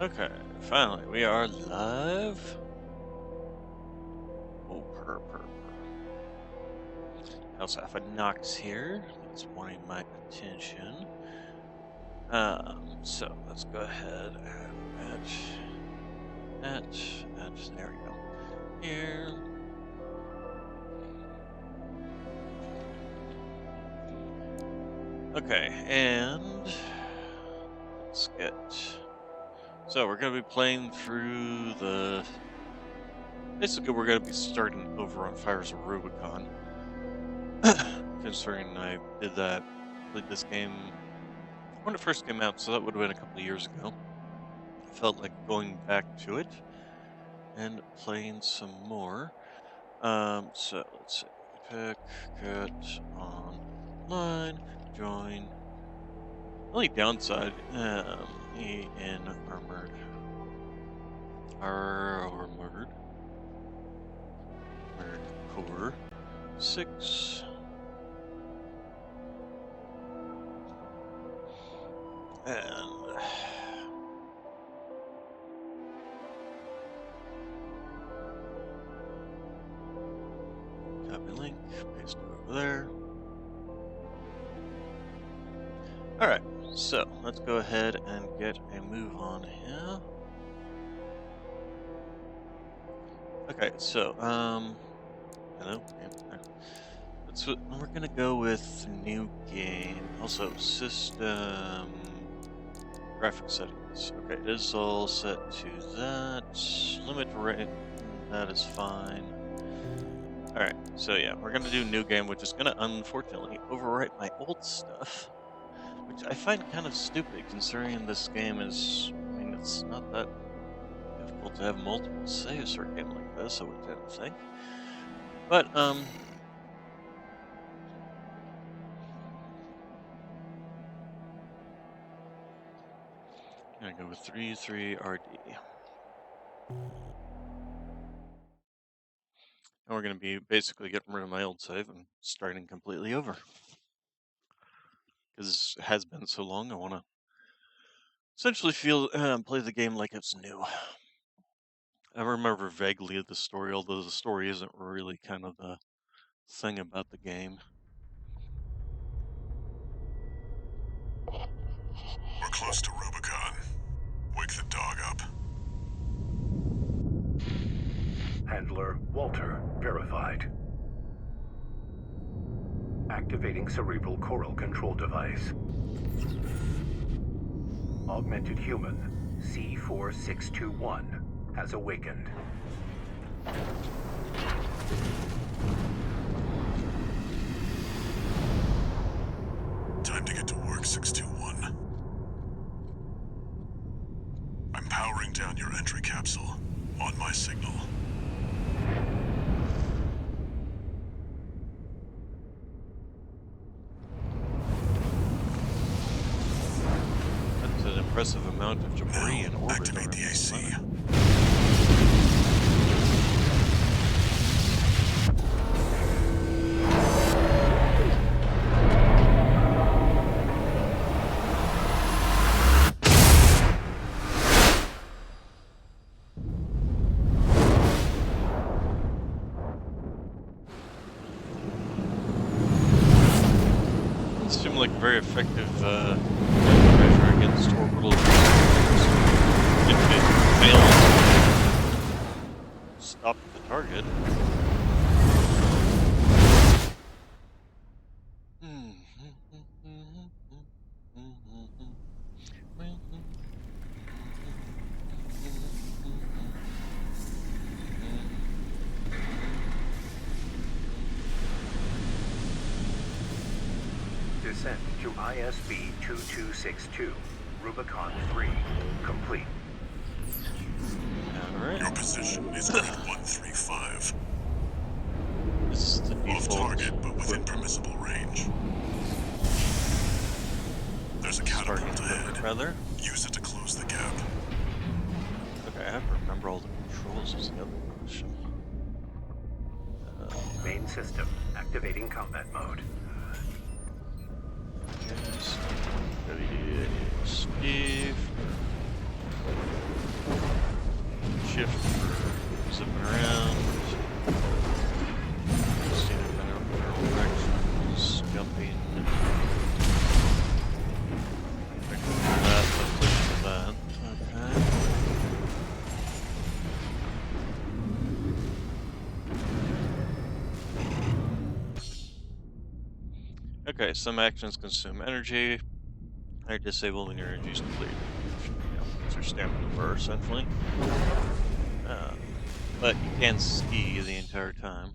Okay, finally, we are live. Oh, purr. I also have a Nox here that's wanting my attention. So let's go ahead and there we go. Here. Okay, and let's get. So we're gonna be playing through the. Basically, we're gonna be starting over on Fires of Rubicon. Considering I played this game when it first came out, so that would have been a couple of years ago. I felt like going back to it and playing some more. So let's see. Pick, get online, join. Only downside, in armored core 6. And copy link, paste it over there. Alright, so let's go ahead and get a move on here. Okay, so, hello? We're gonna go with new game. Also, system graphic settings. Okay, it is all set to that. Limit rate, that is fine. Alright, so yeah, we're gonna do new game, which is gonna unfortunately overwrite my old stuff. Which I find kind of stupid considering this game is, I mean, it's not that difficult to have multiple saves for a game like this, I would tend to think. But, I'm gonna go with 3-3-RD. And we're gonna be basically getting rid of my old save and starting completely over. Because it has been so long, I wanna essentially play the game like it's new. I remember vaguely the story, although the story isn't really kind of the thing about the game. We're close to Rubicon. Wake the dog up. Handler Walter verified. Activating cerebral coral control device. Augmented human C4621 has awakened. Time to get to work, 621. I'm powering down your entry capsule. On my signal. That's an impressive amount of debris in orbit. Activate the AC. Seem like very effective measure against orbital disturbances. If it fails to stop the target. Descent to ISB 2262, Rubicon 3, complete. Alright. Your position is grid 135. This is the Off default target, but within permissible range. There's a catapult ahead. Rather. Use it to close the gap. Okay, I have to remember all the controls is the other question. Main system activating combat mode. Steve. shift for zipping around. Standing general directions, jumping. I can do that, but click for that. Okay. Okay, some actions consume energy. They disable when your energy is depleted. It's your stamina bar, essentially. Uh, but you can ski the entire time.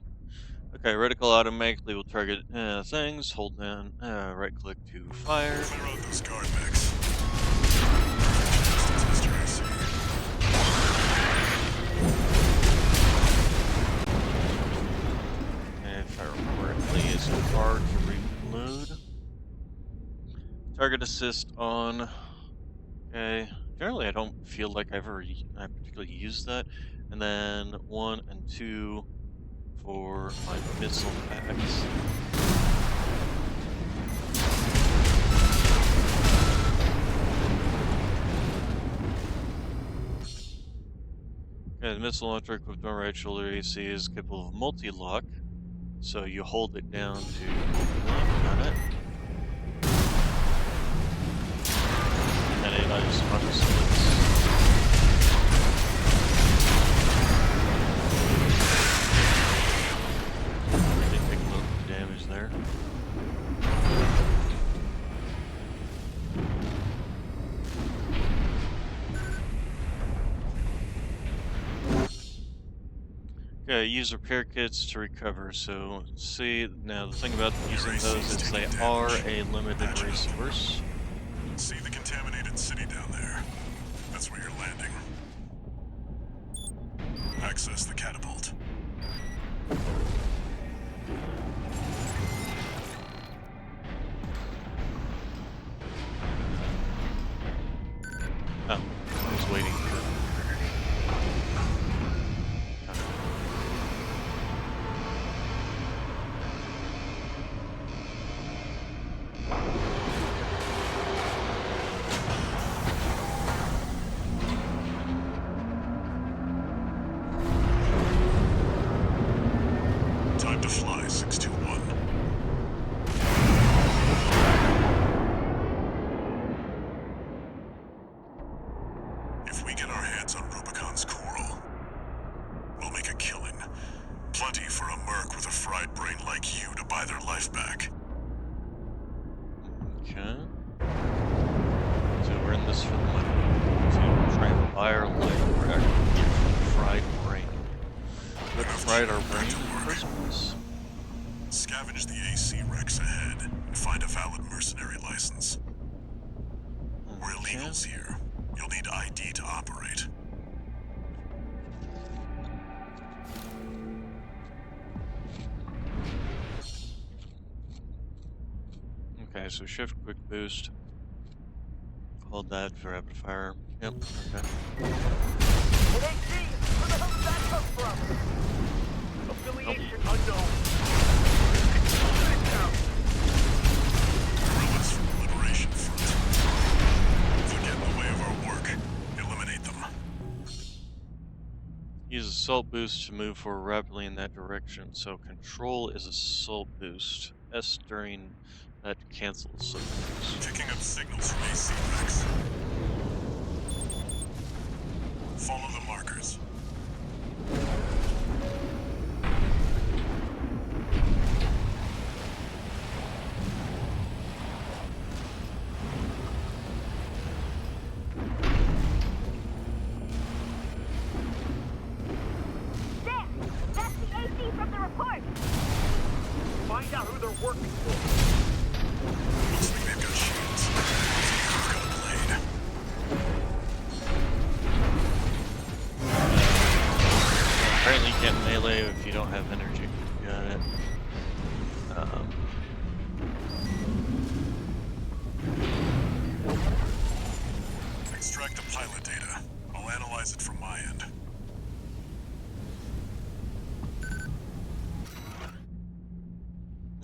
Okay, reticle automatically will target things. Hold down right click to fire. Clear out those guard mechs. Testers. And if I remember correctly, it's R to reload. Target assist on. Okay. Generally, I don't feel like I particularly use that. And then 1 and 2 for my missile packs. Okay, the missile launcher equipped on right shoulder AC is capable of multi-lock. So you hold it down to lock on it. And it auto-splits. Really take a little bit of damage there. Okay, use repair kits to recover. So, see, now the thing about using those is they are a limited resource. See the contaminated city down there? That's where you're landing. Access the catapult. Oh, I was waiting for Time to fly, 621. If we get our hands on Rubicon's coral, we'll make a killing. Plenty for a merc with a fried brain like you to buy their life back. Okay. So we're in this for the money. To try and buy our life back from fried brain. What fried our brain in the first place? Scavenge the AC Rex ahead and find a valid mercenary license. We're Okay. illegals here. You'll need ID to operate. Okay, so shift quick boost. Hold that for rapid fire. Yep, okay. It ain't G. Where the hell did that come from? Affiliation unknown. Sit down. Relics from the Liberation Front. If they get in the way of our work, eliminate them. Use assault boost to move forward rapidly in that direction. So control is assault boost. S during that cancels assault boost. Picking up signals from AC Rex. Follow the markers. There! That's the AC from the report! Find out who they're working for. Looks like they've got shields. We've got a blade. Apparently you can't melee if you don't have energy. Got it. Extract the pilot data. I'll analyze it from my end.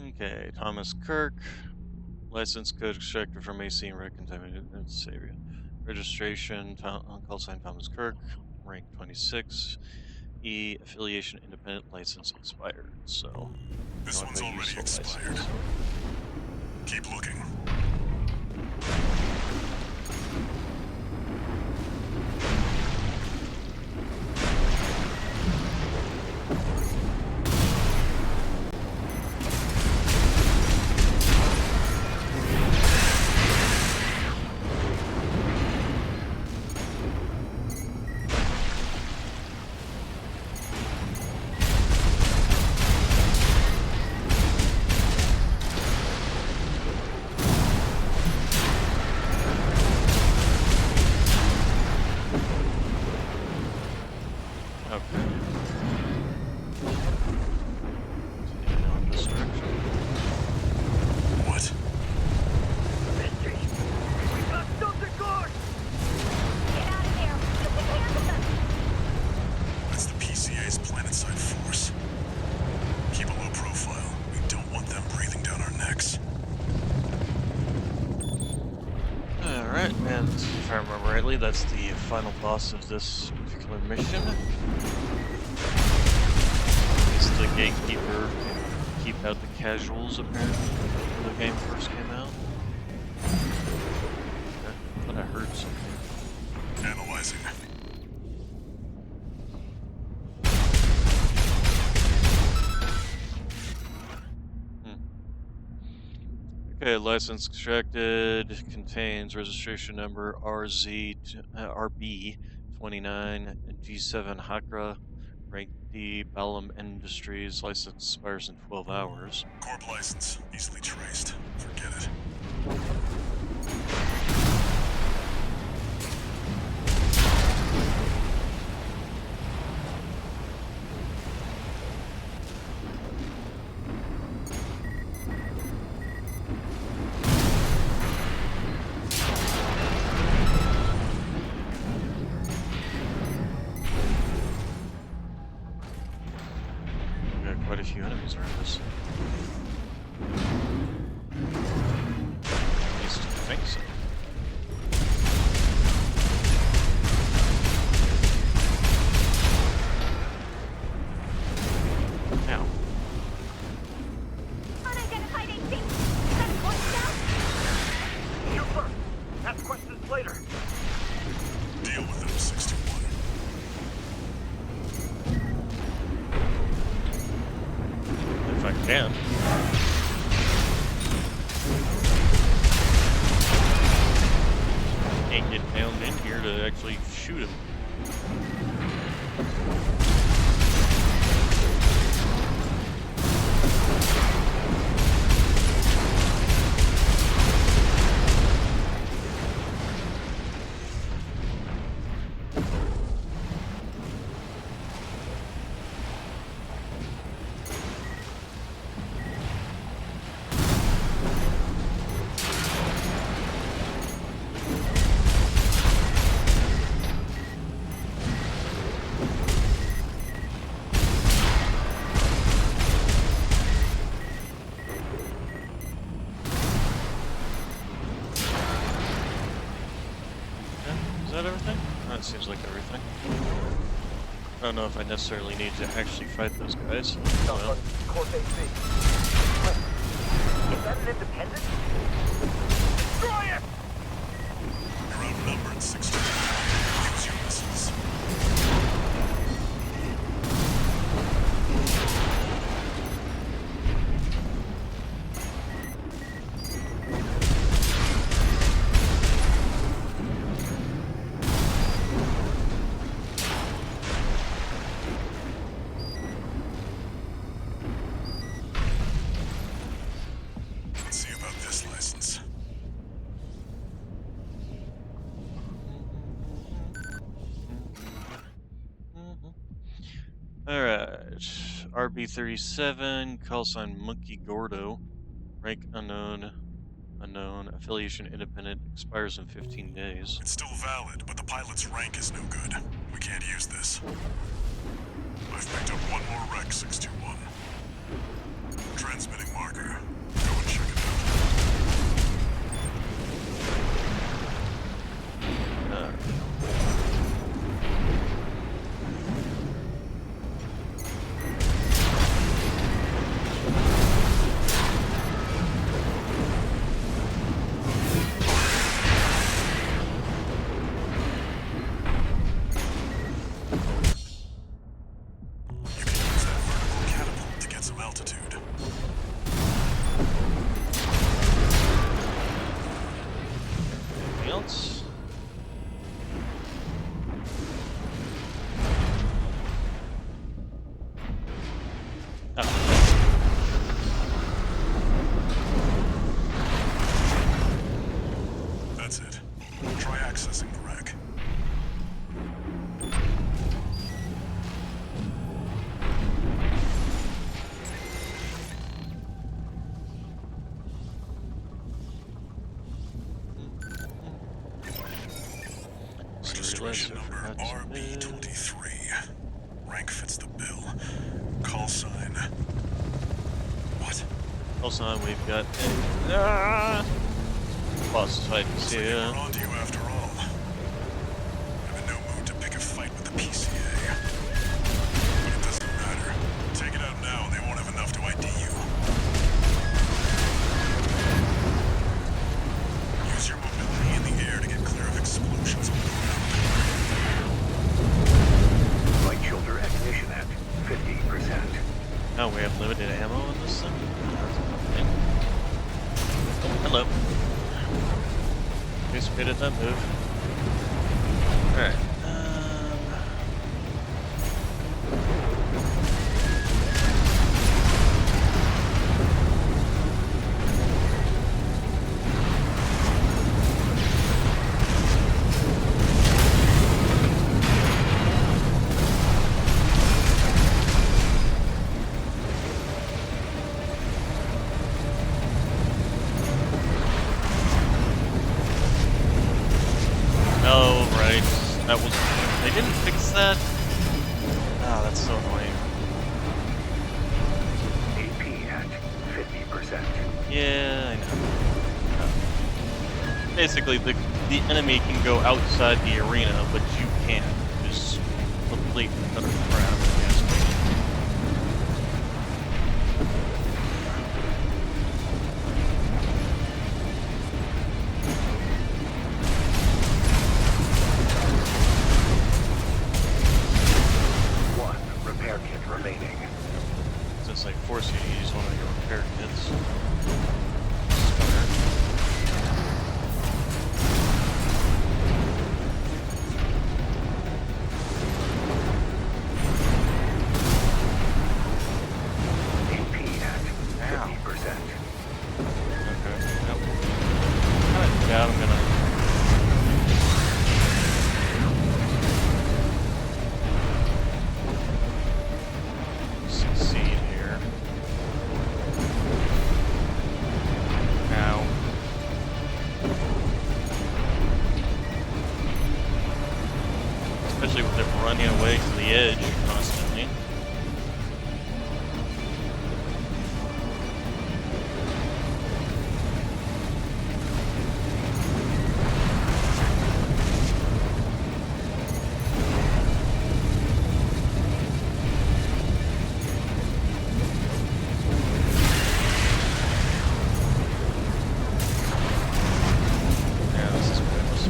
Okay, Thomas Kirk. License code extracted from AC and recontaminated. Let's save it. Registration, call sign Thomas Kirk. rank 26. E affiliation independent license expired. So This no, one's I already used the expired. license. Keep looking. Okay. Continuing on this direction. What? Mystery! We got something good! Get out of there! You can handle them! That's the PCA's planetside force. Keep a low profile. We don't want them breathing down our necks. Alright, and if I remember rightly, that's the final boss of this particular mission. It's the gatekeeper to keep out the casuals, apparently, when the game first came out. I thought I heard something. Analyzing. Okay, license extracted, contains registration number RB29 G7 Hakra, rank D, Balam Industries, license expires in 12 hours. Corp license. Easily traced. Forget it. We got quite a few enemies around us. At least I think so. Now, Unidentified AC! Is that a close down? You first! Ask questions later! Deal with them, 61. if I can. Can't get down in here to actually shoot him. Is that everything? That seems like everything. I don't know if I necessarily need to actually fight those guys. Well, Corp AC. Wait, is that an independent? Destroy it! You're outnumbered, 62. Use your missiles. Let's see about this license. Alright. RB37, call sign Monkey Gordo, rank unknown, affiliation independent, expires in 15 days. It's still valid, but the pilot's rank is no good. We can't use this. I've picked up one more wreck, 621. Transmitting marker. Go and check it out. Registration Fertilizer number for outside. RB23. Rank fits the bill. Call sign. What? Also, we've got boss fight Looks like they here. were onto you after all. I'm in no mood to pick a fight with the PCA. But it doesn't matter. Take it out now and they won't have enough to ID you. Use your mobility in the air to get clear of explosions on the ground. Light shoulder ignition at 50%. Oh, we have limited ammo in this thing? Okay. Oh, hello. Anticipated that move. Alright. Oh, right. That was... They didn't fix that? Ah, that's so annoying. AP at 50%. Yeah, I know. Basically, the enemy can go outside the arena, but you can't. Just complete utter crap, yes. One repair kit remaining. Since they force you to use one of your repair kits. Stunner. AP at 50%. Okay. Yep. I doubt I'm gonna. Succeed here. Now. Especially with it running away to the edge constantly. Yeah, this is pointless.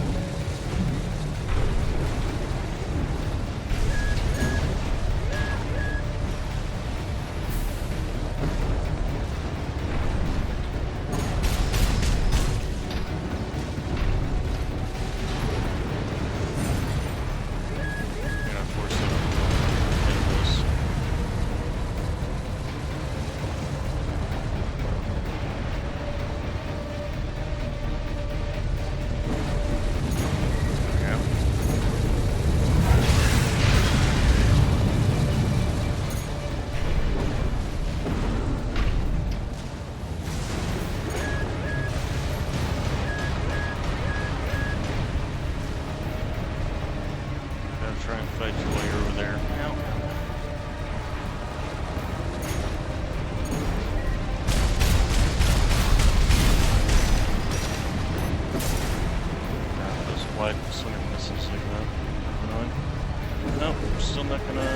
I'm gonna force them to hit this. Yeah. Gonna try and fight you while you're over there. Ow. Those wide swinging missiles like that. Nope, we're still not gonna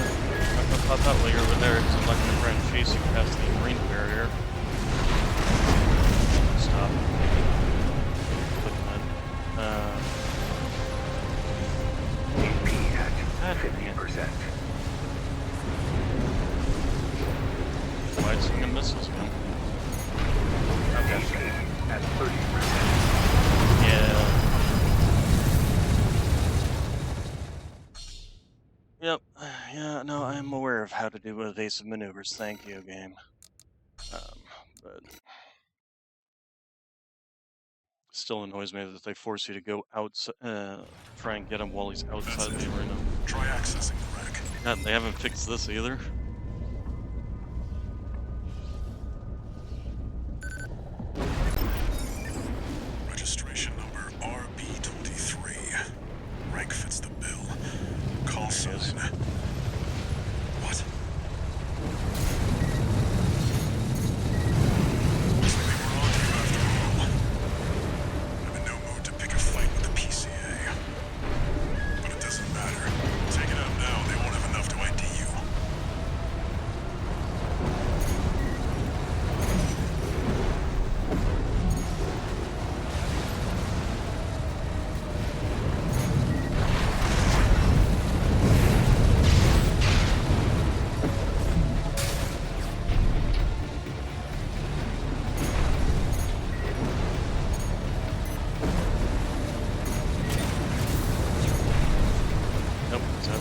pop out while you're over there because I'm not gonna try and chase you past the marine barrier. Stop. Click that. AP at God dang it. 50%. Wide swinging missiles, man. Okay. AP at 30%. Yeah. Yep. Yeah, no, I'm aware of how to do evasive maneuvers. Thank you, game. But still annoys me that they force you to go outside, try and get him while he's outside That's the it. arena. Try accessing the wreck. God, they haven't fixed this either. Registration number RB23. Rank fits the bill.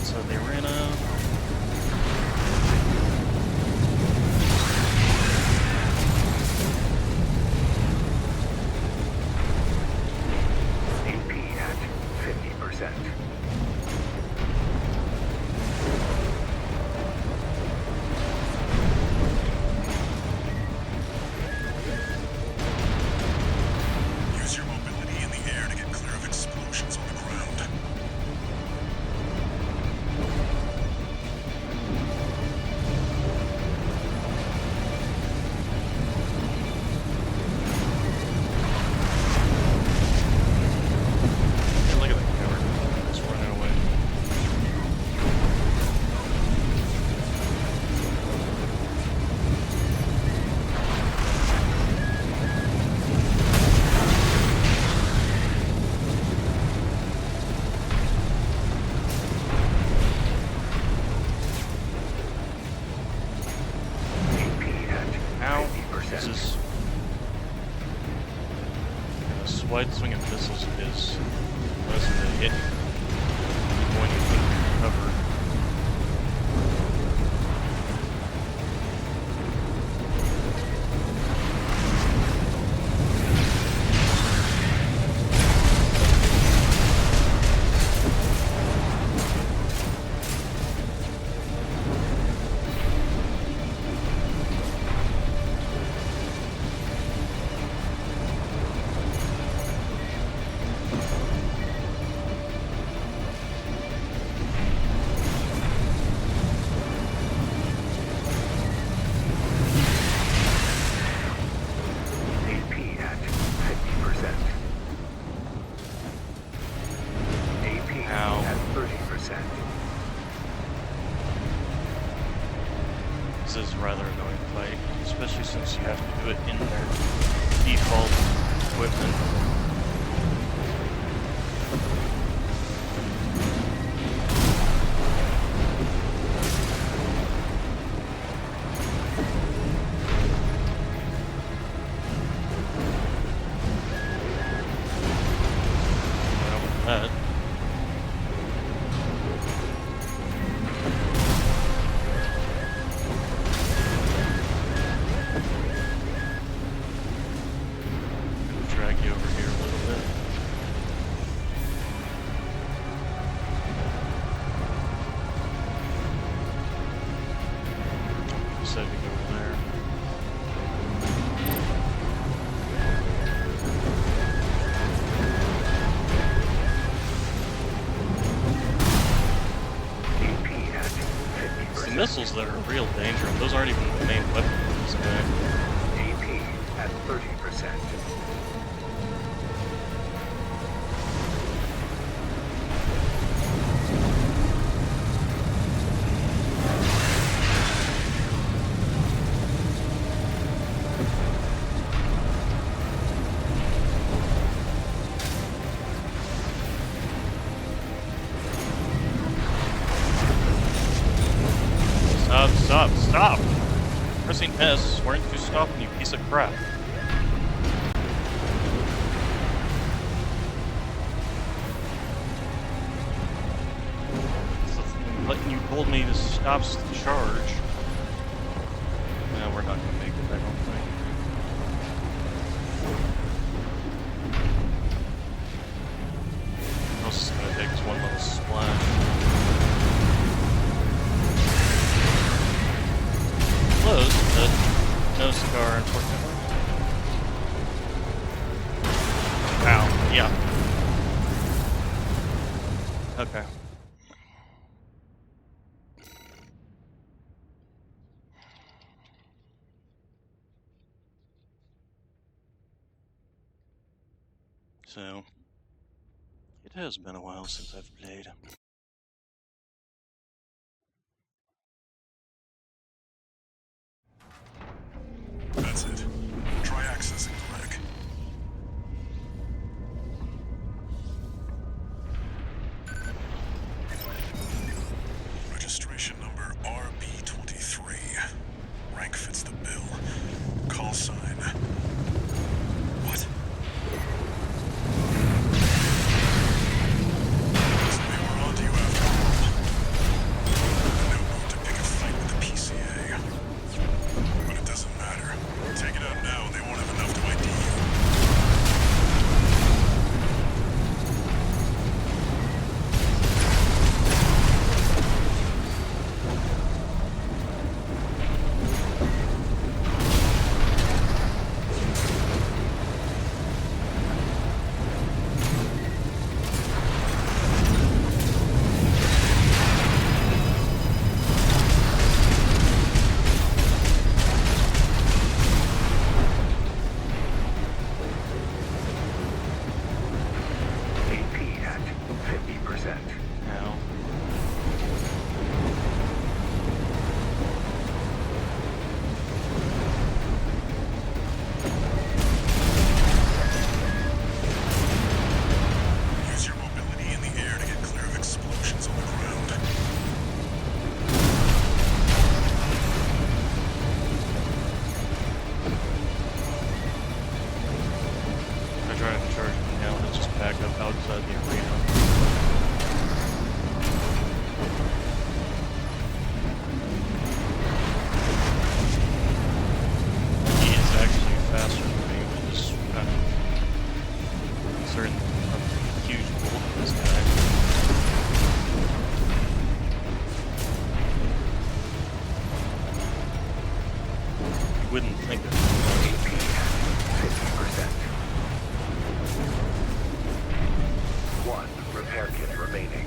outside the arena. AP at 50%. Use your mobility in the air to get clear of explosions on the ground. Hey, look at that coward. Just running away. AP at Ow. 50%. This is... This wide swinging missiles is less than hit when you think you're covered. AP at 50%. AP Ow. at 30%. This is a rather annoying fight, especially since you have to do it in their default equipment. Well, that. Drag you over here a little bit. Said to go over there. AP at It's the 50%. missiles that are a real danger, and those aren't even the main weapon of this guy. AP at 30%. Stop, stop, stop! Pressing S, why aren't you stopping, you piece of crap? Letting you told me to stop the charge. No, we're not gonna make it, I don't think. All it's gonna take is one little splash. Close, but no cigar, unfortunately. Ow, yeah. Okay. So, it has been a while since I've played. That's it. Try accessing the wreck. Registration number RB23. Rank fits the bill. Call sign. What? So they were onto have outside the arena. He is actually faster than me, which is kind of concerning. A huge bolt in this guy. You wouldn't think of AP at 50%. One repair kit remaining.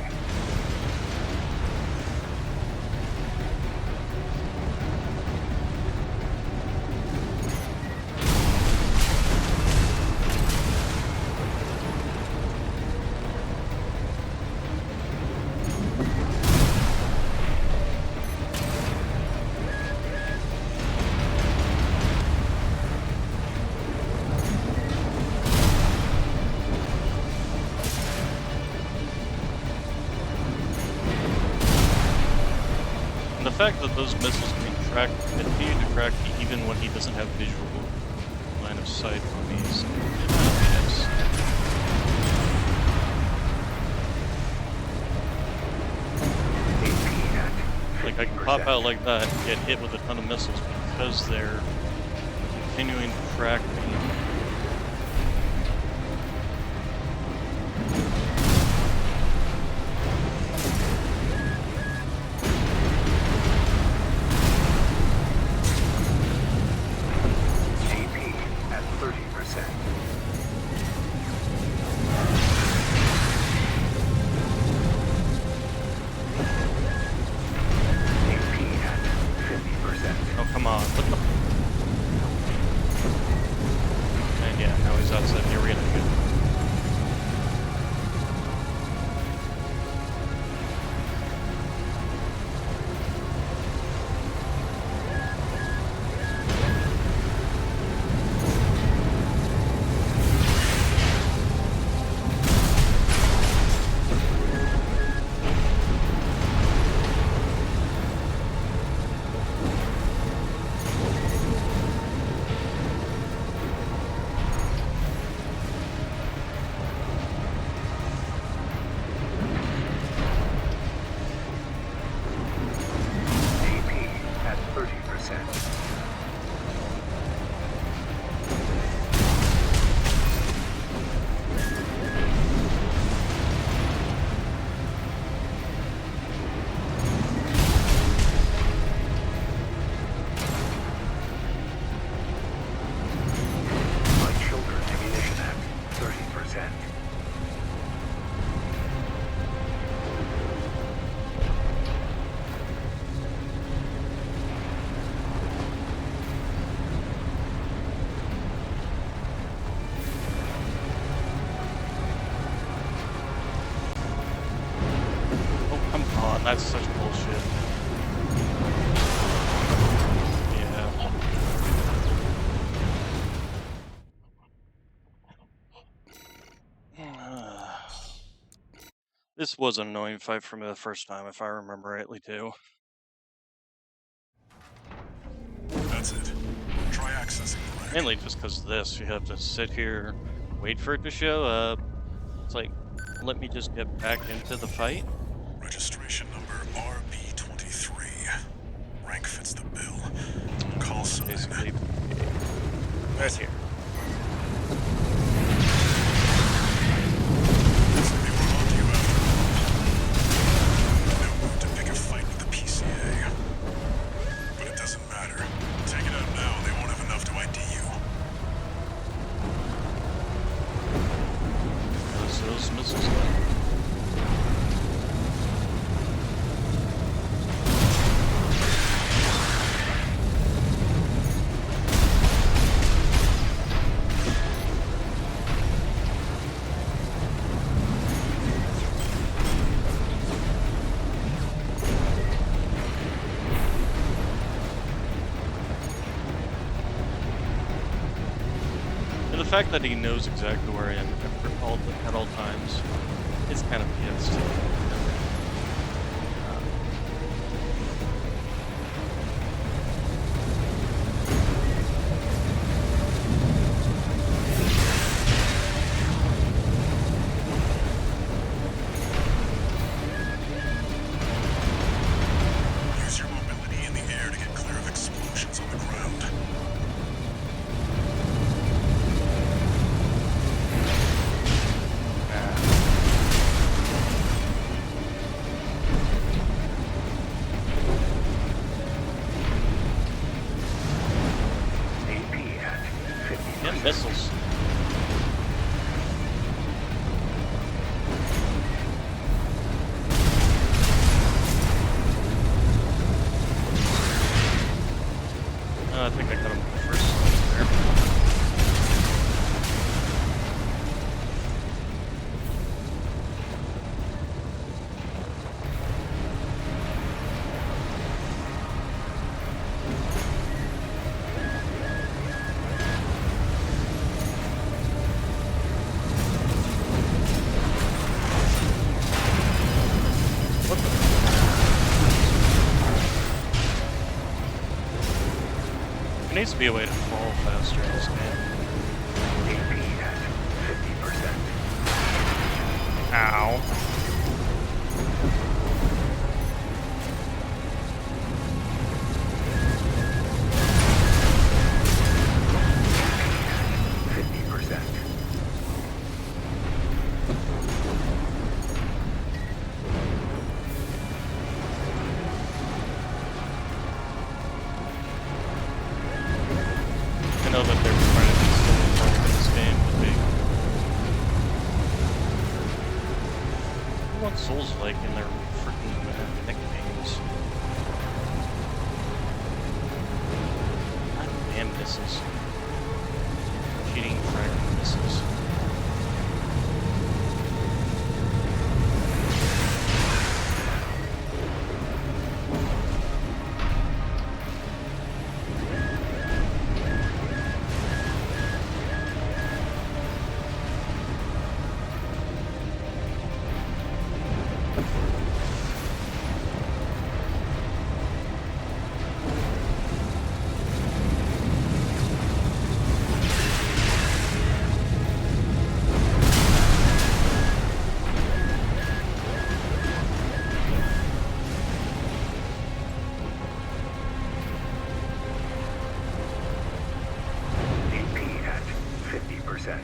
And the fact that those missiles can continue to track even when he doesn't have visual line of sight on these. AP at Like I can pop out like that and get hit with a ton of missiles because they're continuing to track me. AP at 30%. AP at 50%. Oh, come on. What the? And yeah, now he's outside the arena again. AP at 30%. Light shoulder ammunition at 30%. Oh, come on. That's such bullshit. Yeah. This was an annoying fight for me the first time, if I remember rightly, too. That's it. Try accessing the wreck. Mainly just because of this. You have to sit here, wait for it to show up. It's like, let me just get back into the fight. Registration number RB23. Rank fits the bill. Call sign. Basically, right here. They were on to you after all. No mood to pick a fight with the PCA. But it doesn't matter. Take it out now, they won't have enough to ID you. Those missiles go. And the fact that he knows exactly where I am at all times is kind of BS too. missiles. I think I got him first there. There needs to be a way to fall faster in this game. AP at 50%. Ow. I know that they're trying to be so involved in this game with me. What Souls like in their freaking nicknames? God damn missiles. Cheating fragment missiles. AP at 50%.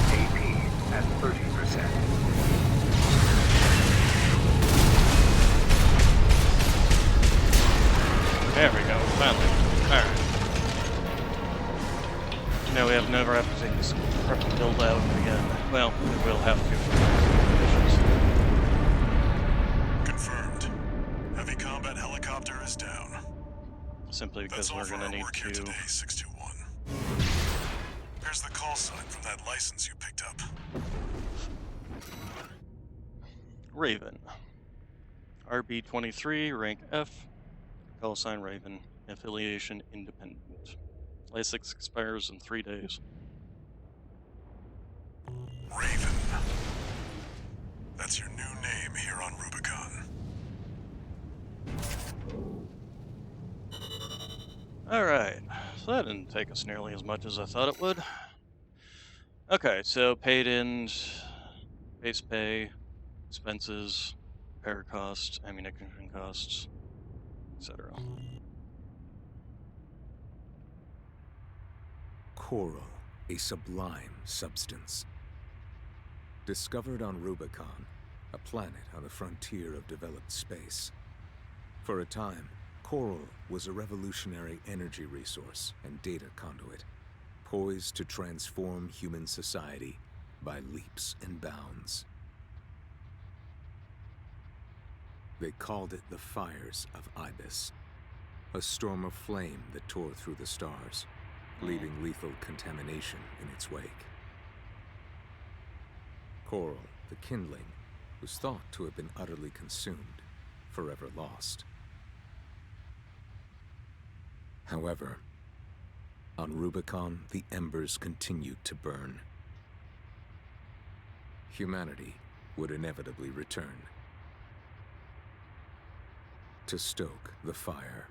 AP at 30%. There we go, finally. Alright. Now we have never have to take this fucking build out again. Well, we will have to. Confirmed. Heavy combat helicopter is down. Simply because That's all we're for gonna our need work here to. today, 621. Here's the call sign from that license you picked up. Raven. RB23, rank F. Call sign Raven. Affiliation independent. License expires in 3 days. Raven. That's your new name here on Rubicon. Alright, so that didn't take us nearly as much as I thought it would. Okay, so paid in, base pay, expenses, repair costs, ammunition costs, etc. Coral, a sublime substance. Discovered on Rubicon, a planet on the frontier of developed space. For a time, coral was a revolutionary energy resource and data conduit, poised to transform human society by leaps and bounds. They called it the Fires of Ibis, a storm of flame that tore through the stars, leaving lethal contamination in its wake. Coral, the kindling, was thought to have been utterly consumed, forever lost. However, on Rubicon, the embers continued to burn. Humanity would inevitably return to stoke the fire.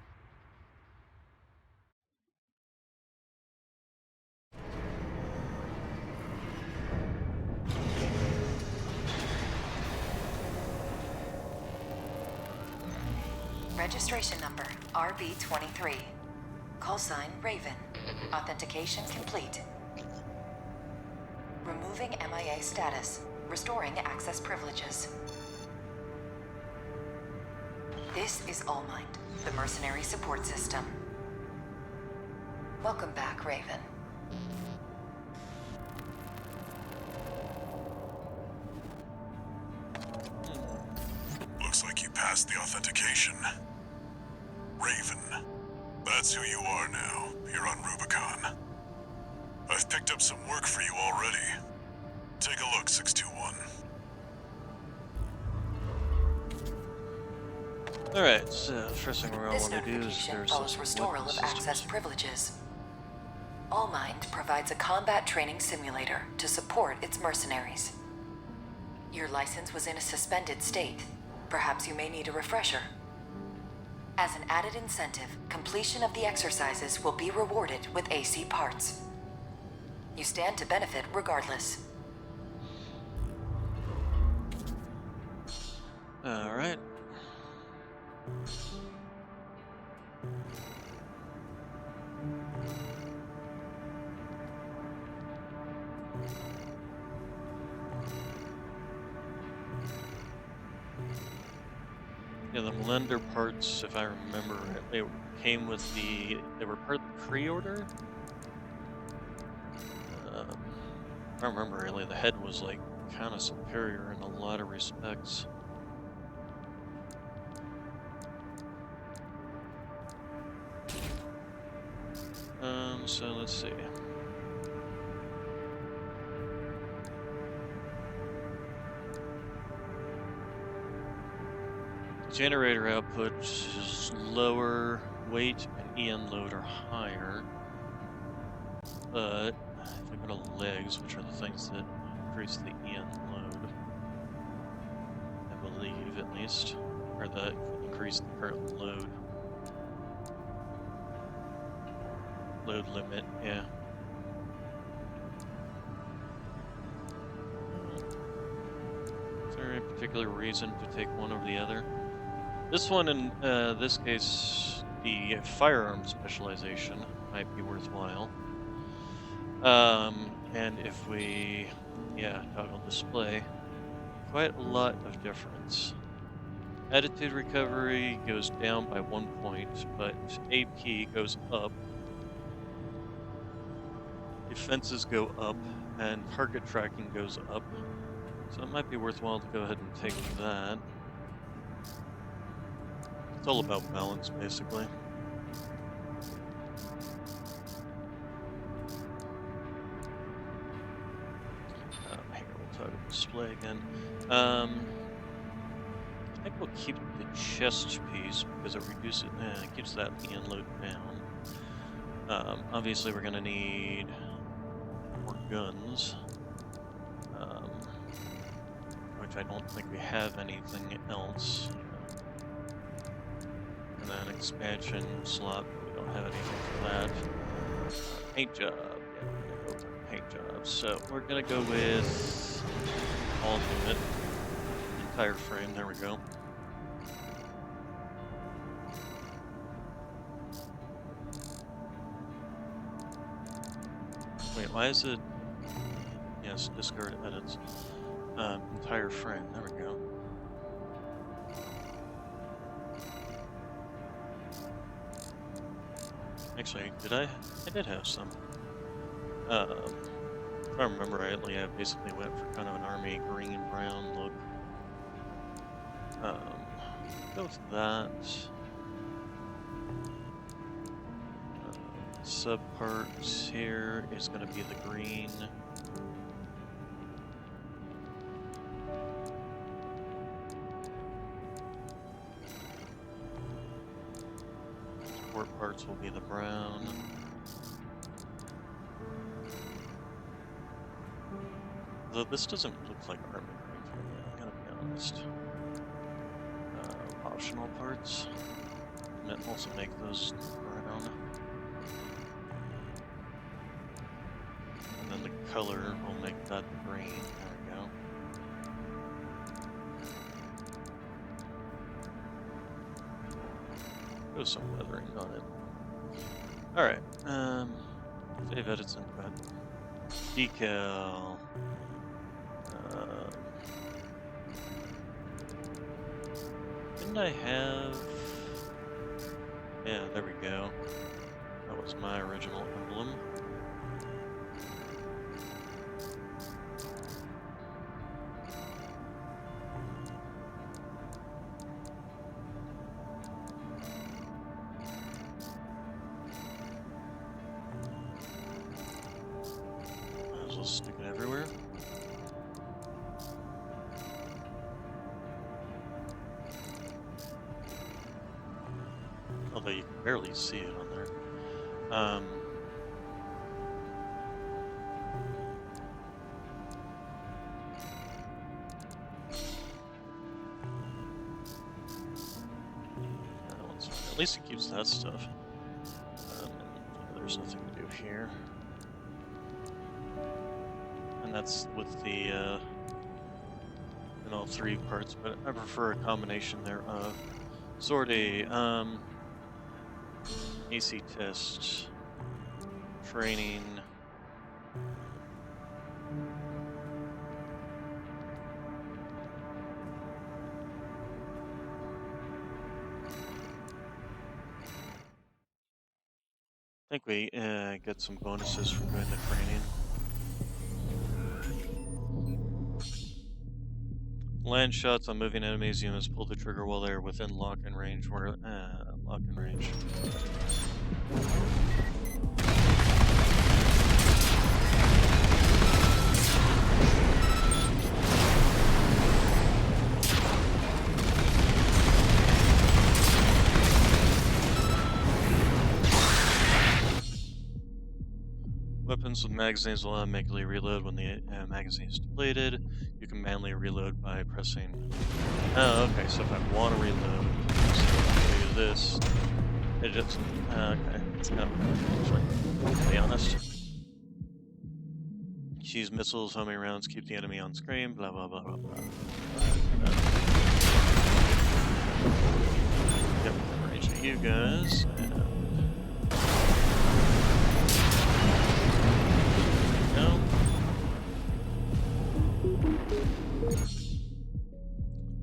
Registration number RB23. Call sign Raven. Authentication complete. Removing MIA status. Restoring access privileges. This is Allmind, the mercenary support system. Welcome back, Raven. Looks like you passed the authentication. Raven. That's who you are now, here on Rubicon. I've picked up some work for you already. Take a look, 621. Alright, so first thing we're going This to want to do is notification there's follows some restoral weapon of access systems. privileges. Allmind provides a combat training simulator to support its mercenaries. Your license was in a suspended state. Perhaps you may need a refresher. As an added incentive, completion of the exercises will be rewarded with AC parts. You stand to benefit regardless. Alright. Yeah, the Blender parts, if I remember right, they came with they were part of the pre-order? If I remember really, the head was like kind of superior in a lot of respects. So let's see. Generator output is lower, weight and EN load are higher. But if we go to legs, which are the things that increase the EN load, I believe at least, or that increase the current load. Load limit, yeah. Is there any particular reason to take one over the other? This one, in this case, the firearm specialization might be worthwhile. And if we, toggle display, quite a lot of difference. Attitude recovery goes down by 1 point, but AP goes up. Defenses go up, and target tracking goes up. So it might be worthwhile to go ahead and take that. It's all about balance, basically. Here, we'll toggle display again. I think we'll keep the chest piece because it reduces, it keeps that EN load down. Obviously, we're going to need more guns, which I don't think we have anything else. And then expansion slot, but we don't have anything for that. Paint job, yeah, we're gonna go for paint job. So we're gonna go with all unit, entire frame. There we go. Wait, why is it? Yes, discard edits. Entire frame. There we go. Actually, I did have some. If I remember rightly, I basically went for kind of an army green-brown look. Go with that. Subparts here is going to be the green. Support parts will be the brown. Though this doesn't look like army green to me, I gotta be honest. Optional parts. And also make those brown. And then the color will make that green. There we go. Go some weathering on it. Alright, save edits and cut. Decal. Didn't I have... Yeah, there we go. That was my original emblem. Might as well stick it everywhere. Although you can barely see it on there. That one's fine. At least it keeps that stuff. And there's nothing to do here. And that's with the in all three parts, but I prefer a combination thereof. Sortie, AC test, training. I think we get some bonuses from doing the training. Land shots on moving enemies. Units pull the trigger while they are within lock-in range. Lock-in range. Weapons with magazines will automatically reload when the magazine is depleted. You can manually reload by pressing... Oh, okay, so if I want to reload, so do this. It just... okay, it's kind of actually, to be honest. Use missiles, homing rounds, keep the enemy on screen, blah blah blah blah blah. Get within range of you guys, and... No.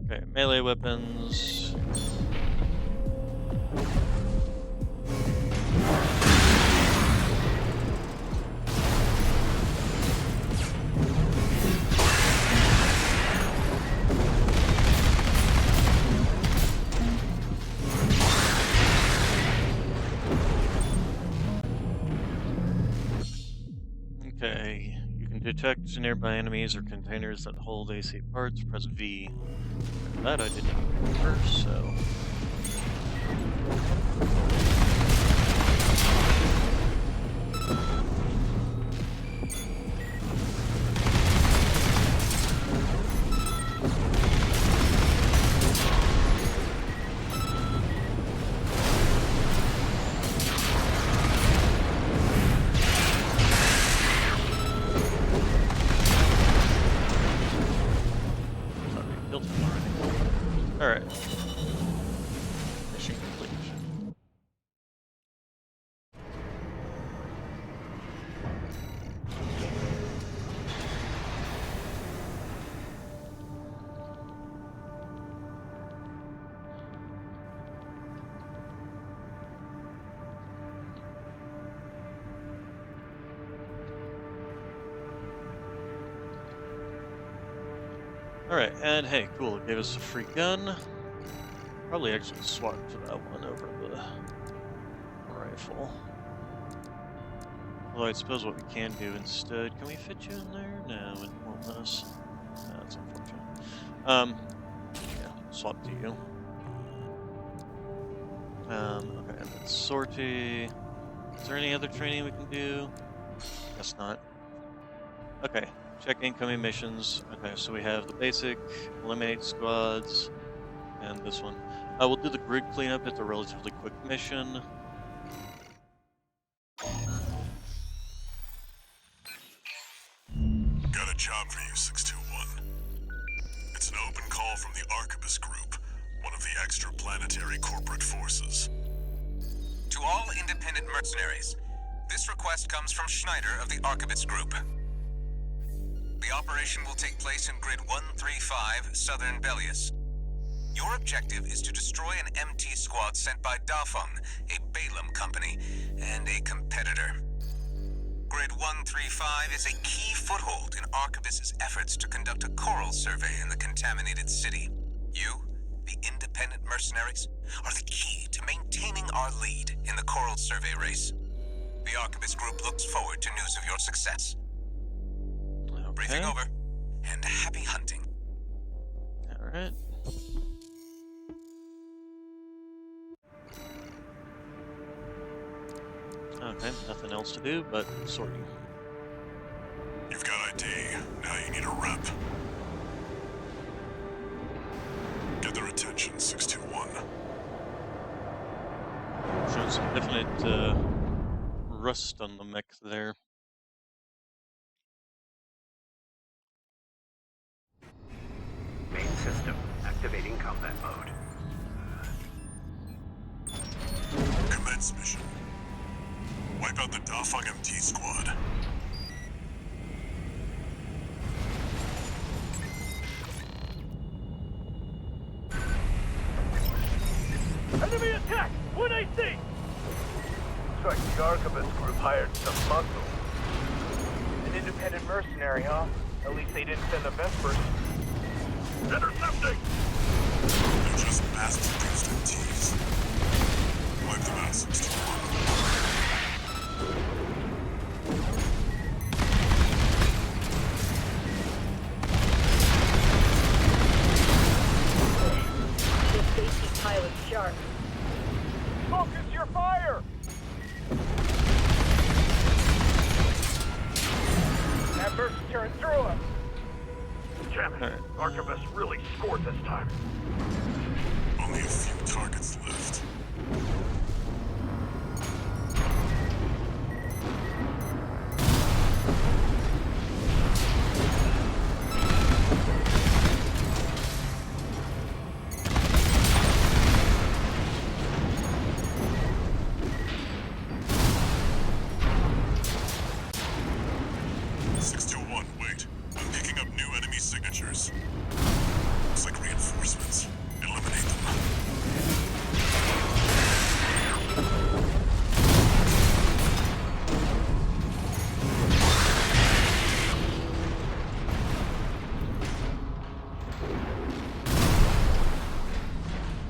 Okay, melee weapons. Okay, you can detect nearby enemies or containers that hold AC parts. Press V. That I didn't remember, so... Alright. Mission complete. Alright, and hey, cool, it gave us a free gun. Probably actually swap to that one over the rifle. Although I suppose what we can do instead, can we fit you in there? No, it won't let us. That's unfortunate. Yeah, swap to you. Okay, and then sortie. Is there any other training we can do? Guess not. Okay. Check incoming missions. Okay, so we have the basic, eliminate squads, and this one. We'll do the grid cleanup. It's a relatively quick mission. Got a job for you, 621. It's an open call from the Arquebus Group, one of the extraplanetary corporate forces. To all independent mercenaries, this request comes from Schneider of the Archibus Group. The operation will take place in Grid 135, Southern Bellius. Your objective is to destroy an MT squad sent by Dafeng, a Balaam company, and a competitor. Grid 135 is a key foothold in Archibus's efforts to conduct a coral survey in the contaminated city. You, the independent mercenaries, are the key to maintaining our lead in the coral survey race. The Archibus Group looks forward to news of your success. Briefing over, and happy hunting. Alright. Okay, nothing else to do but sorting. You've got ID. Now you need a rep. Get their attention, 621. Showing some definite rust on the mech there. Main system activating combat mode. Commence mission. Wipe out the Dafeng MT squad. Enemy attack! 1AC! Looks like the Archibus Group hired some muscle. An independent mercenary, huh? At least they didn't send the Vespers. Intercepting! They're just mass-produced MTs. Wipe them out, 621. This safety pilot's sharp. Focus your fire! That burst turned through us. Damn it. Archibus really scored this time. Only a few targets left. Wait. I'm picking up new enemy signatures. Looks like reinforcements. Eliminate them.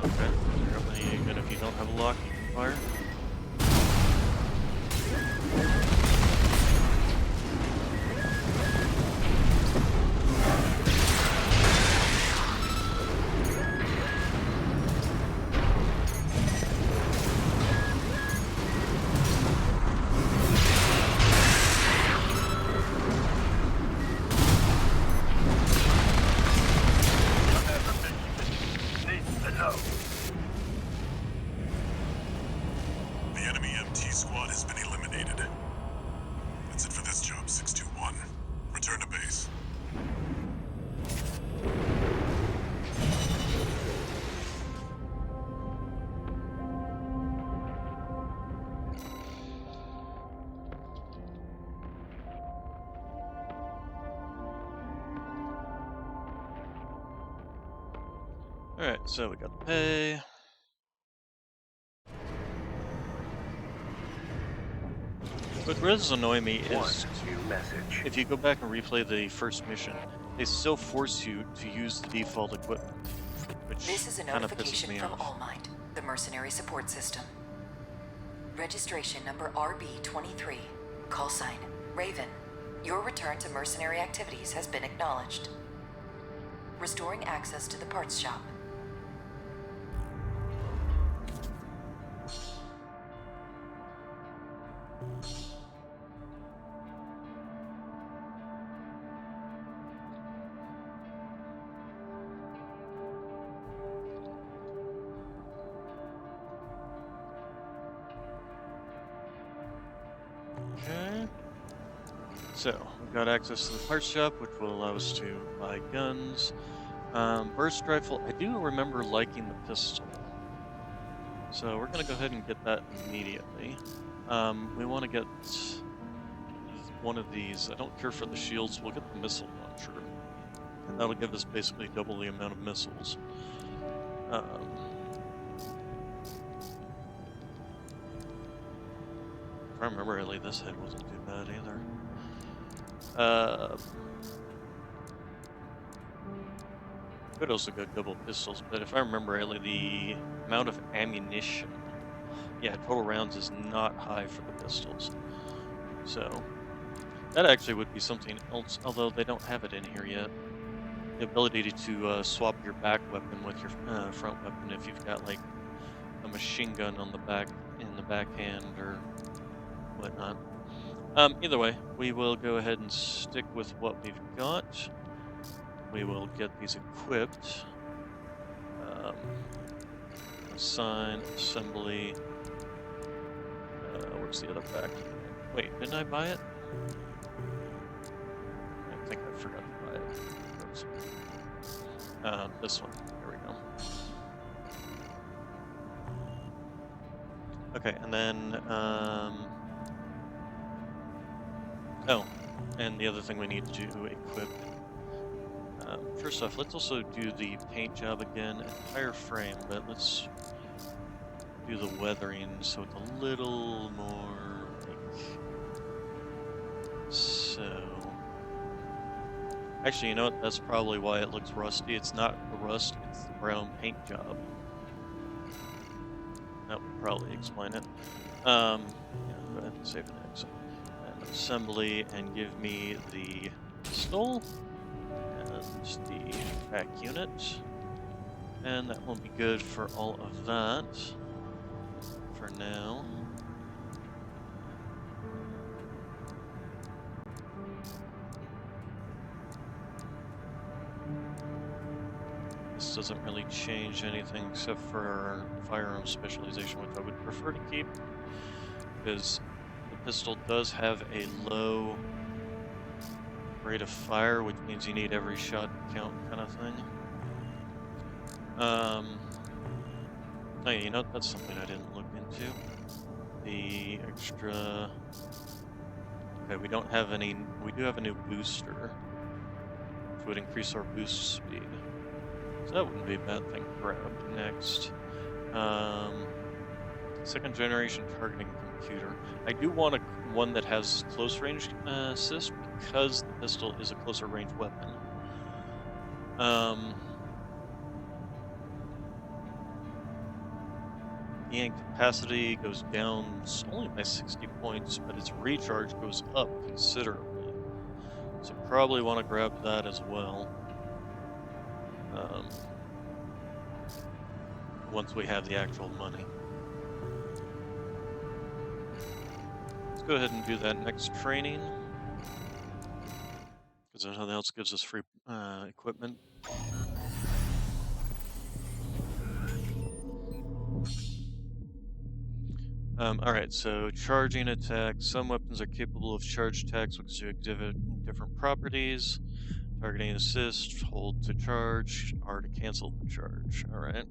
Okay. Apparently, even if you don't have a lock, you can fire. The enemy MT squad has been eliminated. That's it for this job, 621. Return to base. Alright, so we got the pay. What does annoy me is, New message. if you go back and replay the first mission, they still force you to use the default equipment, which This is a kind of pisses notification me from off. All Might, the mercenary support system. Registration number RB23, call sign Raven. Your return to mercenary activities has been acknowledged. Restoring access to the parts shop. Okay. So, we've got access to the parts shop, which will allow us to buy guns. Burst rifle, I do remember liking the pistol. So we're gonna go ahead and get that immediately. We want to get one of these. I don't care for the shields. We'll get the missile launcher, and that'll give us basically double the amount of missiles. If I remember rightly, this head wasn't too bad either. Could also go double pistols, but if I remember rightly, the amount of ammunition, yeah, total rounds is not high for the pistols. So that actually would be something else, although they don't have it in here yet. The ability to swap your back weapon with your front weapon if you've got like a machine gun on the back in the backhand or whatnot. Either way, we will go ahead and stick with what we've got. We will get these equipped. Assign, assembly. Where's the other back? Wait, didn't I buy it? I think I forgot to buy it. Oops. This one. There we go. Okay, and then oh, and the other thing we need to equip. First off, let's also do the paint job again. Entire frame, but let's do the weathering so it's a little more like so. Actually, you know what? That's probably why it looks rusty. It's not the rust, it's the brown paint job. That would probably explain it. Yeah, go ahead and save and exit. And assembly, and give me the pistol. The back unit, and that will be good for all of that for now. This doesn't really change anything except for firearm specialization, which I would prefer to keep, because the pistol does have a low rate of fire, which means you need every shot to count, kind of thing. Oh yeah, you know, that's something I didn't look into. The extra. Okay, we don't have any. We do have a new booster, which would increase our boost speed. So that wouldn't be a bad thing to grab next. Second generation targeting computer. I do want one that has close range assist because the pistol is a closer range weapon. The aim capacity goes down only by 60 points, but its recharge goes up considerably. So probably want to grab that as well. Once we have the actual money. Let's go ahead and do that next training, because there's nothing else gives us free equipment. Alright, so charging attack. Some weapons are capable of charge attacks because you exhibit different properties. Targeting assist, hold to charge, R to cancel the charge. Alright.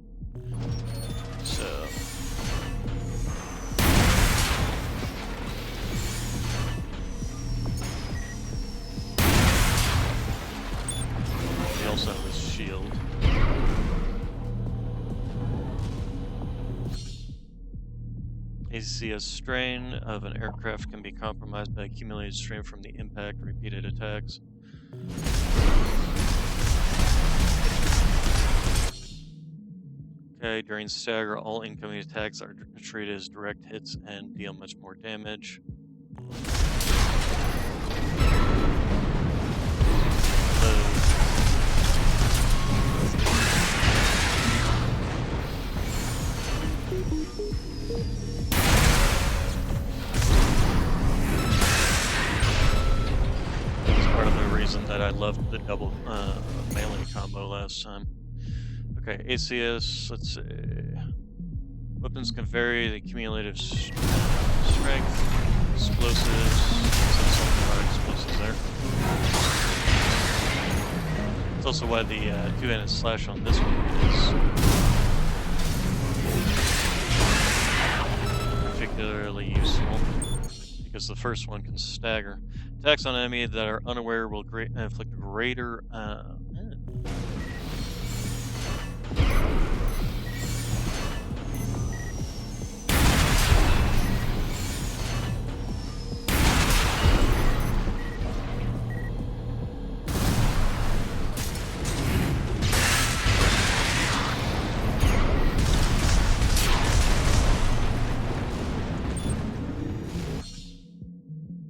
So he also has his shield. ACS strain of an aircraft can be compromised by accumulated strain from the impact repeated attacks. Okay, during stagger, all incoming attacks are treated as direct hits and deal much more damage. That I loved the double melee combo last time. Okay, ACS, let's see. Weapons can vary the cumulative strength, explosives, explosives there. It's also why the two-handed slash on this one is because the first one can stagger. Attacks on enemy that are unaware will inflict greater.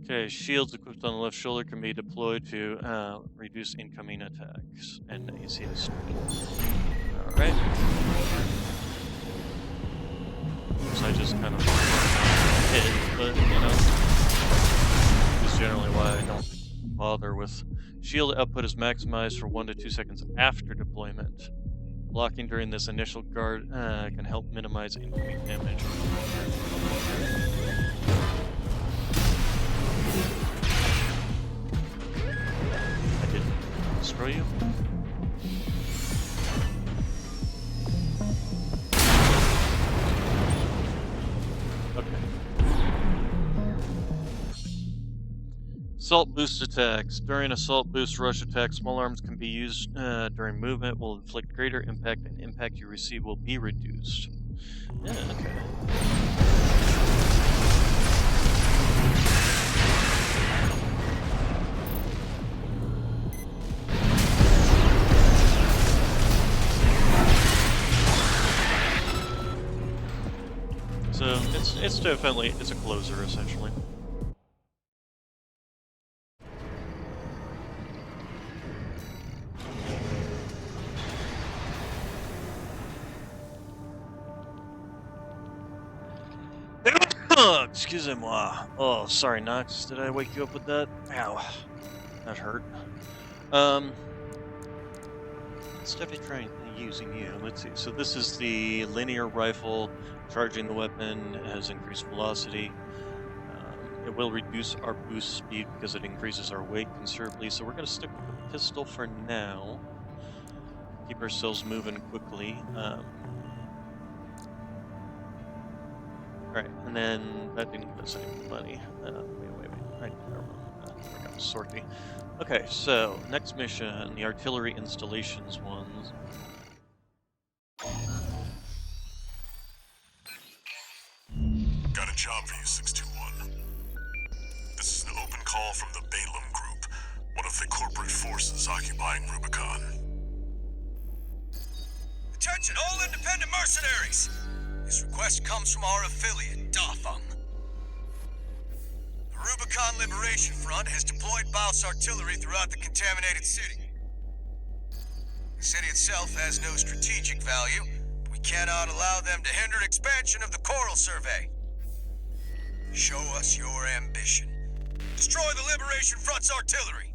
Okay, shields equipped on the left shoulder can be deployed to reduce incoming attacks and AC Alright. So I just kind of hit, but you know, this is generally why I don't bother with. Shield output is maximized for 1 to 2 seconds after deployment. Blocking during this initial guard can help minimize incoming damage. Destroy you? Okay. Assault boost attacks. During assault boost rush attacks, small arms can be used during movement, will inflict greater impact, and impact you receive will be reduced. Yeah, okay. So it's definitely a closer essentially. Excusez-moi. Oh, sorry, Nox. Did I wake you up with that? Ow, that hurt. Let's definitely try using you. Let's see. So this is the linear rifle. Charging the weapon has increased velocity. It will reduce our boost speed because it increases our weight considerably. So we're going to stick with the pistol for now. Keep ourselves moving quickly. Alright, and then that didn't give us any money. Wait. I got a sortie. Okay, so next mission, the artillery installations ones. Got a job for you, 621. This is an open call from the Balaam Group, one of the corporate forces occupying Rubicon. Attention all independent mercenaries! This request comes from our affiliate, Dafeng. The Rubicon Liberation Front has deployed Baus artillery throughout the contaminated city. The city itself has no strategic value, but we cannot allow them to hinder expansion of the Coral Survey. Show us your ambition. Destroy the Liberation Front's artillery.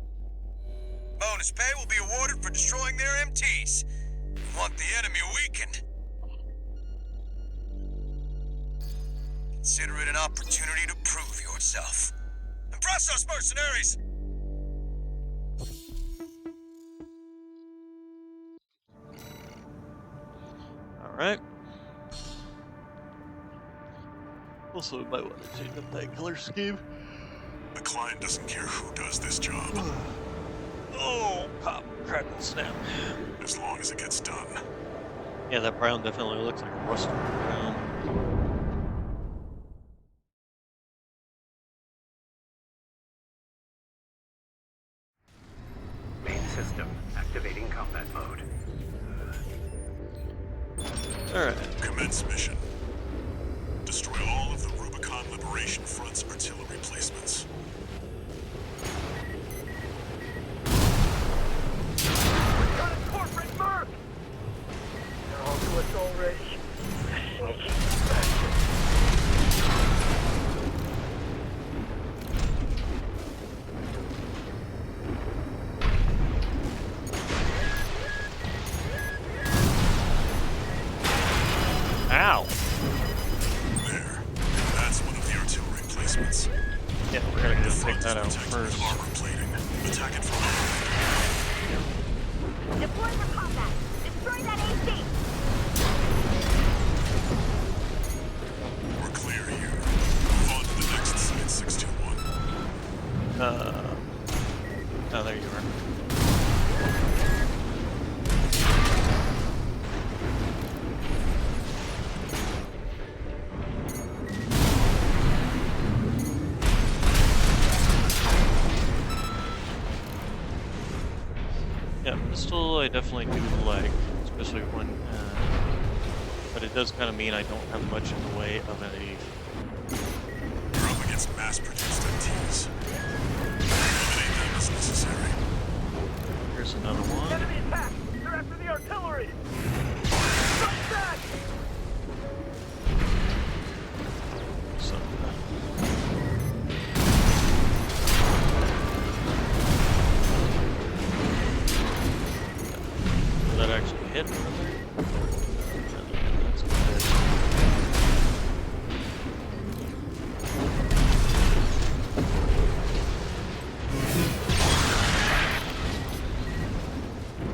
Bonus pay will be awarded for destroying their MTs. We want the enemy weakened. Consider it an opportunity to prove yourself. Impress us, mercenaries! Alright. Also, we might want to change up that color scheme. The client doesn't care who does this job, Oh, pop, crack, and snap. as long as it gets done. Yeah, that brown definitely looks like a rusted brown. Main system activating combat mode. Alright. Commence mission. Destroy all of the Rubicon Liberation Front's artillery placements. We got a corporate merc! They're all to us already. Sneaky bastard. Ow! There. That's one of the artillery placements. Yeah, we're gonna The go take front is that out protected first. with armor plating. Attack it from Deploy for combat. Destroy that AC. We're clear here. Move on to the next site, 621. Oh, there you are. Yeah, pistol I definitely do like, especially when, but it does kind of mean I don't have much in the way of a. You're up against mass-produced MTs. Eliminate them as necessary. Here's another one. Enemy attack! They're after the artillery! Strike back! So, did that actually hit? That's good.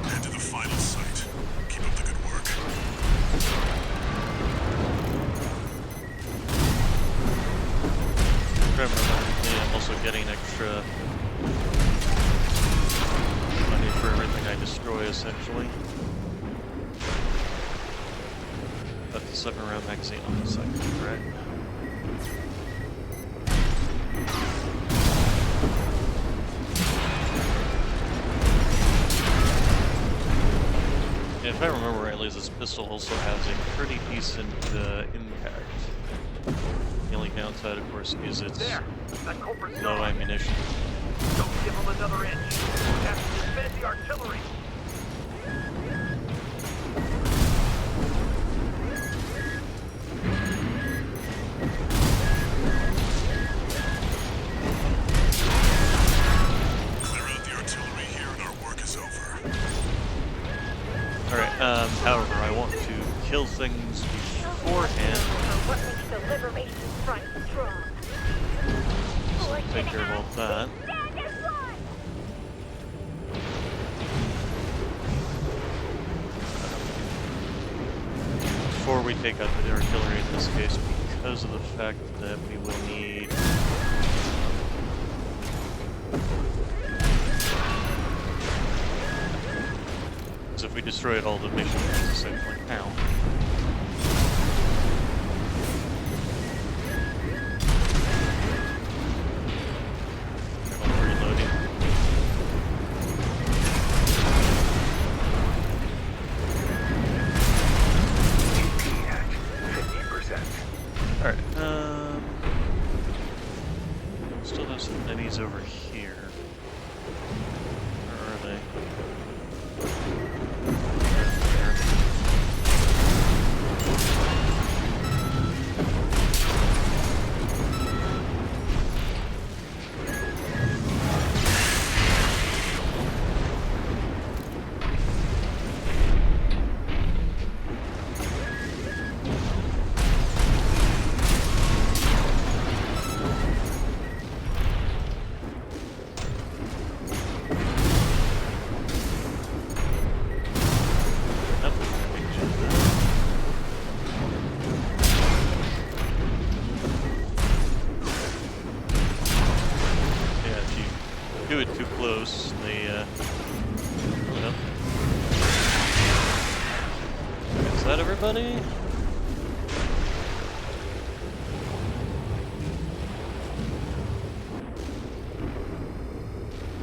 Head to the final site. Keep up the good work. I'm also getting extra money for everything I destroy, essentially. That's a 7-round magazine on the second, correct? And if I remember rightly, this pistol also has a pretty decent impact. The only downside, of course, is its There! That culprit's low gone. ammunition. Don't give them another inch. We have to defend the artillery. Clear out the artillery here and our work is over. Alright, however, I want to kill things beforehand. What makes the Liberation Front strong? So take care of all that. Stand and run! Before we take out the artillery in this case, because of the fact that we will need because if we destroyed all the missions, essentially now. Reloading. AP at 50%. Alright, still have some enemies over here. Where are they? Do it too close, they, well. Is that everybody?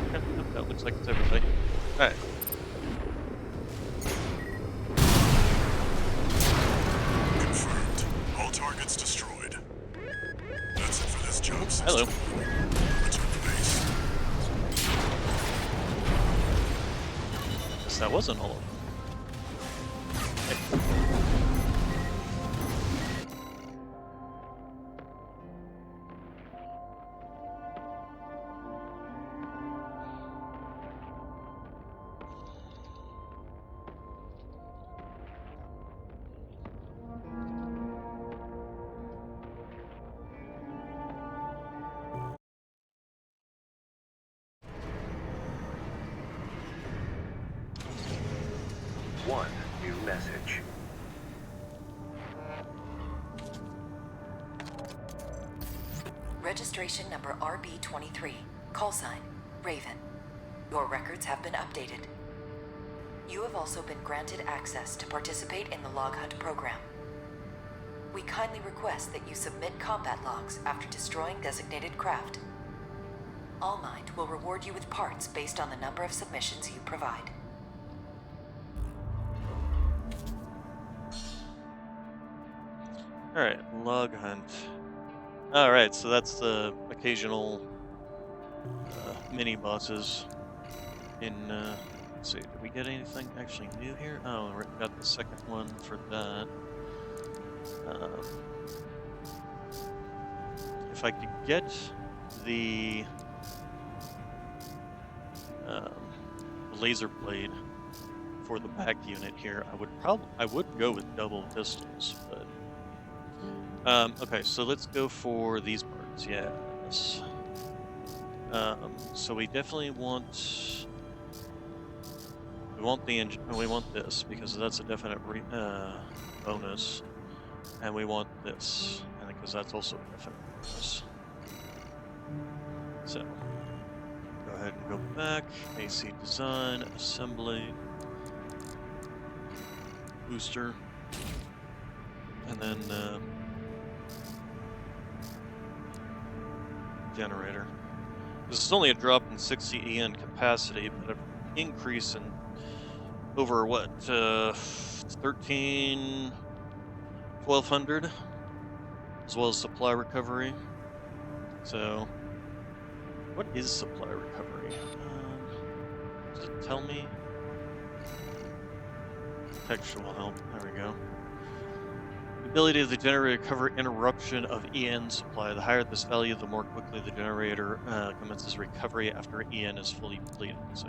Okay, that looks like it's everybody. Alright. Confirmed. All targets destroyed. That's it for this job. Hello. Return to base. Guess that wasn't all of them. Okay. One new message. Registration number RB23. Call sign, Raven. Your records have been updated. You have also been granted access to participate in the Log Hunt program. We kindly request that you submit combat logs after destroying designated craft. Allmind will reward you with parts based on the number of submissions you provide. Alright, log hunt. Alright, so that's the occasional mini bosses in, let's see, did we get anything actually new here? Oh, we got the second one for that. If I could get the laser blade for the back unit here, I would go with double pistols, but okay, so let's go for these parts. Yes. So we definitely want we want this because that's a definite bonus, and we want this, and because that's also a definite bonus. So go ahead and go back. AC design, assembly, booster, and then generator. This is only a drop in 60 EN capacity, but an increase in over what 1200, as well as supply recovery. So, what is supply recovery? Does it tell me? Textual help. There we go. The ability of the generator to cover interruption of EN supply. The higher this value, the more quickly the generator commences recovery after EN is fully depleted. So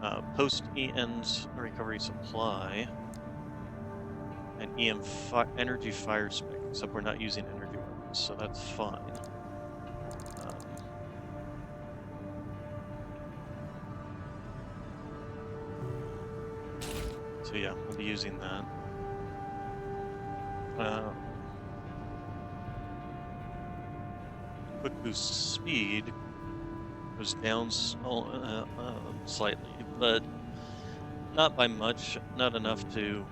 yeah, post EN's recovery supply and energy fire spec. Except we're not using energy weapons, so that's fine. So yeah, I'll be using that. Quick boost speed goes down slightly, but not by much, not enough to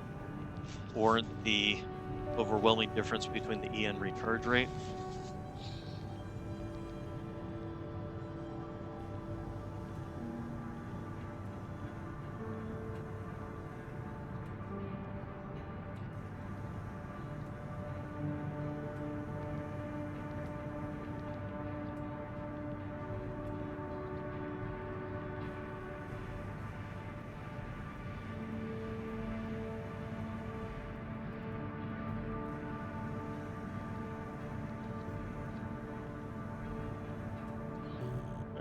warrant the overwhelming difference between the EN recharge rate.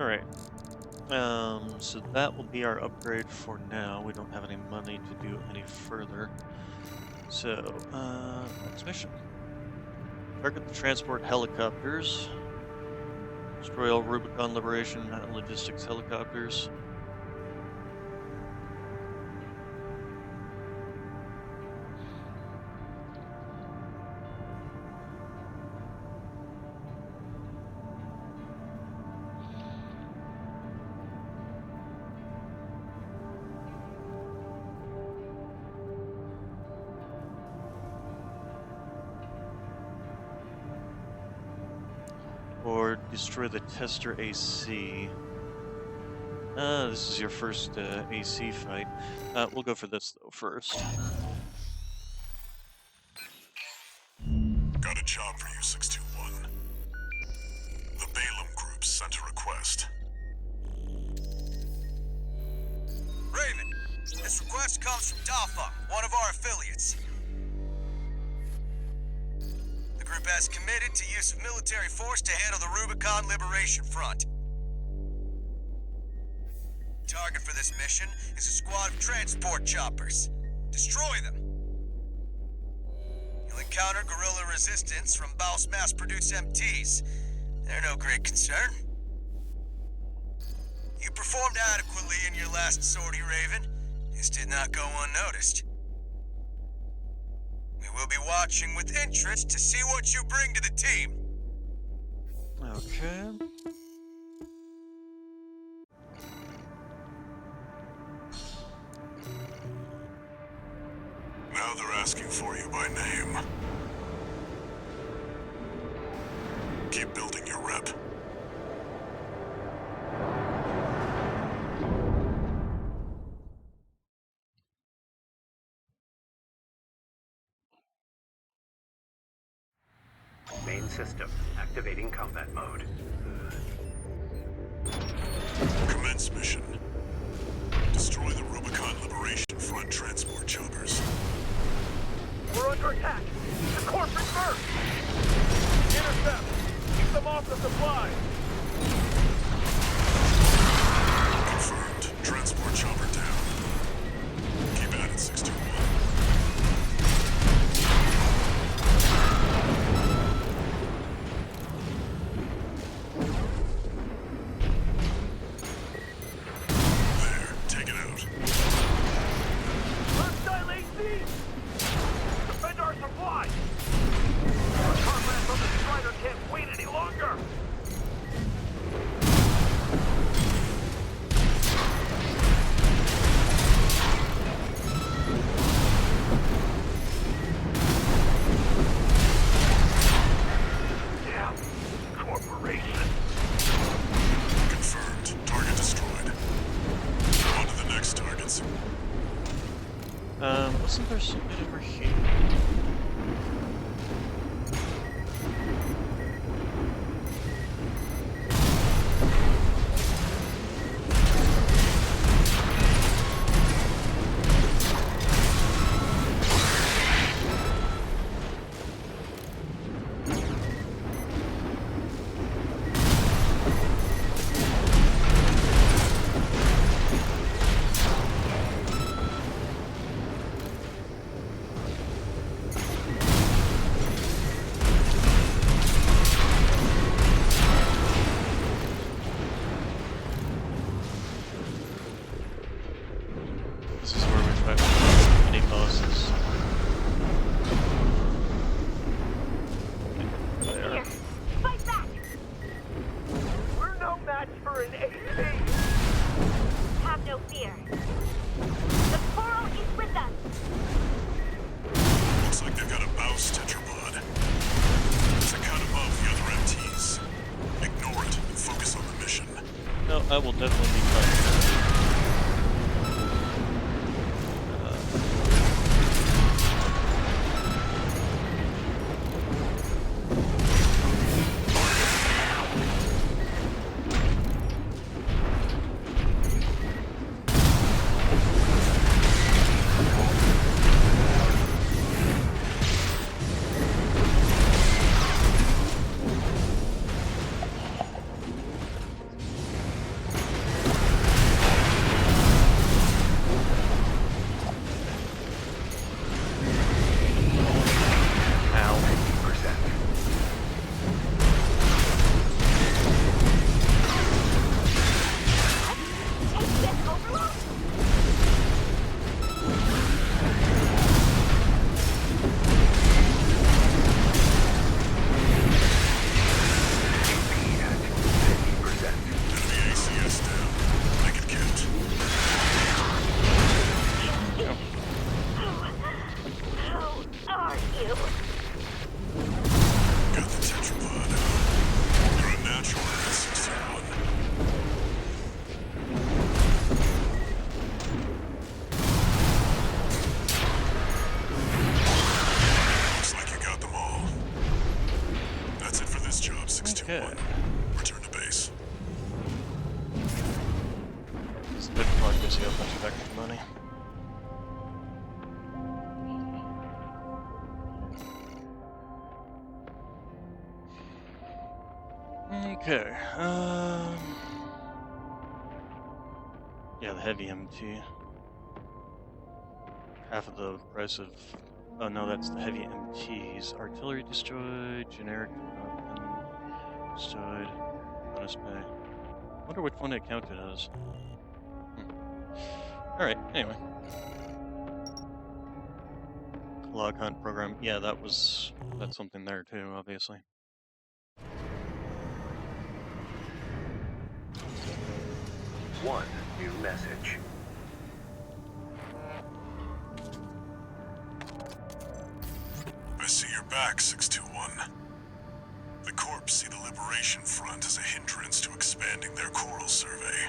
Alright, so that will be our upgrade for now. We don't have any money to do any further. So, next mission. Target the transport helicopters. Destroy all Rubicon Liberation and Logistics helicopters. Or destroy the tester AC. This is your first AC fight. We'll go for this though first. Got a job for you, 621. The Balaam Group sent a request. Raven, this request comes from Dafa, one of our affiliates. The group has committed to use of military force to handle the Rubicon Liberation Front. Target for this mission is a squad of transport choppers. Destroy them. You'll encounter guerrilla resistance from Baus mass-produced MTs. They're no great concern. You performed adequately in your last sortie, Raven. This did not go unnoticed. We will be watching with interest to see what you bring to the team. Okay. Now they're asking for you by name. Keep building your rep. Main system activating combat mode. Commence mission. Destroy the Rubicon Liberation Front transport choppers. We're under attack! The corporate first! Intercept! Keep them off the supply! Confirmed. Transport chopper down. Keep at it, 621. There, take it out. Hostile AC! Defend our supply! Our comrades on the Strider can't wait any longer! Damn, corporation. Confirmed. Target destroyed. On to the next targets. Wasn't there something over here? This is where we fight mini bosses. There. Here, fight back! We're no match for an AC! Have no fear. The Coral is with us. Looks like they've got a Baus tetrapod. It's a cut above the other MTs. Ignore it and focus on the mission. No, I will definitely be fighting. ACS overload? Enemy ACS down. Make it count. How are you? Got the tetrapod. You're a natural at 61. Looks like you got them all. That's it for this job, 621. Okay. Return to base. This good plug gives you a bunch of extra money. Okay, yeah, the heavy MT. Half of the price of... Oh no, that's the heavy MTs. Artillery destroyed, generic weapon destroyed, bonus pay. Wonder which one it counted as. Alright, anyway. Log hunt program, yeah, that's something there too, obviously. One new message. see you're back, 621. The Corps see the Liberation Front as a hindrance to expanding their Coral survey.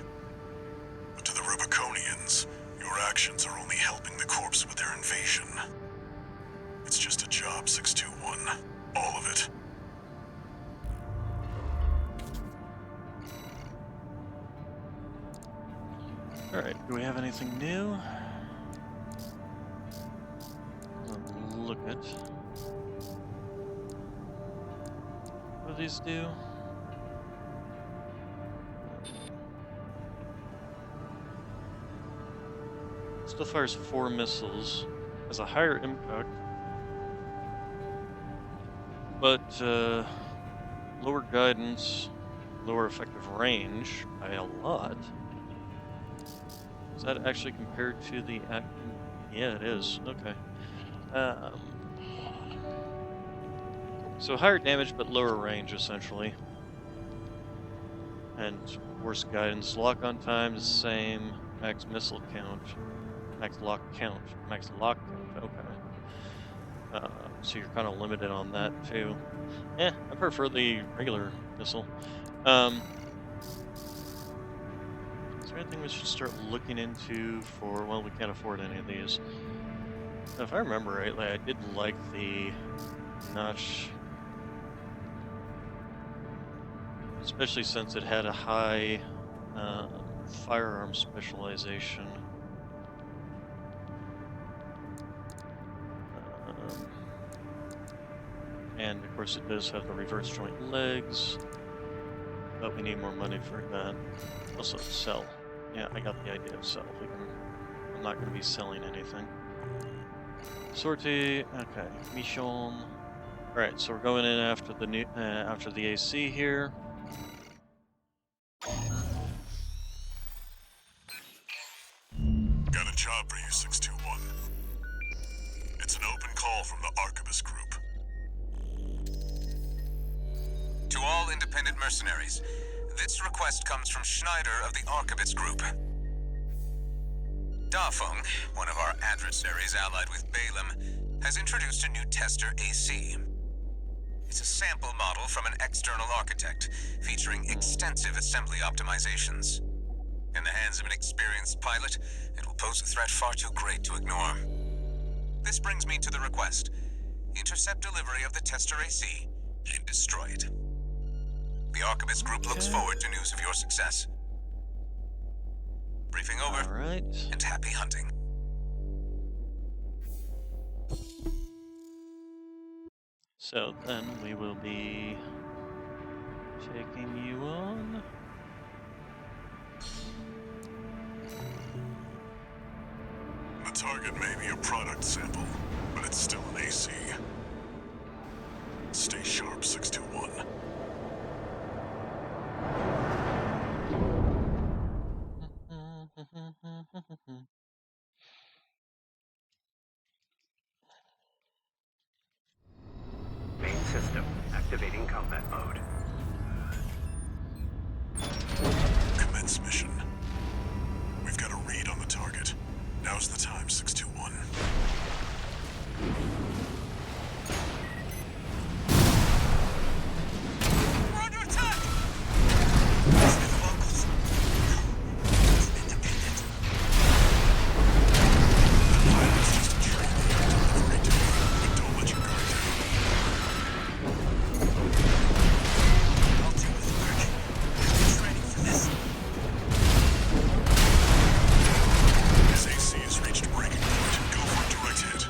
But to the Rubiconians, your actions are only helping the Corps with their invasion. It's just a job, 621. All of it. Alright, do we have anything new? Look at. What do these do? Still fires 4 missiles, has a higher impact, but lower guidance, lower effective range by a lot. Is that actually compared to the yeah, it is. Okay. So higher damage but lower range, essentially. And worse guidance. Lock-on time is the same. Max missile count. Max lock count. Max lock count. Okay. So you're kind of limited on that, too. I prefer the regular missile. Is there anything we should start looking into for, well, we can't afford any of these. Now, if I remember rightly, I did like the notch, especially since it had a high firearm specialization. And of course it does have the reverse joint legs, but we need more money for that. Also, sell. Yeah, I got the idea of sell. I'm not going to be selling anything. Sortie. Okay. Mission. All right, so we're going in after the new after the AC here. Got a job for you, 621. It's an open call from the Arquebus Group. To all independent mercenaries, this request comes from Schneider of the Arquebus Group. Dafeng, one of our adversaries allied with Balaam, has introduced a new tester AC. It's a sample model from an external architect, featuring extensive assembly optimizations. In the hands of an experienced pilot, it will pose a threat far too great to ignore. This brings me to the request. Intercept delivery of the tester AC and destroy it. The Arquebus Group looks forward to news of your success. Briefing over. All right. And happy hunting. So then we will be taking you on. The target may be a product sample, but it's still an AC. Stay sharp, 621. Main system activating combat mode. Commence mission. We've got a read on the target. Now's the time, 621. We're under attack! Pilot's just a trainee on delivery duty, but don't let your guard down. I'll do with work. I'm training for this. His AC has reached breaking point. Go for a direct hit.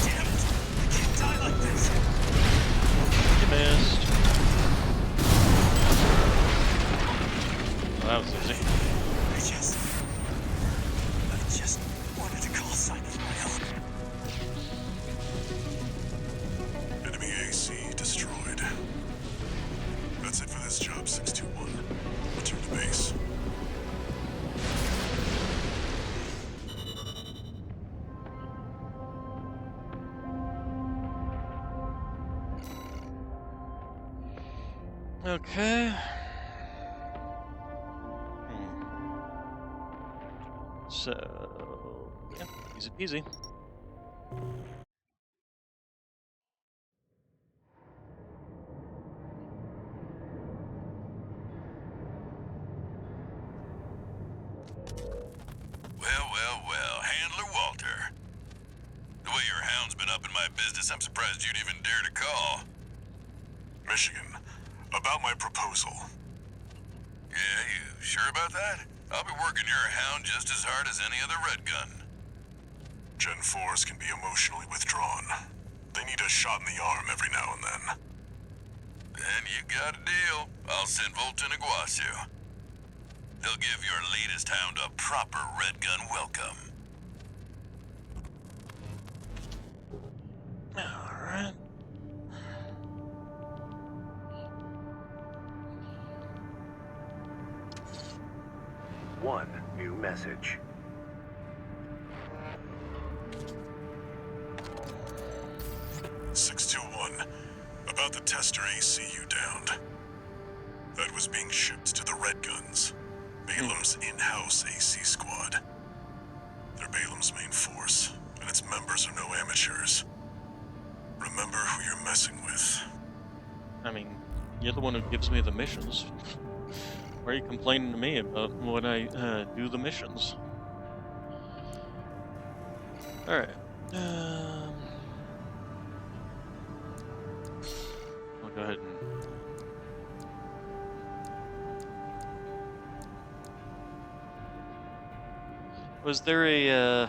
Damn it! I can't die like this. You missed. Well, that was easy. I just wanted to call sign of my own. Enemy AC destroyed. That's it for this job, 621. Return to base. Okay. So, yeah, easy peasy. business I'm surprised you'd even dare to call. Michigan, about my proposal. Yeah, you sure about that? I'll be working your hound just as hard as any other Red Gun. Gen 4s can be emotionally withdrawn. They need a shot in the arm every now and then. Then you got a deal. I'll send Volton Iguazu. He'll give your latest hound a proper Red Gun welcome. Alright. One new message. About the tester AC you downed. That was being shipped to the Red Guns, Balam's in-house AC squad. They're Balam's main force, and its members are no amateurs. Remember who you're messing with. I mean, you're the one who gives me the missions. Why are you complaining to me about when I do the missions? Alright. I'll go ahead and... Was there a,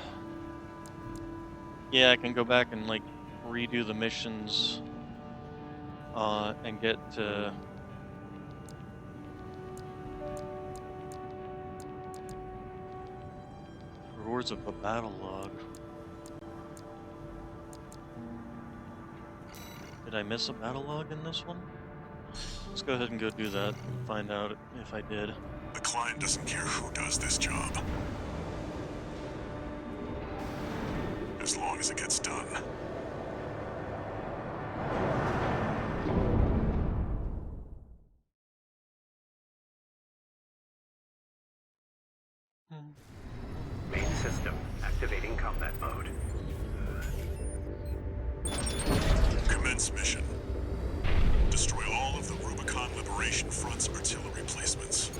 Yeah, I can go back and, like, redo the missions, and get, rewards of a battle log. Did I miss a battle log in this one? Let's go ahead and go do that and find out if I did. The client doesn't care who does this job, as long as it gets done. Main system activating combat mode. Commence mission. Destroy all of the Rubicon Liberation Front's artillery placements.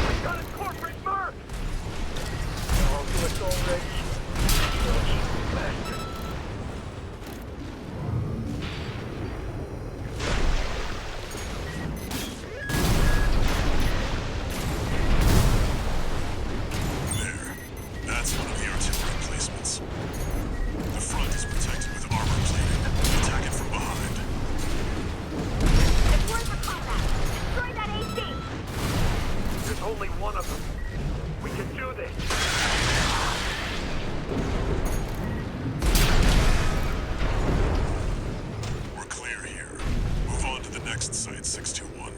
We got a corporate mark! All to us already. Bastard. There. That's one of the artillery placements. The front is protected with armor plating. Attack it from behind. Deploy for combat. Destroy that AC. There's only one of them. We can do this. We're clear here. Move on to the next site, 621.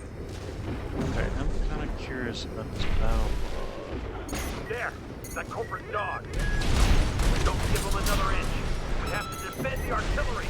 Okay, I'm kind of curious about this battle log. There! That corporate dog! Don't give him another inch. We have to defend the artillery.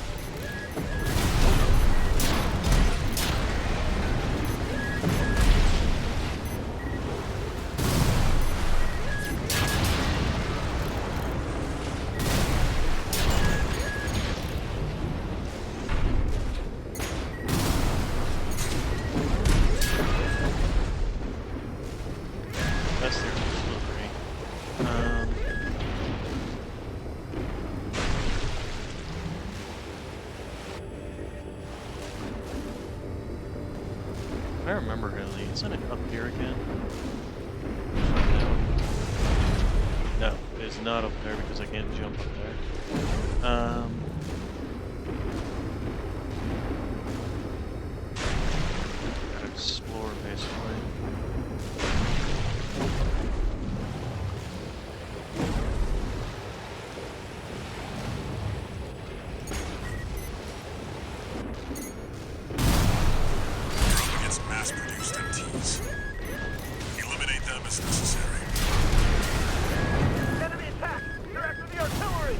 That's their delivery. I remember really. Isn't it up here again? No, it is not up there because I can't jump up there. Gotta explore basically. You're up against mass-produced MTs. Eliminate them as necessary. Enemy attack! They're after the artillery!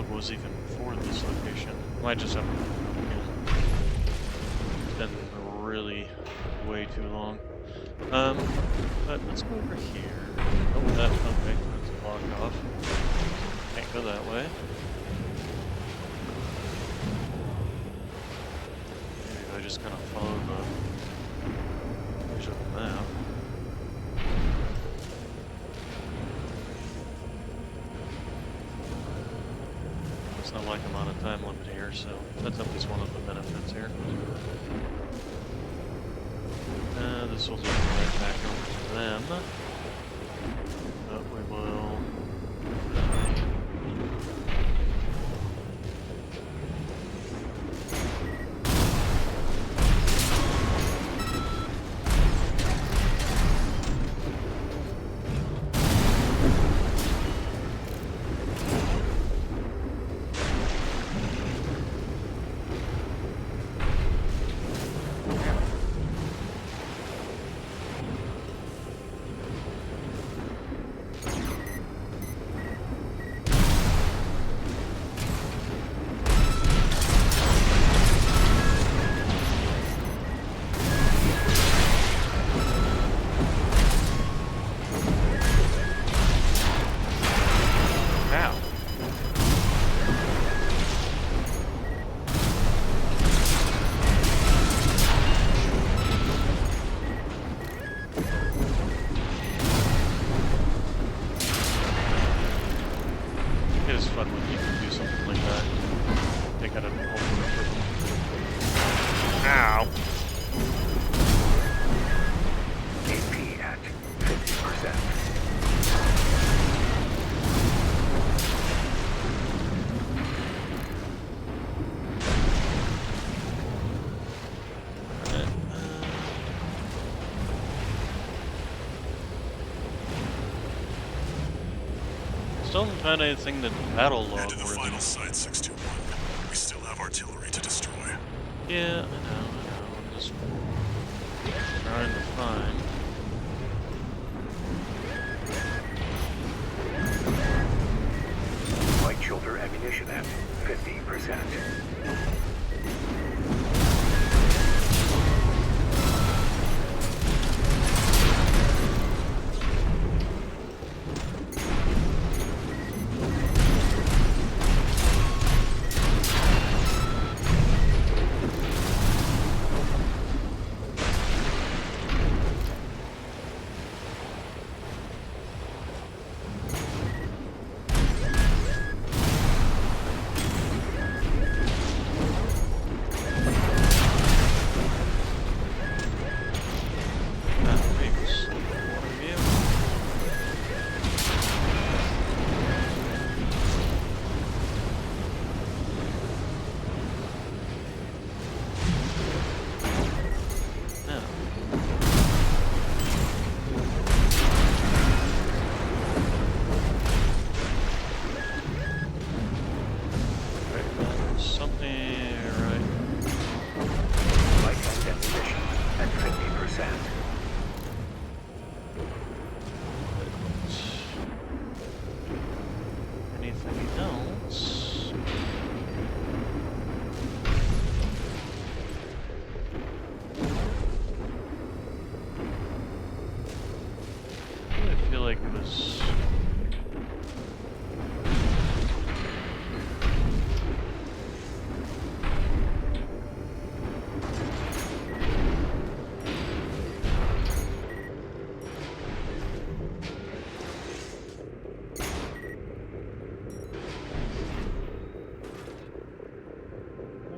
log was even for this location. Might just have been really way too long. But let's go over here. Oh, that, okay, that's blocked off. Can't go that way. Maybe I just kind of follow the edge of the map. It's not like I'm on a time limit here, so that's at least one of the benefits here. This will lead right back over to them. But we will... It is fun when you can do something like that. Take out a whole group of them. Ow! AP at 50%. Still haven't found anything that battle log Head to the worthy. final site, 621. We still have artillery to destroy. Yeah, I know. I'm just trying to find. Light shoulder ammunition at 50%.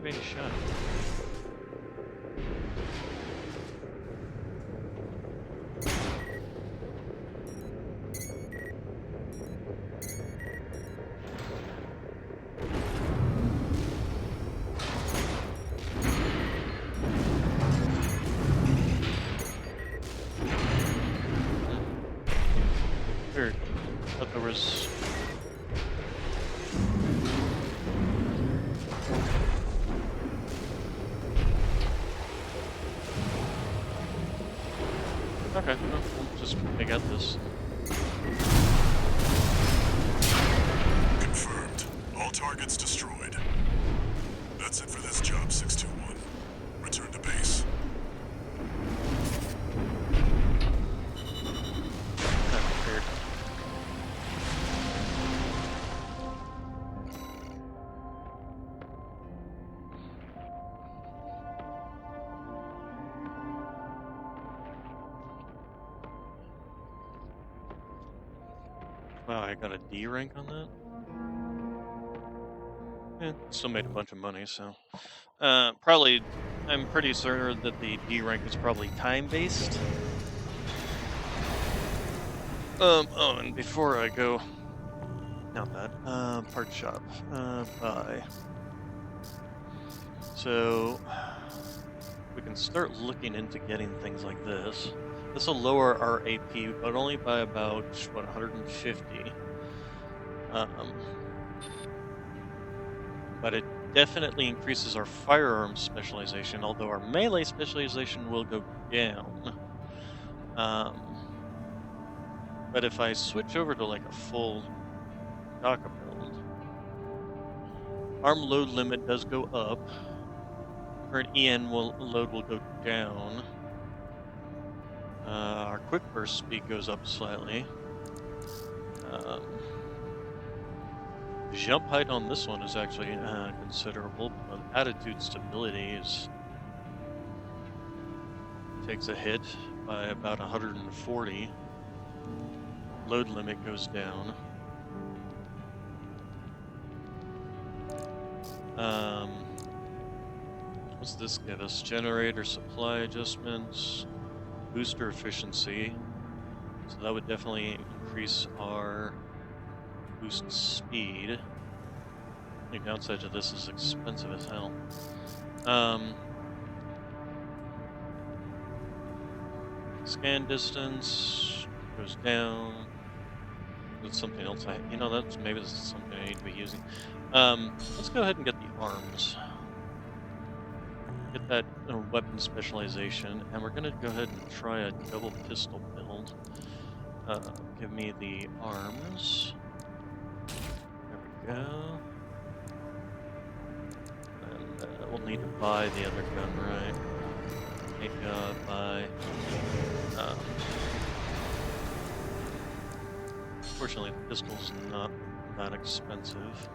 Being shot. Weird. Thought there was. Okay, no, we'll just pick out this. Confirmed. All targets It's destroyed. That's it for this job, 621. Return to base. Not prepared. Wow, I got a D rank on that? Yeah, still made a bunch of money, so. Probably, I'm pretty certain that the D rank is probably time-based. Oh, and before I go, not that, part shop, buy. So, we can start looking into getting things like this. This will lower our AP, but only by about, what, 150. But it definitely increases our firearms specialization, although our melee specialization will go down. But if I switch over to like a full Dhaka build, arm load limit does go up. Current EN load will go down. Our quick burst speed goes up slightly. Jump height on this one is actually considerable, but attitude stability takes a hit by about 140. Load limit goes down. What's this give us? Generator supply adjustments, booster efficiency. So that would definitely increase our boost speed. The downside to this is expensive as hell. Scan distance goes down. That's something else maybe this is something I need to be using. Let's go ahead and get the arms. Get that weapon specialization, and we're gonna go ahead and try a double pistol build. Give me the arms. There we go. And we'll need to buy the other gun, right? Need to buy. Fortunately, the pistol's not that expensive.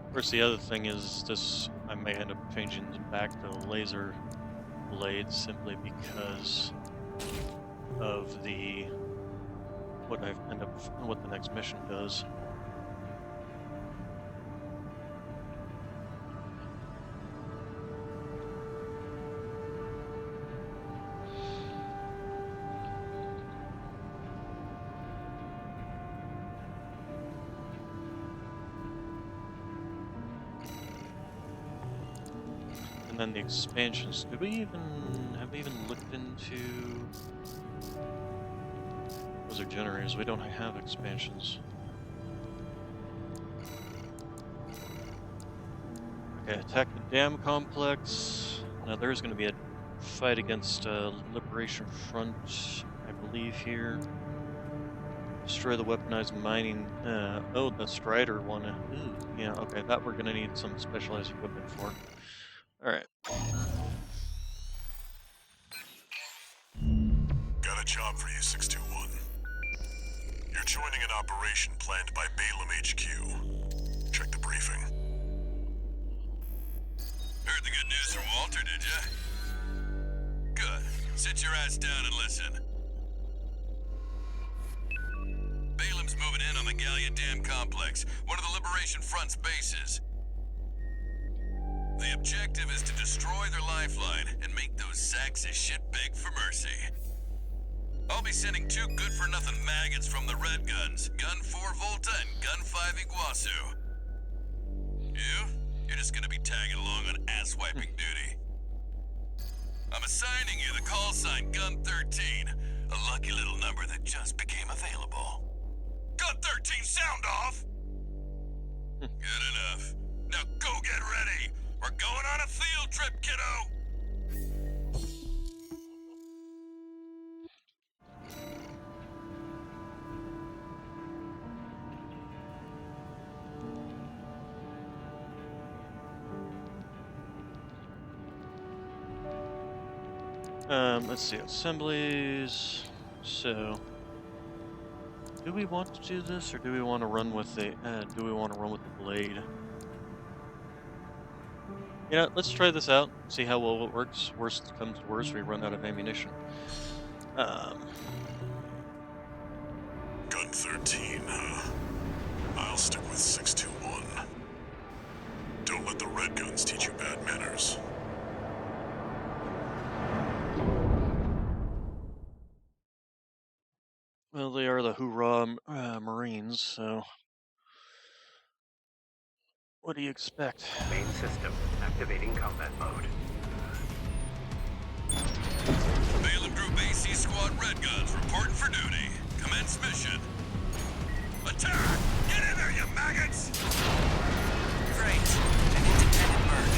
Of course, the other thing is this. I may end up changing back to laser blades simply because of what the next mission does. And then the expansions. Have we even looked into? Those are generators. We don't have expansions. Okay, attack the dam complex. Now there's going to be a fight against Liberation Front, I believe here. Destroy the weaponized mining. Oh, the Strider one. Ooh, yeah, okay, that we're going to need some specialized equipment for. Alright. Got a job for you, 621. You're joining an operation planned by Balaam HQ. Check the briefing. Heard the good news from Walter, did ya? Good. Sit your ass down and listen. Balaam's moving in on the Gallia Dam Complex, one of the Liberation Front's bases. The objective is to destroy their lifeline and make those sacks of shit beg for mercy. I'll be sending 2 good-for-nothing maggots from the Red Guns, Gun 4 Volta and Gun 5 Iguazu. You're just gonna be tagging along on ass-wiping duty. I'm assigning you the call sign Gun 13, a lucky little number that just became available. Gun 13, sound off! Good enough. Now go get ready! We're going on a field trip, kiddo! Let's see, assemblies. So, do we want to do this, or do we want to run with the? Do we want to run with the blade? Yeah, let's try this out. See how well it works. Worst comes to worst, we run out of ammunition. Gun 13, huh? I'll stick with 621. Don't let the red guns teach you bad manners. Well, they are the hoorah Marines, so what do you expect? Main system activating combat mode. Balaam Group AC Squad Red Guns reporting for duty. Commence mission. Attack! Get in there, you maggots! Great. An independent merc.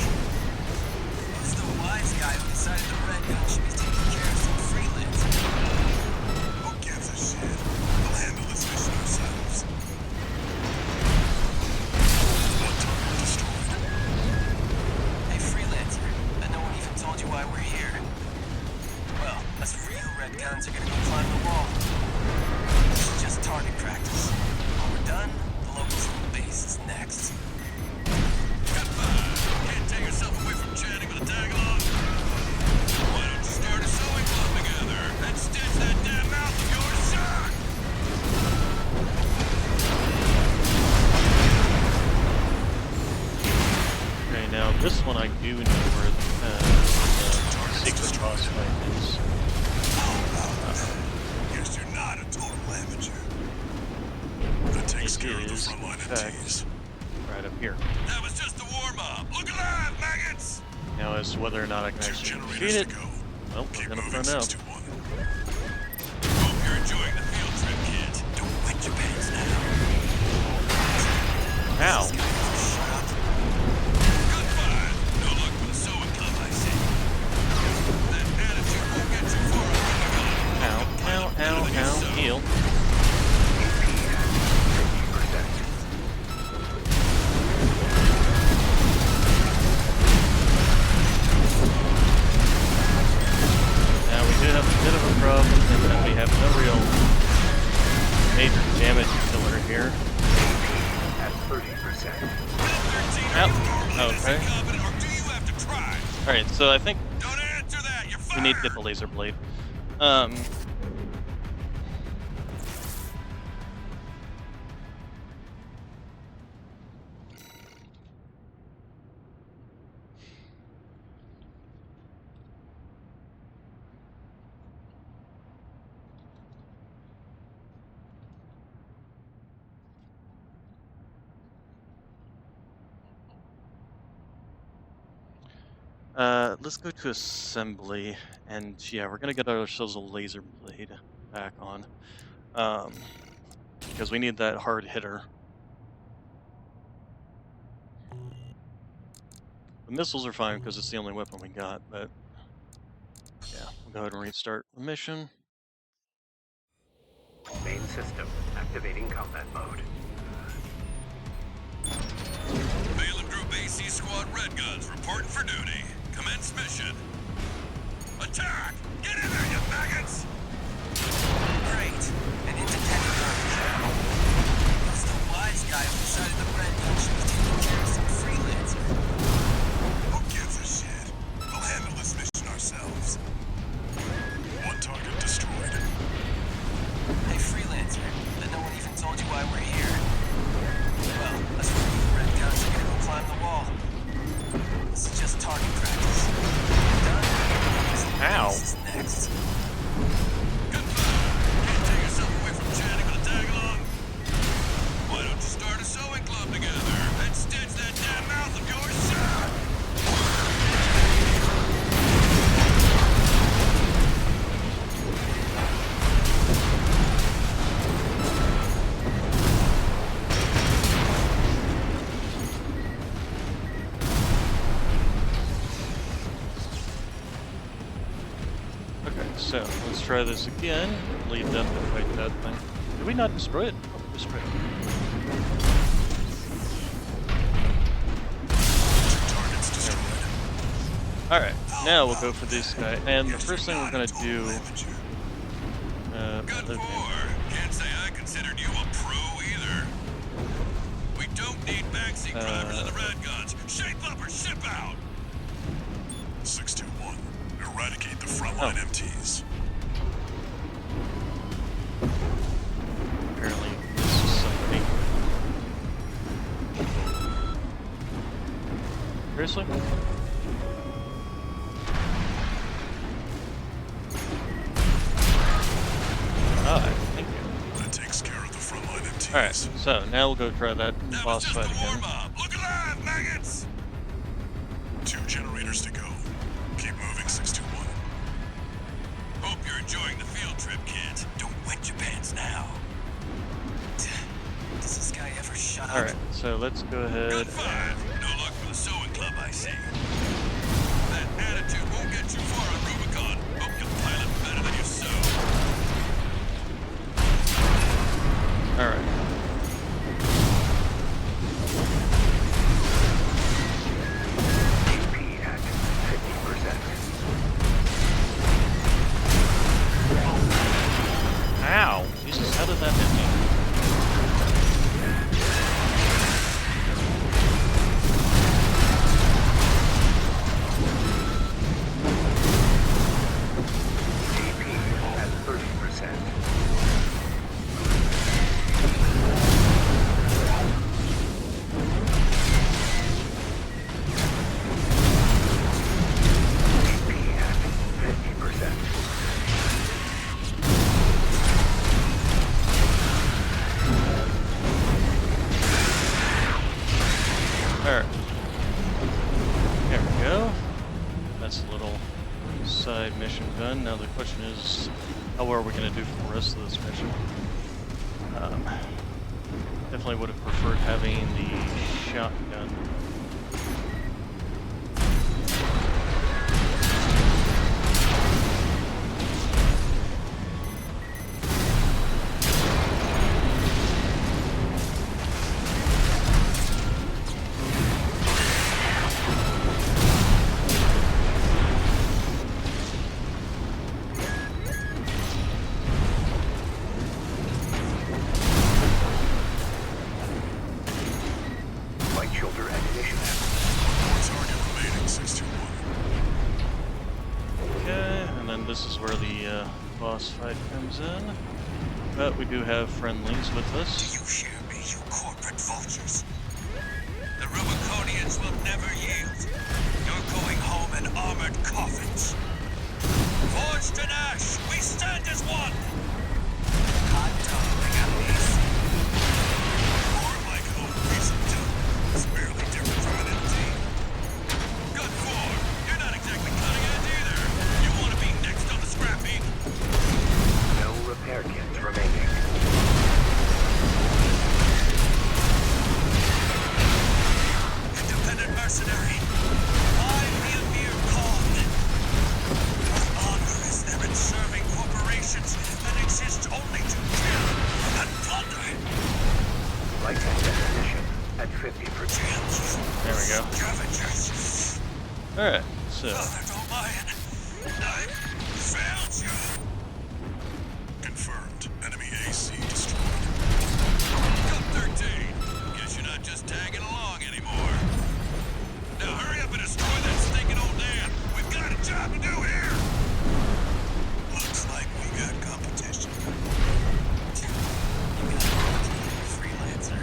Who's the wise guy who decided the red gun should be taking care of some freelance? Who gives a shit? We'll handle this mission ourselves. One target destroyed. Hey, freelancer. And no one even told you why we're here. Well, us real red guns are gonna go climb the wall. This is just target practice. When we're done, the locals from the base is next. Can't take yourself away from chatting with a tag-along. Why don't you start a sewing club together and stitch that damn mouth of yours shut? Okay, now this one I do know where the secret boss fight is. Guess you're not a total amateur. That takes It care of the is, front line in of fact, T's. right up here. That was just a warm-up. Look alive, maggots! Now, as to whether or not I can 2 actually generators defeat to it, go. well, we're Keep gonna moving, find out. 621. Hope you're enjoying the field trip, kid. Don't wet your pants now. Ow! Shut up. Good find. No luck with the sewing club, I see. That attitude won't get you far on Rubicon. Ow, ow, ow, ow, heal. Now, we do have a bit of a problem in that we have no real major damage killer here. At 30%. Ow, okay. Or do you have to try? Alright, so I think Don't answer that. You're we fired. need to get the laser blade. Let's go to assembly, and yeah, we're gonna get ourselves a laser blade back on, because we need that hard hitter. The missiles are fine because it's the only weapon we got, but yeah, we'll go ahead and restart the mission. Main system activating combat mode. Balaam Group AC Squad Red Guns reporting for duty. Commence mission. Attack! Get in there, you maggots! Great. An independent merc. Who's the wise guy who decided the red gun should be taking care of some freelancer? Who gives a shit? We'll handle this mission ourselves. One target destroyed. Hey, freelancer. And no one even told you why we're here. Well, us red guns are gonna go climb the wall. This is just target practice. Done. Ow. This is next. Can't take yourself away from chatting with a tag-along. Why don't you start a sewing club together and stitch that damn mouth of yours shut? Okay, so let's try this again. Leave them to fight that thing. Did we not destroy it? Oh, we destroyed it. Targets destroyed. Alright, now we'll go for this guy. And the first thing we're gonna do... Good okay. for. Can't say I considered you a pro either. We don't need backseat drivers in the rad guns. Shape up or ship out. 621. Eradicate the frontline MTs. Apparently, this is something. Seriously? Alright, thank you. That takes care of the frontline MTs. Alright, so now we'll go try that That boss was just fight a again. warm-up. Look alive, maggots! 2 generators to go. Keep moving, 621. Hope you're enjoying the field trip, kids. Don't wet your pants now. Does this guy ever shut up? Alright, so let's go ahead Good five. and... No luck for the sewing club, I see. That attitude won't get you far on Rubicon. Hope you pilot better than you sew. Alright. AP at 50%. Ow! Jesus, how did that hit me? AP at 30%. AP at 50%. Alright. There we go. That's a little side mission done. Now the question is, how well are we going to do for the rest of this mission? Definitely would have preferred having the shotgun. Light shoulder ammunition at Target remaining, 621. Okay, and then this is where the boss fight comes in. But we do have friendlies with us. You hear me, you corporate vultures? The Rubiconians will never yield. You're going home in armored coffins. Forged in ash, we stand as one! Hot dog, enemies. More like old reason to. It's barely different from an MT. Good for. You're not exactly cutting edge either. You want to be next on the scrap heap? no repair kits remaining. Independent mercenary. I be a mere pawn. What honor is there in serving corporations that exist only to kill and plunder? Light ammunition at 50%. There we go. Scavengers. Alright, so Father O'Brien, I failed you. Confirmed. Enemy AC destroyed. Cut 13. Guess you're not just tagging along anymore. Now hurry up and destroy that stinking old dam. We've got a job to do here. Looks like we got competition. Freelancer.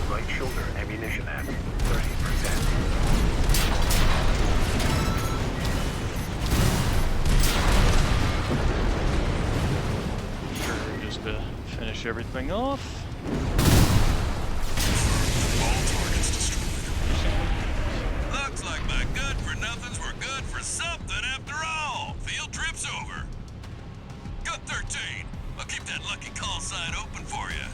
Right shoulder ammunition at 30%. sure, just to finish everything off. All targets destroyed. Looks like my good-for-nothings were good for something after all. Field trip's over. Cut 13. I'll keep that lucky call sign open for you.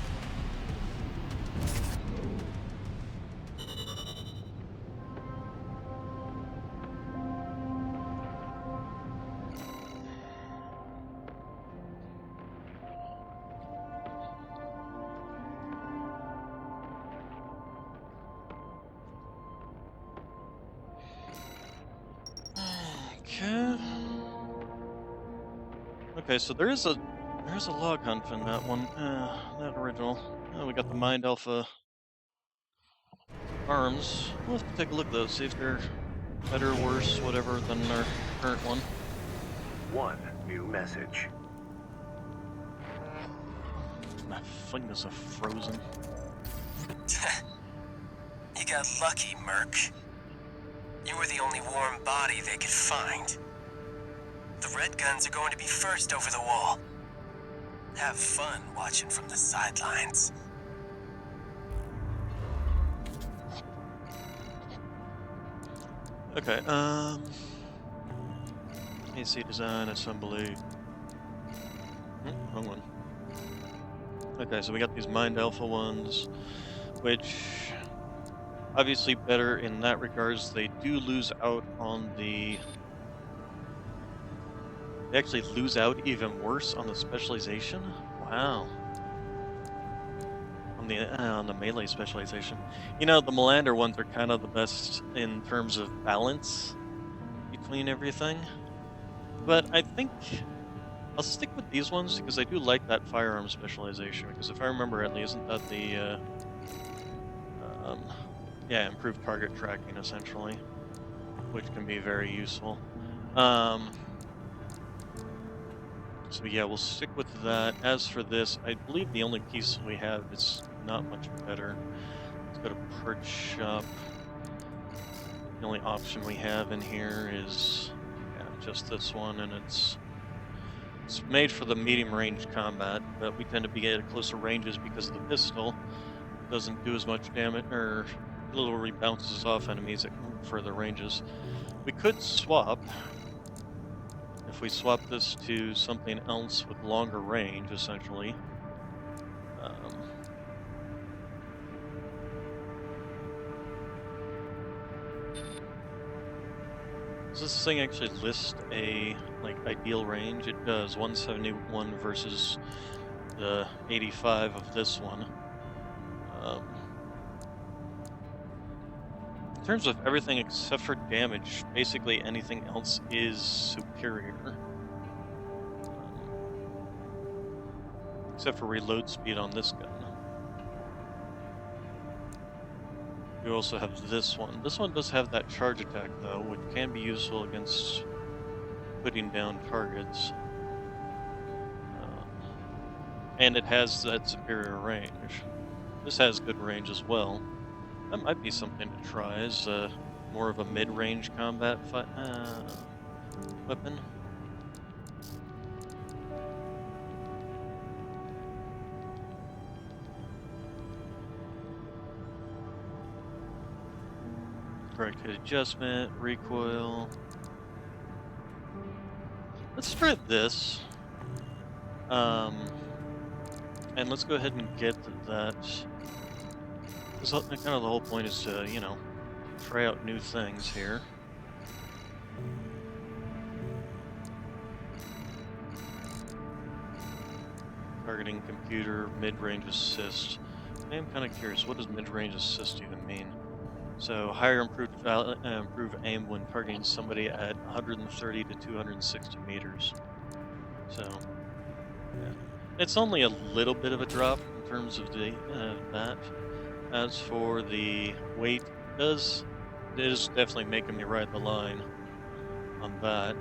Okay, so there's a log hunt in that one. That original. Oh, we got the Mind Alpha arms. We'll have to take a look though, see if they're better, worse, whatever than our current one. One new message. My fingers are frozen. You got lucky, Merc. You were the only warm body they could find. The Red Guns are going to be first over the wall. Have fun watching from the sidelines. Okay, AC design, assembly. Wrong one. Okay, so we got these Mind Alpha ones, which obviously better in that regards. They do lose out on the... They actually lose out even worse on the specialization? Wow. On the melee specialization. You know, the Melander ones are kind of the best in terms of balance between everything. But I think I'll stick with these ones because I do like that firearm specialization. Because if I remember rightly, isn't that the yeah, improved target tracking essentially, which can be very useful. So yeah, we'll stick with that. As for this, I believe the only piece we have is not much better. Let's go to Perch Shop. The only option we have in here is just this one, and it's made for the medium range combat, but we tend to be at closer ranges because of the pistol. It doesn't do as much damage, or literally bounces off enemies at further ranges. We could swap. If we swap this to something else with longer range, essentially. Does this thing actually list a ideal range? It does. 171 versus the 85 of this one. In terms of everything except for damage, basically anything else is superior. Except for reload speed on this gun. You also have this one. This one does have that charge attack though, which can be useful against putting down targets. And it has that superior range. This has good range as well. That might be something to try as more of a mid-range combat weapon. Corrected adjustment, recoil. Let's try this. And let's go ahead and get that. Kind of the whole point is to, you know, try out new things here. Targeting computer, mid-range assist. I am kind of curious, what does mid-range assist even mean? So, higher improved aim when targeting somebody at 130 to 260 meters. So, yeah. It's only a little bit of a drop in terms of the that. As for the weight, it is definitely making me ride the line on that.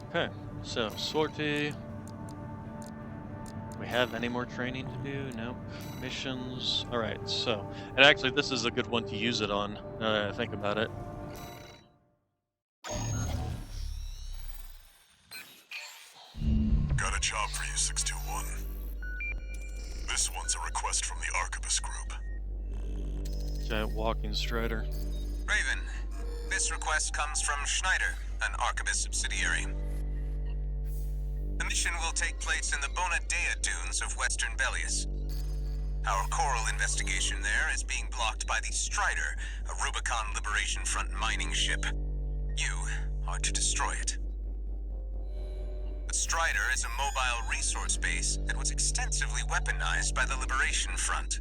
Okay, so sortie. We have any more training to do? Nope. Missions. Alright, so, and actually this is a good one to use it on, now that I think about it. Got a job for you, 621. This one's a request from the Arquebus Group. Giant walking strider. Raven, this request comes from Schneider, an Arquebus subsidiary. The mission will take place in the Bona Dea dunes of Western Bellius. Our coral investigation there is being blocked by the Strider, a Rubicon Liberation Front mining ship. You are to destroy it. The Strider is a mobile resource base that was extensively weaponized by the Liberation Front.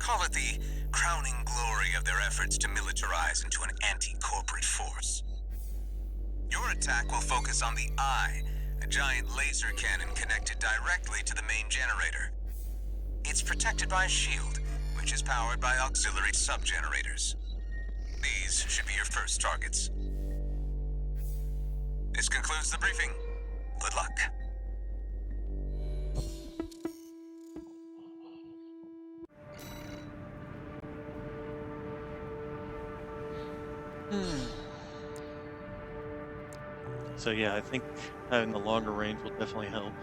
Call it the crowning glory of their efforts to militarize into an anti-corporate force. Your attack will focus on the Eye, a giant laser cannon connected directly to the main generator. It's protected by a shield, which is powered by auxiliary sub-generators. These should be your first targets. This concludes the briefing. Good luck. So yeah, I think having the longer range will definitely help.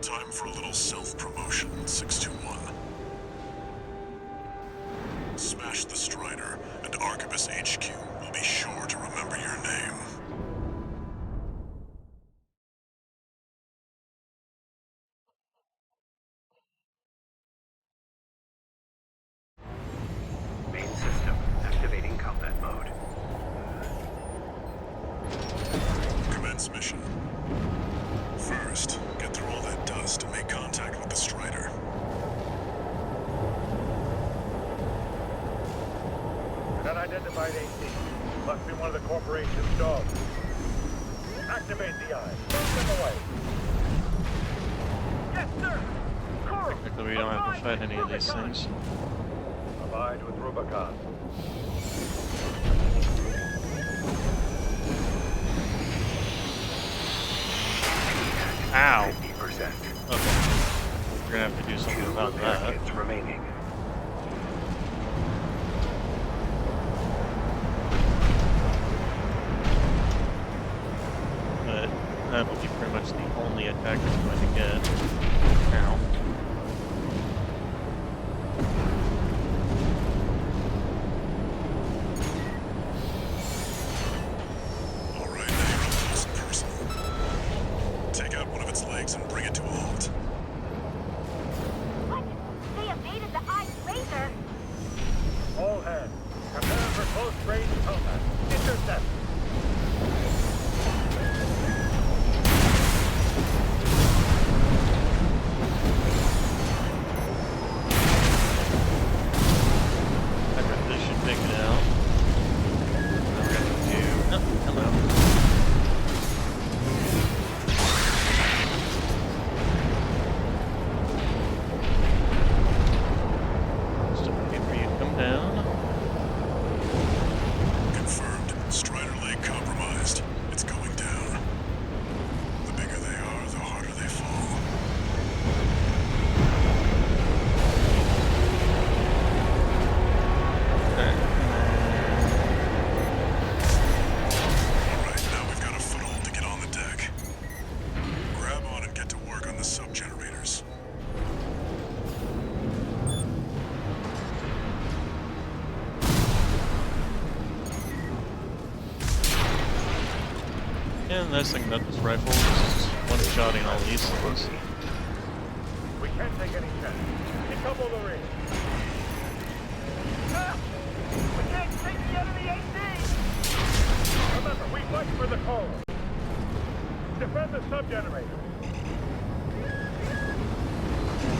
Time for a little self-promotion, 621. Smash the Strider, and Arquebus HQ will be sure to remember your name. Main system activating combat mode. Commence mission. First, get through all that dust and make contact with the Strider. An unidentified AC. Must be one of the corporation's dogs. Activate the Eye. Send them away. Yes, sir! Coral! Technically, we don't have to fight any of these things. Abide with Rubicon. Ow! 50%. Okay. We're gonna have to do something about that. It's remaining. But that will be pretty much the only attack it's going to get. Ow. Alright, now you're up close and personal. Take out one of its legs and bring it to a halt. What? They evaded the Eye's laser? All hands. Prepare for close range combat. Intercept. Okay, this should take it out. Now we're gonna do. Oh, hello. Still waiting for you to come down. Confirmed. Strider leg compromised. It's going down. The bigger they are, the harder they fall. Alright, now we've got a foothold to get on the deck. Grab on and get to work on the sub-generators. And the nice thing about this rifle is just one-shotting all these things. We can't take any chance. Decouple the ring. Ah! We can't take the enemy AC! Remember, we fight for the coal. Defend the sub-generator.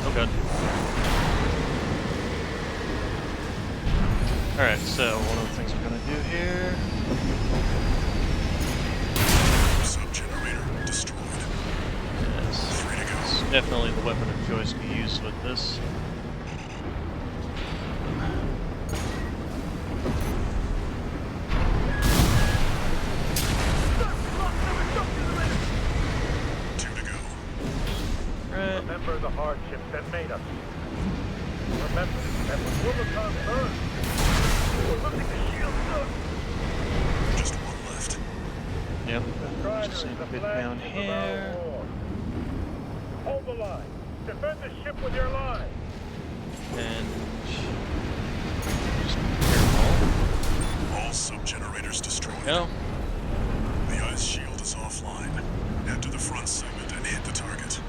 Oh god. Alright, so one of the things we're gonna do here. Sub-generator destroyed. Yes. 3 to go. It's definitely the weapon of choice to use with this. Two to go. Right. Remember the hardships that made us. Remember that when Rubicon burned, we're losing the shield soon. Just one left. Yep. Strider Just is need the to get flag down of our here. war. Hold the line. Defend the ship with your line. And just be careful. All All sub-generators destroyed. Go. The ice shield is offline. Head to the front segment and hit the target.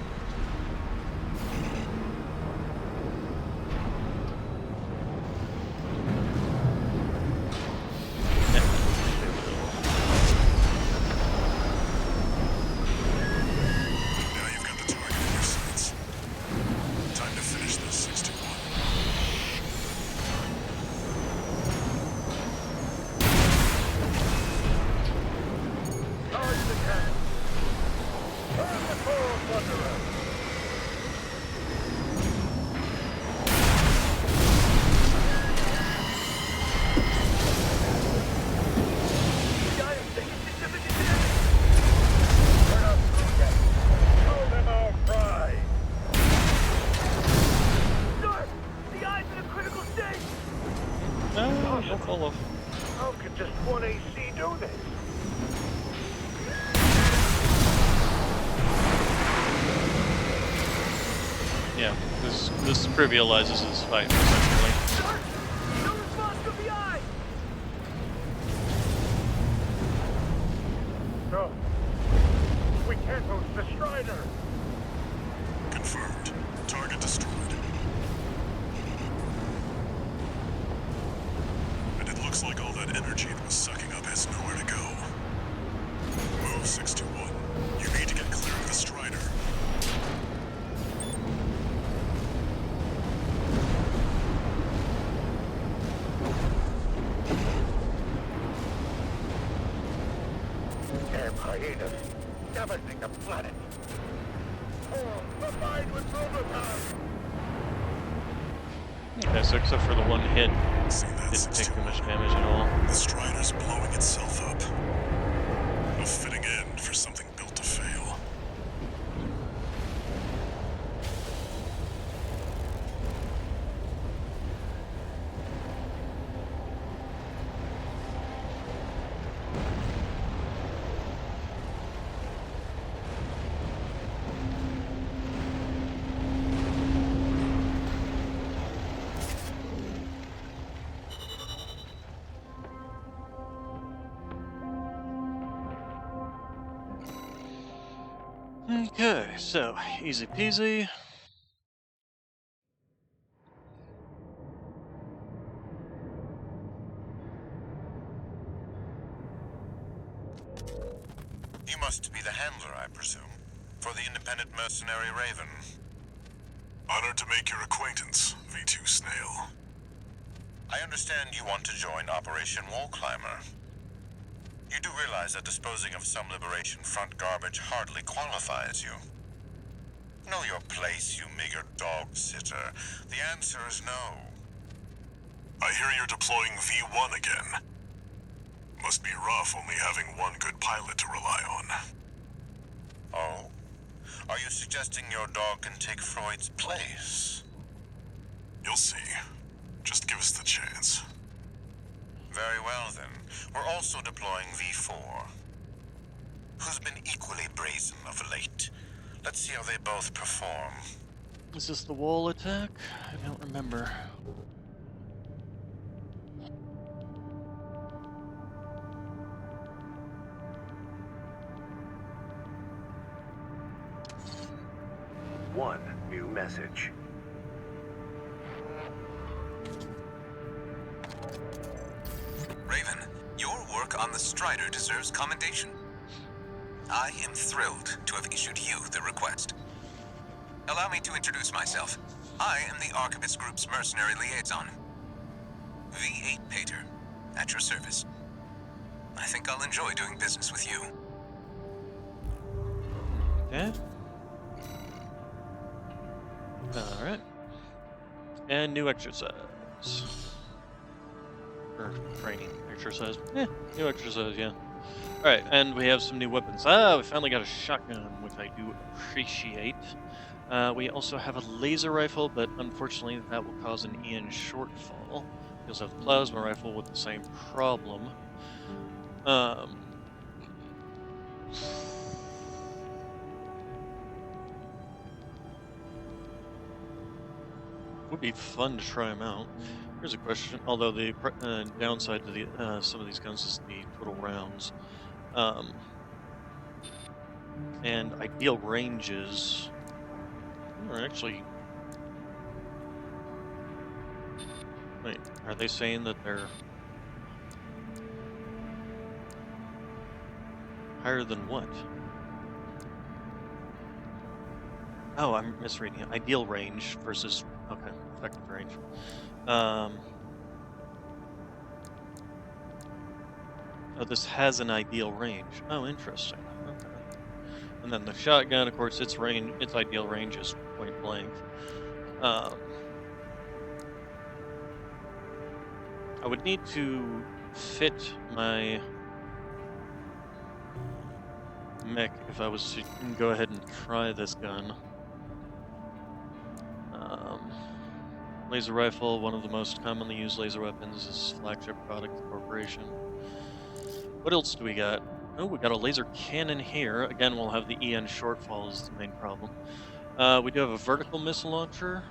Now you've got the target in your sights. Time to finish this 621. Charge the cannon. Turn the Coral Thunderer. The iron thing is significant damage. Turn up through that. Show them our pride. Sir, the eye's in a critical state. No, don't fall off. How could just one AC do this? Yeah, this trivializes his fight essentially. Sir, no response from the eye. No. We can't lose the Strider. Confirmed. Target destroyed. And it looks like all that energy it was sucking up has nowhere to go. Move 621. You need to get clear of the Strider. Damn hyenas. Devastating the planet. Oh, combined with Rubicon. Okay, so except for the one hit, See that didn't take too 621? much damage at all. The Strider's blowing itself up. A fitting end for something built to fail. Okay, so easy peasy. You must be the handler, I presume, for the independent mercenary Raven. Honored to make your acquaintance, V2 Snail. I understand you want to join Operation Wall Climber. You do realize that disposing of some Liberation Front garbage hardly qualifies you. Know your place, you meager dog sitter. The answer is no. I hear you're deploying V1 again. Must be rough only having one good pilot to rely on. Oh? Are you suggesting your dog can take Freud's place? You'll see. Just give us the chance. Very well, then. We're also deploying V4. Who's been equally brazen of late. Let's see how they both perform. Is this the wall attack? I don't remember. One new message. Raven, your work on the Strider deserves commendation. I am thrilled to have issued you the request. Allow me to introduce myself. I am the Archivist Group's mercenary liaison. V8 Pater, at your service. I think I'll enjoy doing business with you. Okay. Alright. And new exercise. Or training exercise. New exercise, yeah. Alright, and we have some new weapons. Ah, we finally got a shotgun, which I do appreciate. We also have a laser rifle, but unfortunately that will cause an Ian shortfall. We also have the plasma rifle with the same problem. Would be fun to try them out. Here's a question. Although the downside to the some of these guns is the total rounds, um, and ideal ranges. Are actually, wait, are they saying that they're higher than what? Oh, I'm misreading it. Ideal range versus, okay, effective range. Oh, this has an ideal range. Oh, interesting. Okay. And then the shotgun, of course, its ideal range is point blank. I would need to fit my mech if I was to go ahead and try this gun. Laser rifle, one of the most commonly used laser weapons, is flagship product of the corporation. What else do we got? Oh, we got a laser cannon here. Again, we'll have the EN shortfall as the main problem. We do have a vertical missile launcher.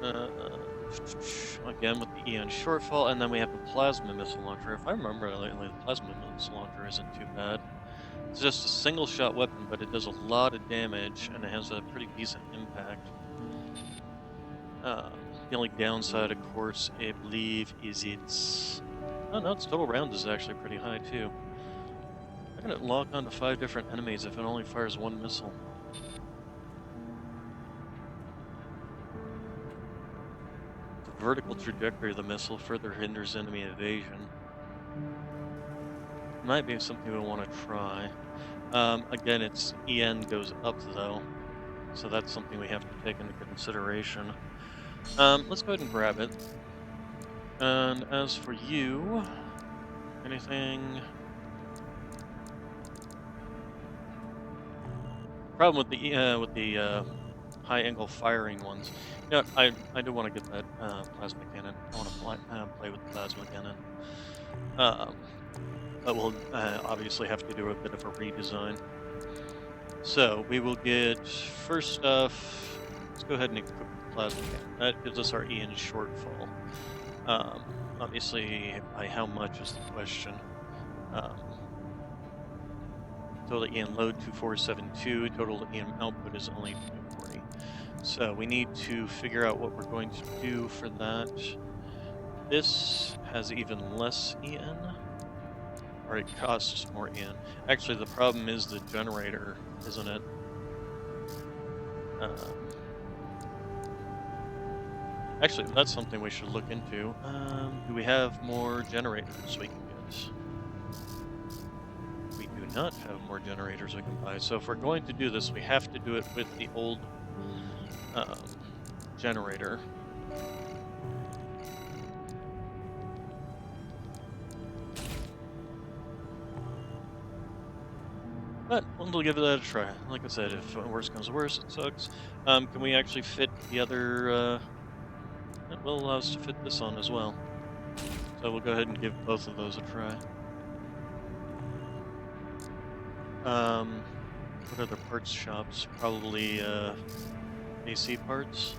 Again, with the EN shortfall, and then we have the plasma missile launcher. If I remember lately, the plasma missile launcher isn't too bad. It's just a single shot weapon, but it does a lot of damage, and it has a pretty decent impact. The only downside, of course, I believe, is its... Oh no, its total round is actually pretty high, too. How can it lock onto 5 different enemies if it only fires 1 missile? The vertical trajectory of the missile further hinders enemy evasion. Might be something we want to try. Again, its EN goes up, though, so that's something we have to take into consideration. Let's go ahead and grab it. And as for you, anything? Problem with the high angle firing ones. You know, I do want to get that plasma cannon. I want to play with the plasma cannon. But we'll obviously have to do a bit of a redesign. So we will get, first off, let's go ahead and equip the plasma cannon. That gives us our EN shortfall. Obviously, by how much is the question. Total EN load 2472, total EN output is only 240. So we need to figure out what we're going to do for that. This has even less EN, or it costs more EN. Actually, the problem is the generator, isn't it? Actually, that's something we should look into. Do we have more generators we can get? We do not have more generators we can buy. So if we're going to do this, we have to do it with the old generator. But we'll give that a try. Like I said, if worse comes to worse, it sucks. Can we actually fit the other... It will allow us to fit this on as well. So we'll go ahead and give both of those a try. What are the parts shops? Probably AC parts?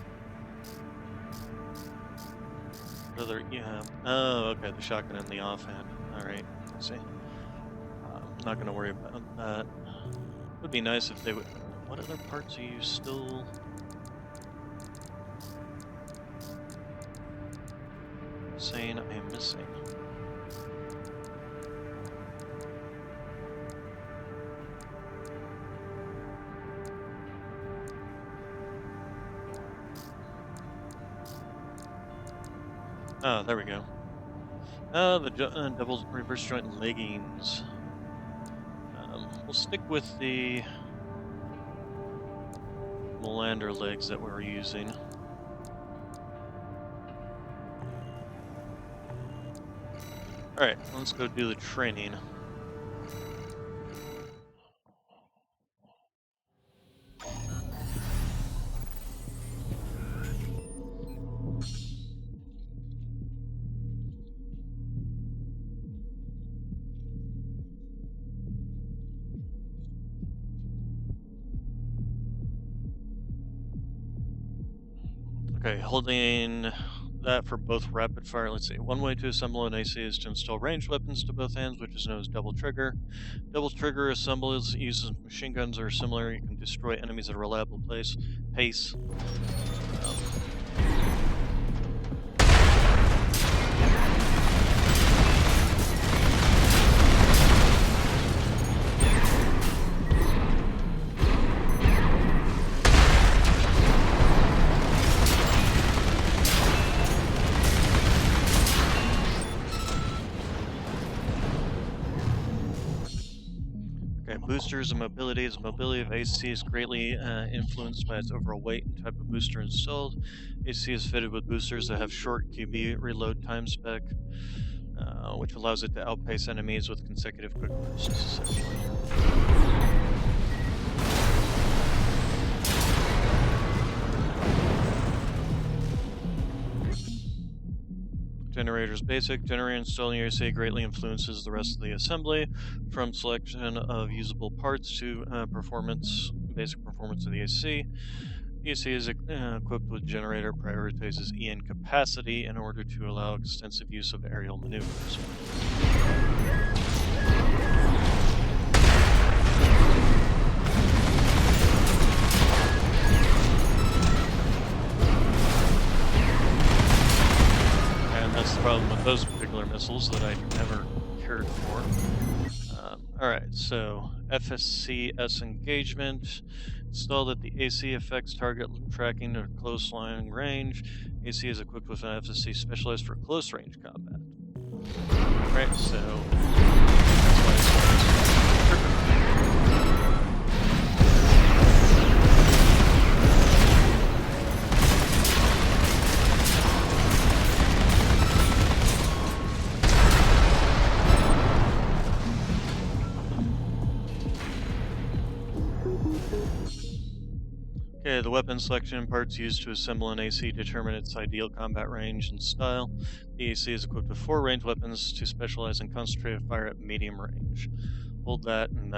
What other... Yeah. Oh, okay, the shotgun and the offhand. Alright, let's see. Not going to worry about that. It would be nice if they would... What other parts are you still... saying I am missing? Oh, there we go. The double reverse joint leggings. We'll stick with the Melander legs that we're using. Alright, let's go do the training. Okay, holding that for both rapid fire. Let's see. One way to assemble an AC is to install ranged weapons to both hands, which is known as double trigger. Double trigger assembles uses machine guns or similar. You can destroy enemies at a reliable pace. Boosters and mobility. The mobility of AC is greatly influenced by its overall weight and type of booster installed. AC is fitted with boosters that have short QB reload time spec, which allows it to outpace enemies with consecutive quick bursts, essentially. Generator's basic. Generator installing AC greatly influences the rest of the assembly, from selection of usable parts to basic performance of the AC. The AC is equipped with generator, prioritizes EN capacity in order to allow extensive use of aerial maneuvers. That's the problem with those particular missiles that I never cared for. Alright, so FSCS engagement. Installed at the AC affects target tracking or close line range. AC is equipped with an FSC specialized for close range combat. Right, so that's why it's Okay, the weapon selection and parts used to assemble an AC determine its ideal combat range and style. The AC is equipped with 4 ranged weapons to specialize in concentrated fire at medium range. Hold that and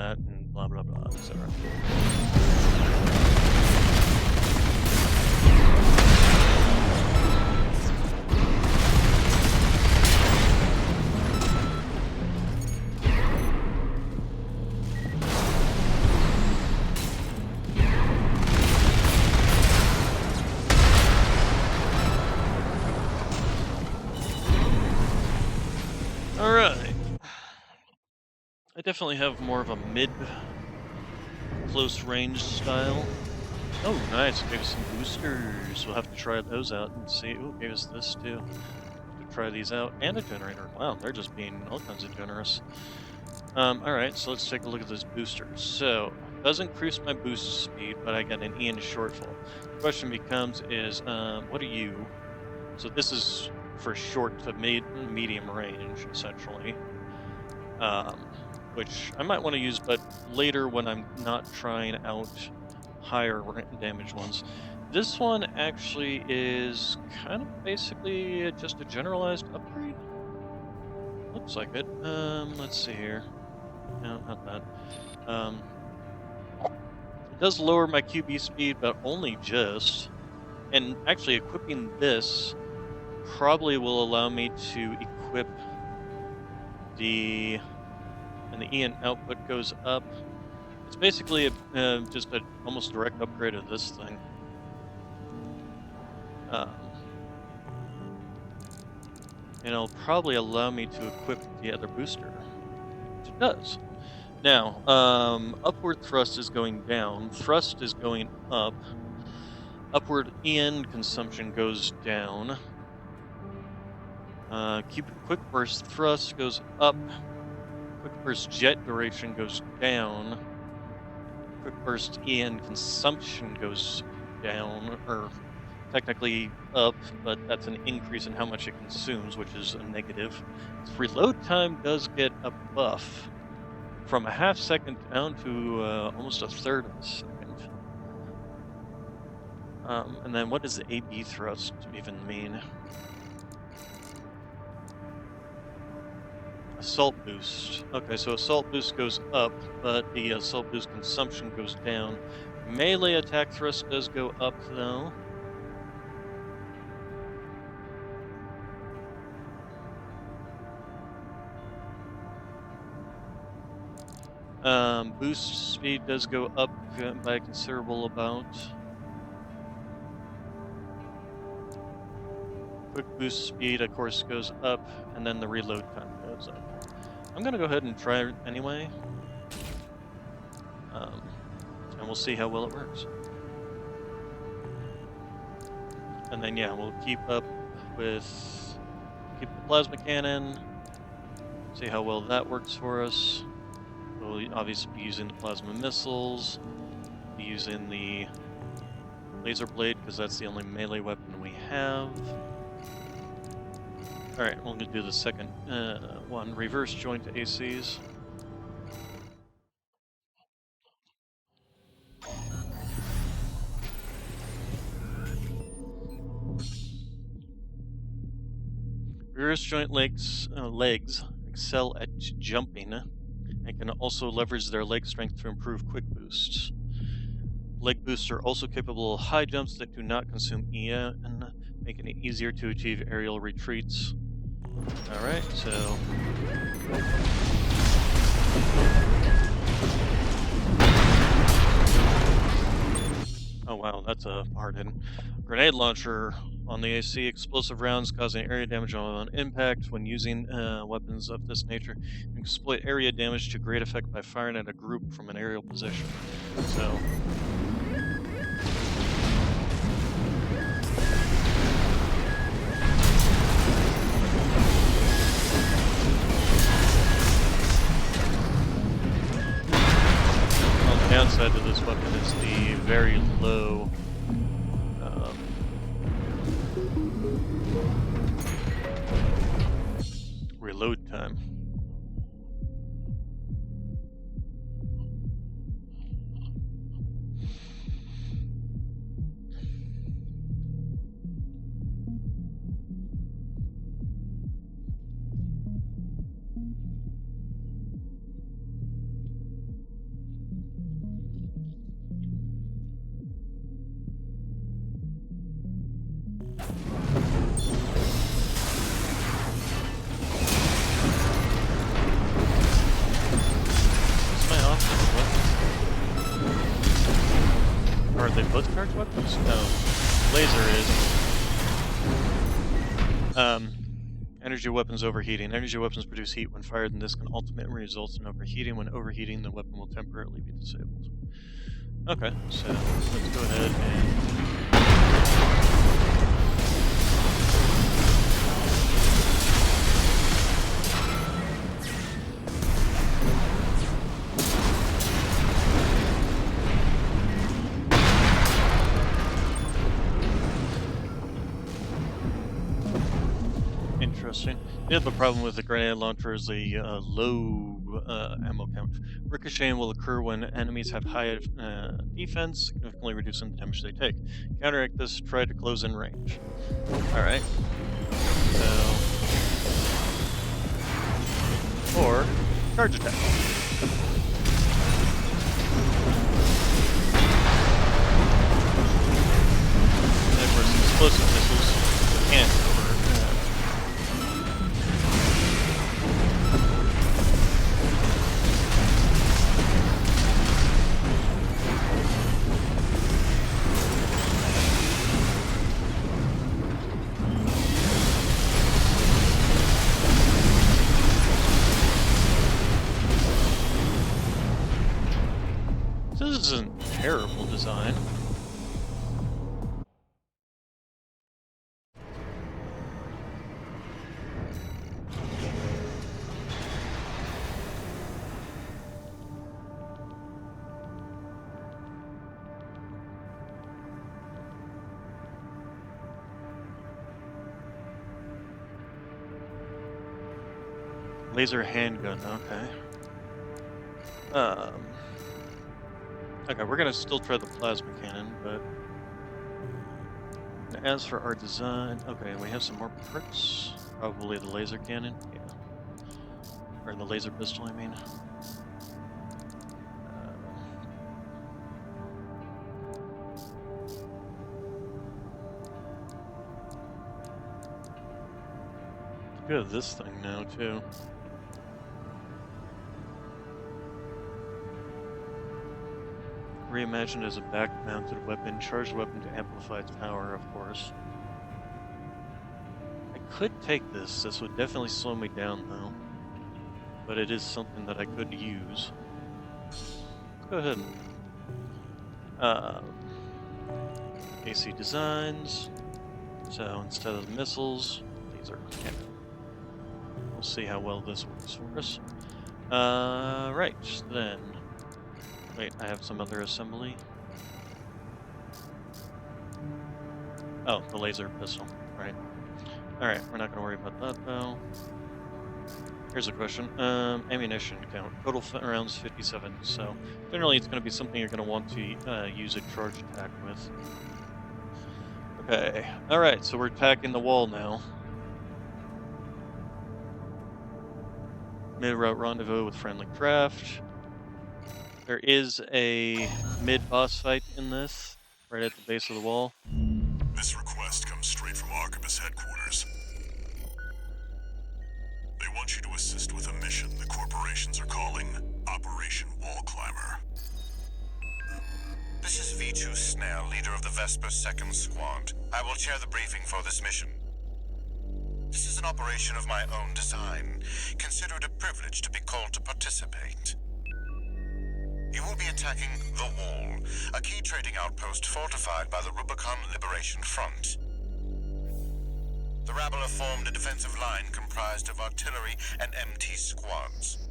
blah blah blah, etc. I definitely have more of a mid-close range style. Oh, nice. Gave us some boosters. We'll have to try those out and see. Oh, gave us this too. To try these out. And a generator. Wow, they're just being all kinds of generous. Alright, so let's take a look at those boosters. So, it does increase my boost speed, but I get an EN shortfall. The question becomes is, what are you? So this is for short to medium range, essentially. Which I might want to use, but later when I'm not trying out higher damage ones. This one actually is kind of basically just a generalized upgrade. Looks like it. Let's see here. No, not that. It does lower my QB speed, but only just. And actually equipping this probably will allow me to equip and the EN output goes up. It's basically just an almost direct upgrade of this thing. And it'll probably allow me to equip the other booster, which it does. Now, upward thrust is going down, thrust is going up, upward EN consumption goes down, quick burst thrust goes up, quick burst jet duration goes down, quick burst EN consumption goes down, or technically up, but that's an increase in how much it consumes, which is a negative. Its reload time does get a buff from a half second down to almost a third of a second. And then what does the AB thrust even mean? Assault boost. Okay, so assault boost goes up, but the assault boost consumption goes down. Melee attack thrust does go up, though. Boost speed does go up by a considerable amount. Quick boost speed, of course, goes up, and then the reload time goes up. I'm gonna go ahead and try it anyway, and we'll see how well it works. And then yeah, we'll keep up with the plasma cannon, see how well that works for us. We'll obviously be using the plasma missiles, be using the laser blade because that's the only melee weapon we have. Alright, we're going to do the second one, reverse joint ACs. Reverse joint legs excel at jumping and can also leverage their leg strength to improve quick boosts. Leg boosts are also capable of high jumps that do not consume EN, making it easier to achieve aerial retreats. Alright, so... Oh wow, that's a hard hit. Grenade launcher on the AC. Explosive rounds causing area damage on impact. When using weapons of this nature, you can exploit area damage to great effect by firing at a group from an aerial position. So... downside to this weapon is the very low reload time. Are they both charged weapons? No. Laser is. Energy weapons overheating. Energy weapons produce heat when fired, and this can ultimately result in overheating. When overheating, the weapon will temporarily be disabled. Okay, so let's go ahead and... Interesting. The other problem with the grenade launcher is the low ammo count. Ricocheting will occur when enemies have high defense, significantly reducing the damage they take. Counteract this, try to close in range. Alright. So... Or, charge attack. And of course, explosive missiles can't cover. This isn't terrible design. Laser handgun, okay. Okay, we're gonna still try the plasma cannon, but as for our design, okay, we have some more parts. Probably the laser cannon, yeah, or the laser pistol, I mean. Good at this thing now too. reimagined as a back-mounted weapon, charged weapon to amplify its power, of course. I could take this. This would definitely slow me down, though. But it is something that I could use. Let's go ahead and... AC designs. So instead of missiles, these are cannon. We'll see how well this works for us. Right, then. Wait, I have some other assembly. Oh, the laser pistol, right. Alright, we're not going to worry about that, though. Here's a question. Ammunition count. Total rounds 57, so generally it's going to be something you're going to want to use a charge attack with. Okay, alright, so we're attacking the wall now. Mid-route rendezvous with friendly craft. There is a mid-boss fight in this, right at the base of the wall. This request comes straight from Arquebus headquarters. They want you to assist with a mission the corporations are calling Operation Wall Climber. This is V2 Snell, leader of the Vesper 2nd Squad. I will chair the briefing for this mission. This is an operation of my own design. Consider it a privilege to be called to participate. You will be attacking The Wall, a key trading outpost fortified by the Rubicon Liberation Front. The rabble have formed a defensive line comprised of artillery and MT squads.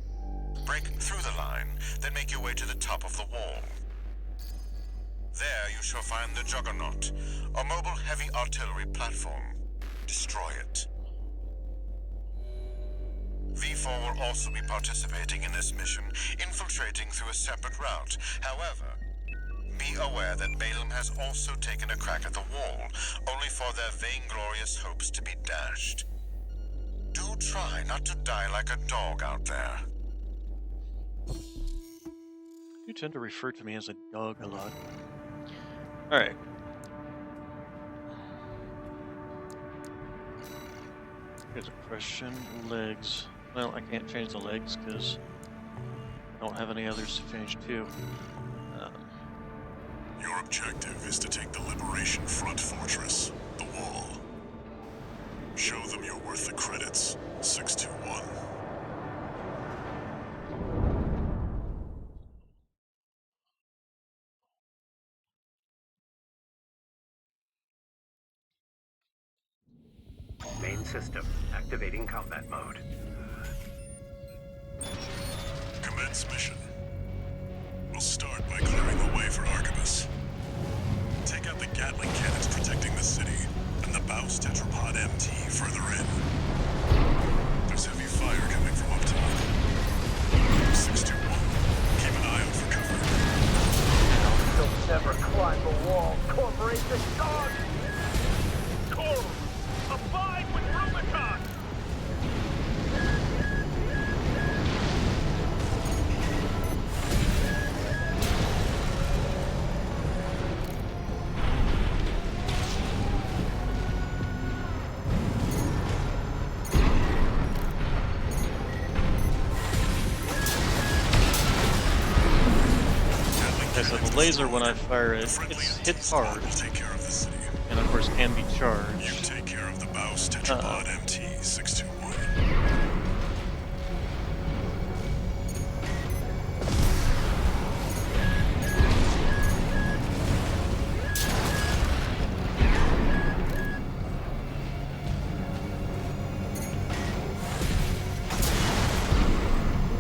Break through the line, then make your way to the top of the wall. There you shall find the Juggernaut, a mobile heavy artillery platform. Destroy it. V4 will also be participating in this mission, infiltrating through a separate route. However, be aware that Balaam has also taken a crack at the wall, only for their vainglorious hopes to be dashed. Do try not to die like a dog out there. You tend to refer to me as a dog a lot. Alright. Here's a question. Legs. Well, I can't change the legs because I don't have any others to change to. Your objective is to take the Liberation Front fortress, the Wall. Show them you're worth the credits, 621. Main system activating combat mode. Commence mission. We'll start by clearing the way for Arquebus. Take out the Gatling cannons protecting the city, and the Baus Tetrapod MT further in. There's heavy fire coming from up top. 621, keep an eye out for cover. They'll never climb the wall, corporation dog! Coral, abide with Rubicon! So the laser, when I fire it, it hits hard, and of course can be charged. You take care of the Baus Tetrapod MT 621.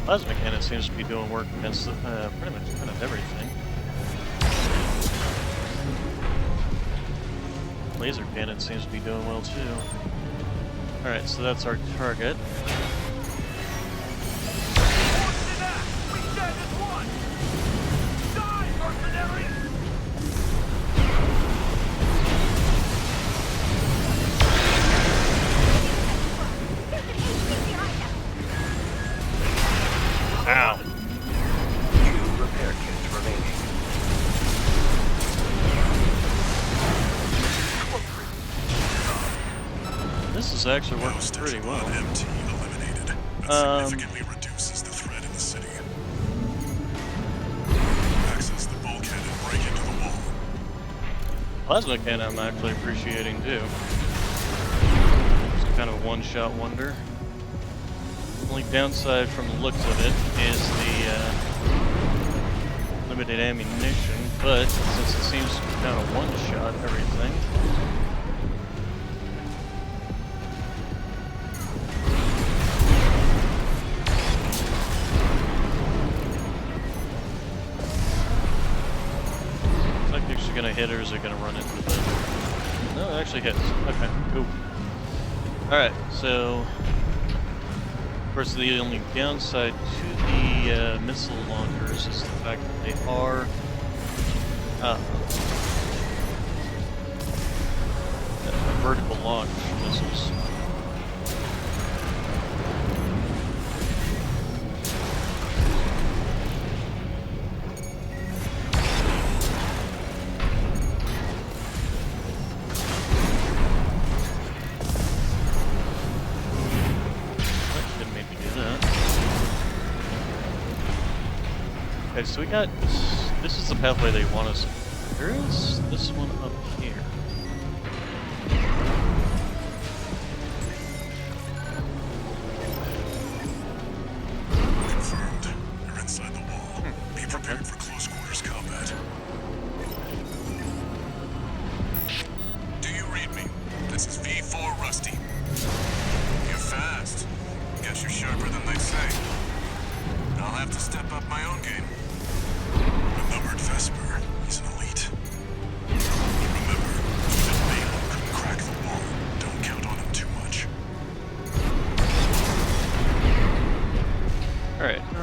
Plasma cannon seems to be doing work against pretty much kind of everything. Laser cannon seems to be doing well too. Alright, so that's our target. We stand as one! Die, mercenaries! There's an HQ behind us. Ow! 2 repair kits remaining. This is actually working pretty well. MT eliminated. That significantly reduces the threat in the city. Access the bulkhead and Plasma cannon I'm actually appreciating too. It's kind of a one-shot wonder. Only downside from the looks of it is the limited ammunition, but since it seems to kind of one-shot everything. Gonna hit or is it gonna run into the... No, it actually hits. Okay, cool. Alright, so... Of course, the only downside to the missile launchers is the fact that they are... vertical launch missiles. Okay, so we got... This is the pathway they want us... There is this one up here. Confirmed. You're inside the wall. Be prepared for close quarters combat. Do you read me? This is V4 Rusty. You're fast. Guess you're sharper than they say. I'll have to step up my own game. A numbered Vesper. He's an elite. Remember, even Balaam couldn't crack the wall. Don't count on him too much. Alright, I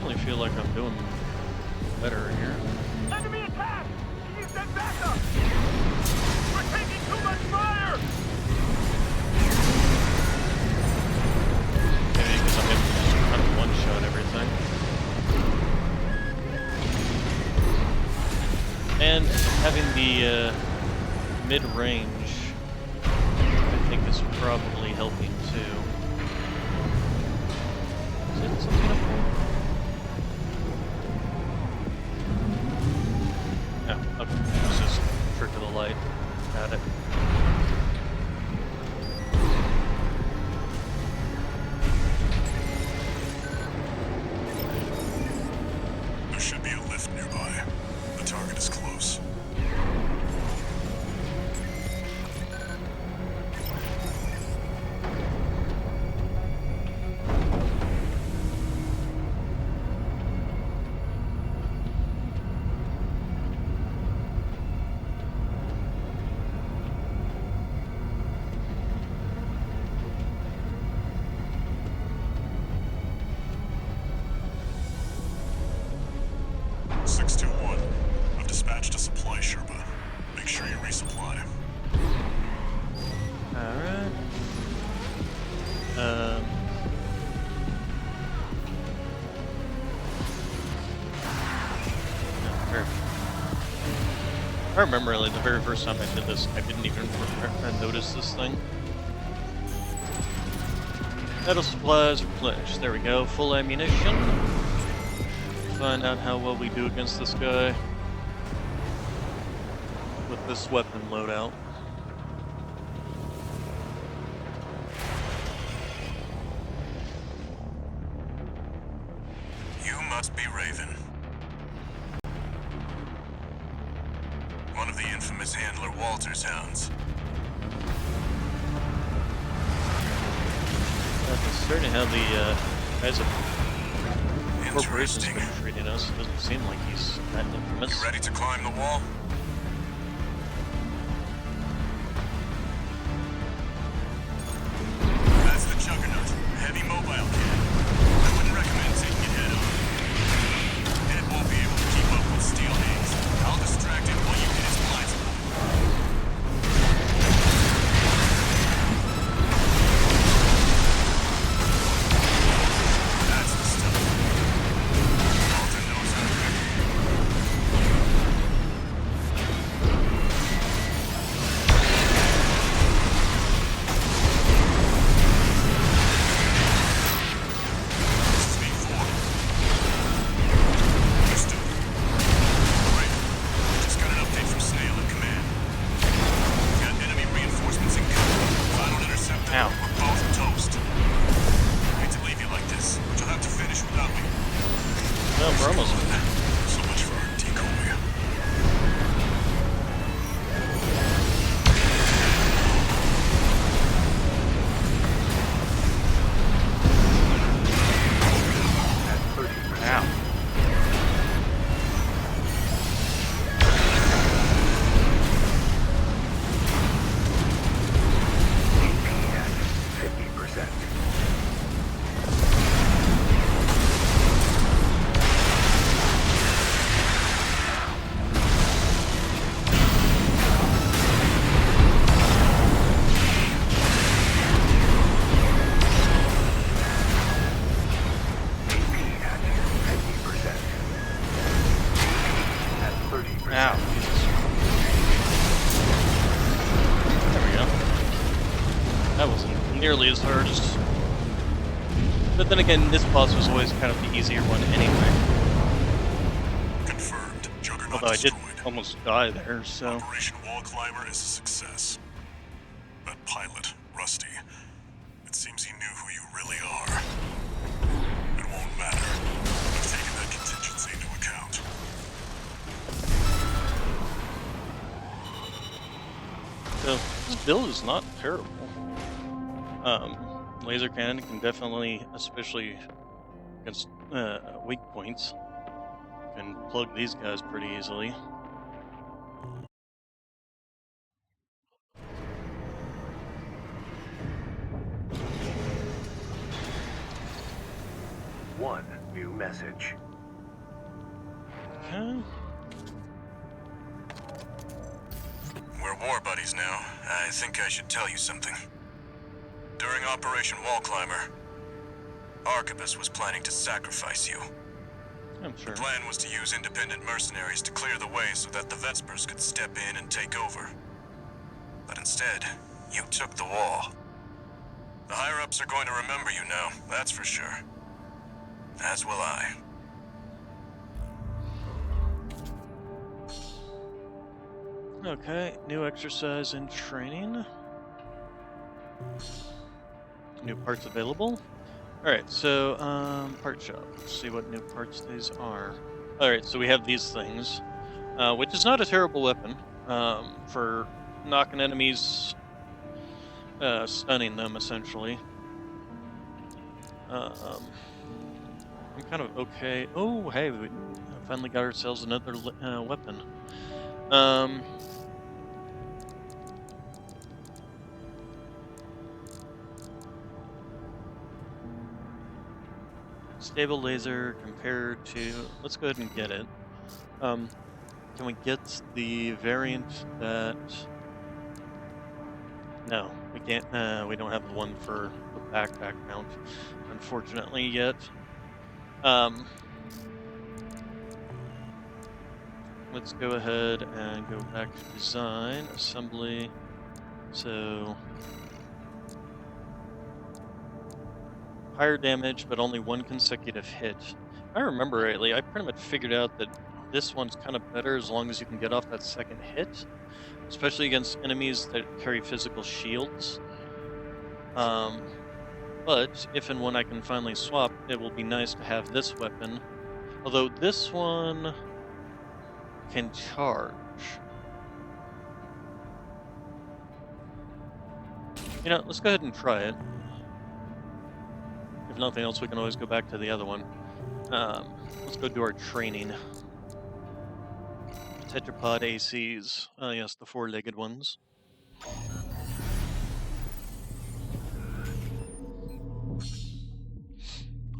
really feel like I'm doing better here. Enemy attack! Can you send backup? We're taking too much fire! Maybe because I'm able to just kind of one-shot everything. And having the mid-range, I think is probably helping too. Is it something up there? No, okay. It's just trick of the light. Got it. There should be a lift nearby. The target is close. I've dispatched a supply Sherpa. Make sure you resupply. Alright. I remember like the very first time I did this, I didn't even notice this thing. Metal supplies replenished. There we go. Full ammunition. Find out how well we do against this guy with this weapon loadout. You must be Raven. One of the infamous handler Walter's hounds. That's concerning how the guys at corporation's been treating us. It doesn't seem like he's that infamous. You ready to climb the wall? That's the Juggernaut. Heavy mobile cannon. I wouldn't recommend taking it head on. Ed won't be able to keep up with Steel Hands. I'll distract him while you hit his blind spot. That's the stuff. Walter knows how to cook. We're almost. So much for our decoy. At 30%. Ow. AP at 50%. Ow, Jesus. There we go. That wasn't nearly as hard as... But then again, this boss was always kind of the easier one anyway. Confirmed. Juggernaut Although I did destroyed. almost die there, so... Operation Wall Climber is a success. That pilot, Rusty, it seems he knew who you really are. It won't matter. I've taken that contingency into account. So, this build is not terrible. Laser cannon can definitely, especially against weak points, can plug these guys pretty easily. One new message. Okay. We're war buddies now. I think I should tell you something. During Operation Wall Climber, Arquebus was planning to sacrifice you. I'm sure. The plan was to use independent mercenaries to clear the way so that the Vespers could step in and take over. But instead, you took the wall. The higher-ups are going to remember you now, that's for sure. As will I. Okay, new exercise and training. New parts available. Alright, so, part shop. Let's see what new parts these are. Alright, so we have these things, which is not a terrible weapon, for knocking enemies, stunning them, essentially. I'm kind of okay. Oh, hey, we finally got ourselves another weapon. Stable laser compared to... Let's go ahead and get it. Can we get the variant that... No, we can't. We don't have the one for the backpack mount, unfortunately, yet. Let's go ahead and go back to design, assembly. So... higher damage, but only one consecutive hit. If I remember rightly, I pretty much figured out that this one's kind of better as long as you can get off that second hit, especially against enemies that carry physical shields. But if and when I can finally swap, it will be nice to have this weapon. Although this one can charge. You know, let's go ahead and try it. If nothing else, we can always go back to the other one. Let's go do our training. Tetrapod ACs. Yes, the four-legged ones.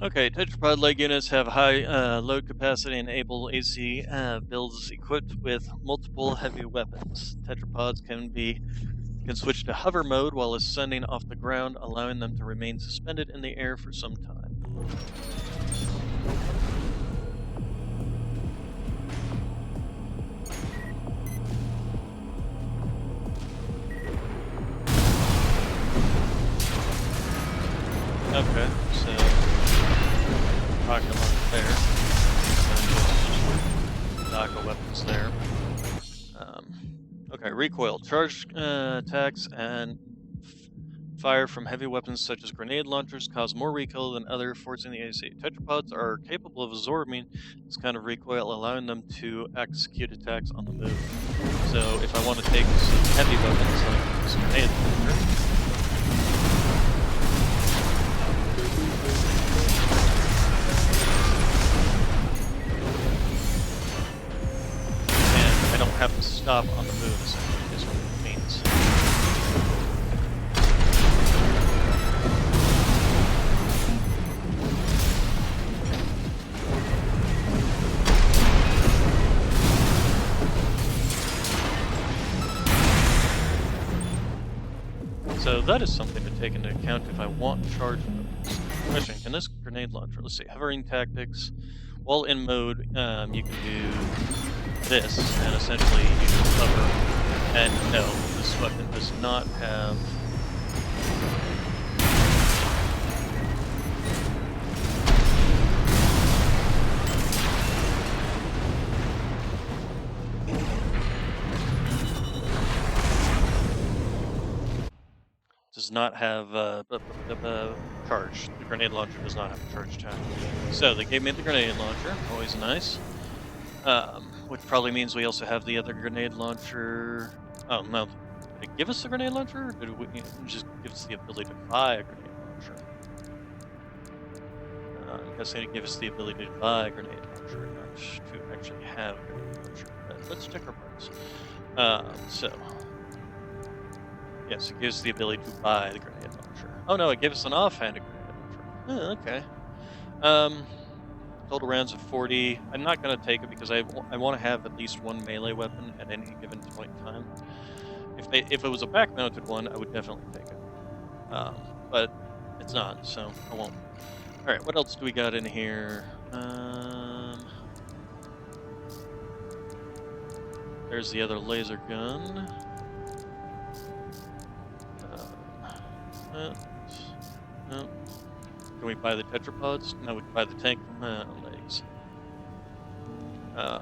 Okay, Tetrapod leg units have high load capacity and able AC builds equipped with multiple heavy weapons. Tetrapods can switch to hover mode while ascending off the ground, allowing them to remain suspended in the air for some time. Okay, so rocket launch there, and just Naga weapons there. Okay, recoil, charge attacks, and fire from heavy weapons such as grenade launchers cause more recoil than other, forcing the AC. Tetrapods are capable of absorbing this kind of recoil, allowing them to execute attacks on the move. So if I want to take some heavy weapons like this grenade launcher, and I don't have to stop on the move, essentially, is what it means. So that is something to take into account if I want charge modes. Question, can this grenade launcher, let's see, hovering tactics, while in mode, you can do this, and essentially you just hover, and no, this weapon does not have charge. The grenade launcher does not have a charge time. So they gave me the grenade launcher, always nice. Which probably means we also have the other grenade launcher. Oh no, did it give us the grenade launcher? Or did it just give us the ability to buy a grenade launcher? I'm guessing it gives us the ability to buy a grenade launcher, not to actually have a grenade launcher. But let's check our parts. Yes, it gives the ability to buy the grenade launcher. Oh no, it gives us an offhanded grenade launcher. Okay. Total rounds of 40. I'm not going to take it because I want to have at least one melee weapon at any given point in time. If it was a back-mounted one, I would definitely take it. But it's not, so I won't. Alright, what else do we got in here? There's the other laser gun. No. Can we buy the tetrapods? No, we can buy the tank legs. Oh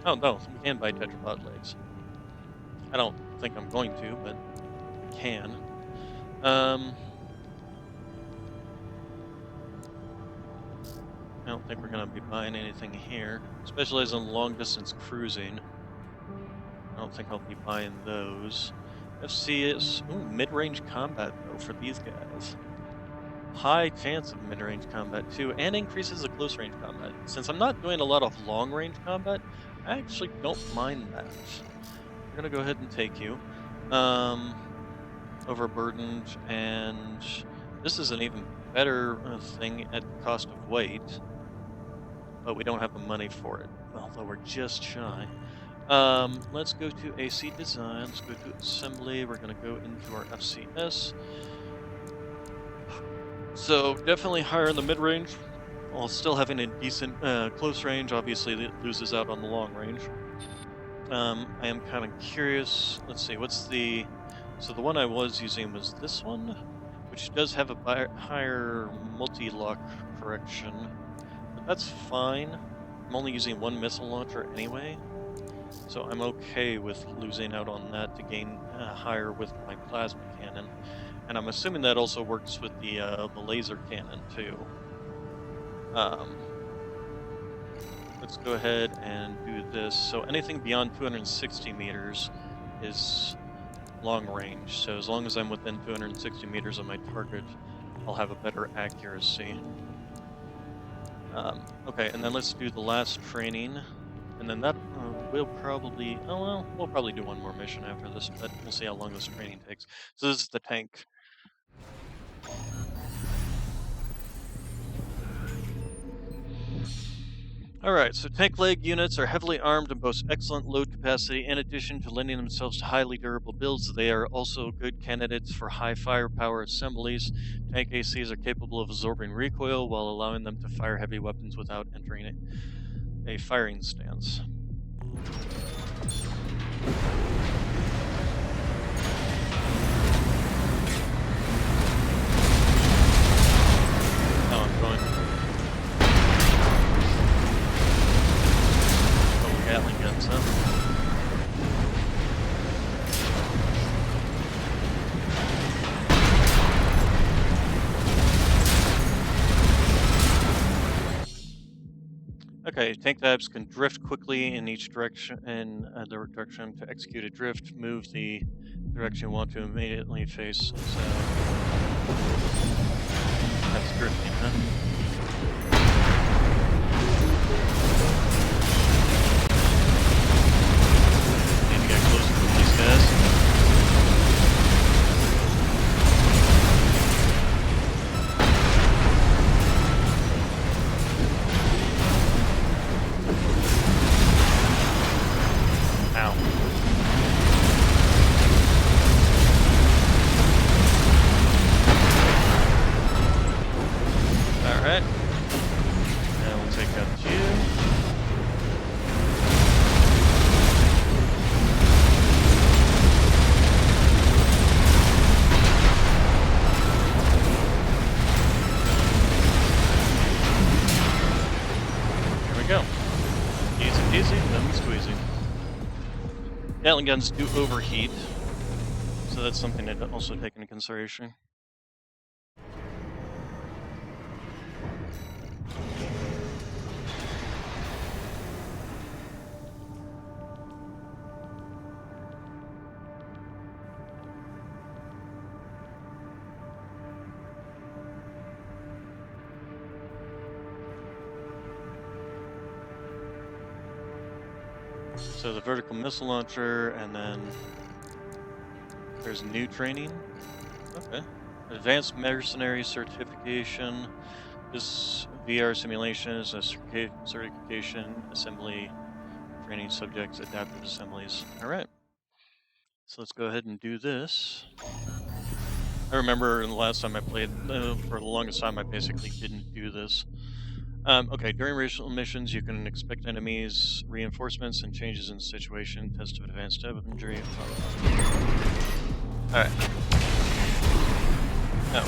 no, we can buy tetrapod legs. I don't think I'm going to, but we can. I don't think we're going to be buying anything here. Specialize in long distance cruising. I don't think I'll be buying those. FCS, mid-range combat though for these guys. High chance of mid-range combat too, and increases the close-range combat. Since I'm not doing a lot of long-range combat, I actually don't mind that. We're gonna go ahead and take you. Overburdened, and this is an even better thing at cost of weight, but we don't have the money for it. Although we're just shy. Let's go to AC design, let's go to assembly, we're going to go into our FCS. So definitely higher in the mid-range, while still having a decent close range. Obviously it loses out on the long range. I am kind of curious, let's see, so the one I was using was this one, which does have a higher multi-lock correction, but that's fine. I'm only using one missile launcher anyway. So I'm okay with losing out on that to gain higher with my plasma cannon, and I'm assuming that also works with the laser cannon too. Let's go ahead and do this. So anything beyond 260 meters is long range. So as long as I'm within 260 meters of my target, I'll have a better accuracy. Okay, and then let's do the last training. And then that we'll probably do one more mission after this, but we'll see how long this training takes. So this is the tank. Alright, so tank leg units are heavily armed and boast excellent load capacity. In addition to lending themselves to highly durable builds, they are also good candidates for high firepower assemblies. Tank ACs are capable of absorbing recoil while allowing them to fire heavy weapons without entering a firing stance. Now I'm going Gatling guns, huh? Okay, tank types can drift quickly in each direction, in the direction. To execute a drift, move the direction you want to immediately face. So that's drifting, huh? Need to get closer to these guys. Gatling guns do overheat, so that's something to also take into consideration. So the vertical missile launcher, and then there's new training. Okay. Advanced Mercenary Certification. This VR simulation is a certification assembly training subjects adaptive assemblies. All right. So let's go ahead and do this. I remember the last time I played, for the longest time, I basically didn't do this. Okay, during racial missions, you can expect enemies, reinforcements, and changes in situation. Test of advanced weaponry. Alright. No.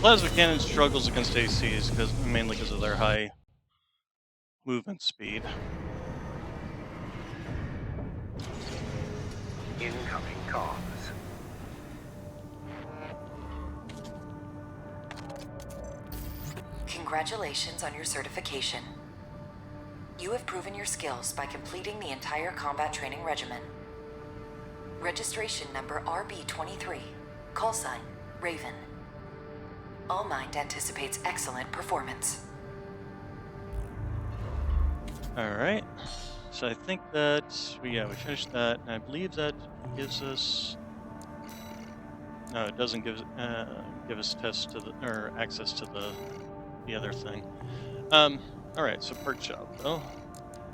Plasma cannon struggles against ACs mainly because of their high movement speed. Incoming comms. Congratulations on your certification. You have proven your skills by completing the entire combat training regimen. Registration number RB23. Call sign, Raven. All Mind anticipates excellent performance. Alright. So I think that, we finished that, and I believe that gives us... No, it doesn't give us test to the, or access to the other thing. Alright, so perk shop though.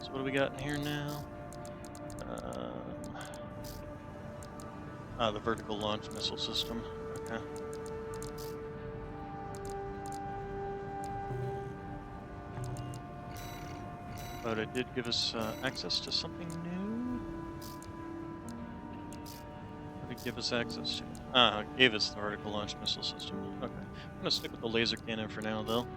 So what do we got in here now? The vertical launch missile system. Okay. But it did give us access to something new. What did it give us access to? Gave us the vertical launch missile system. Okay. I'm gonna stick with the laser cannon for now, though.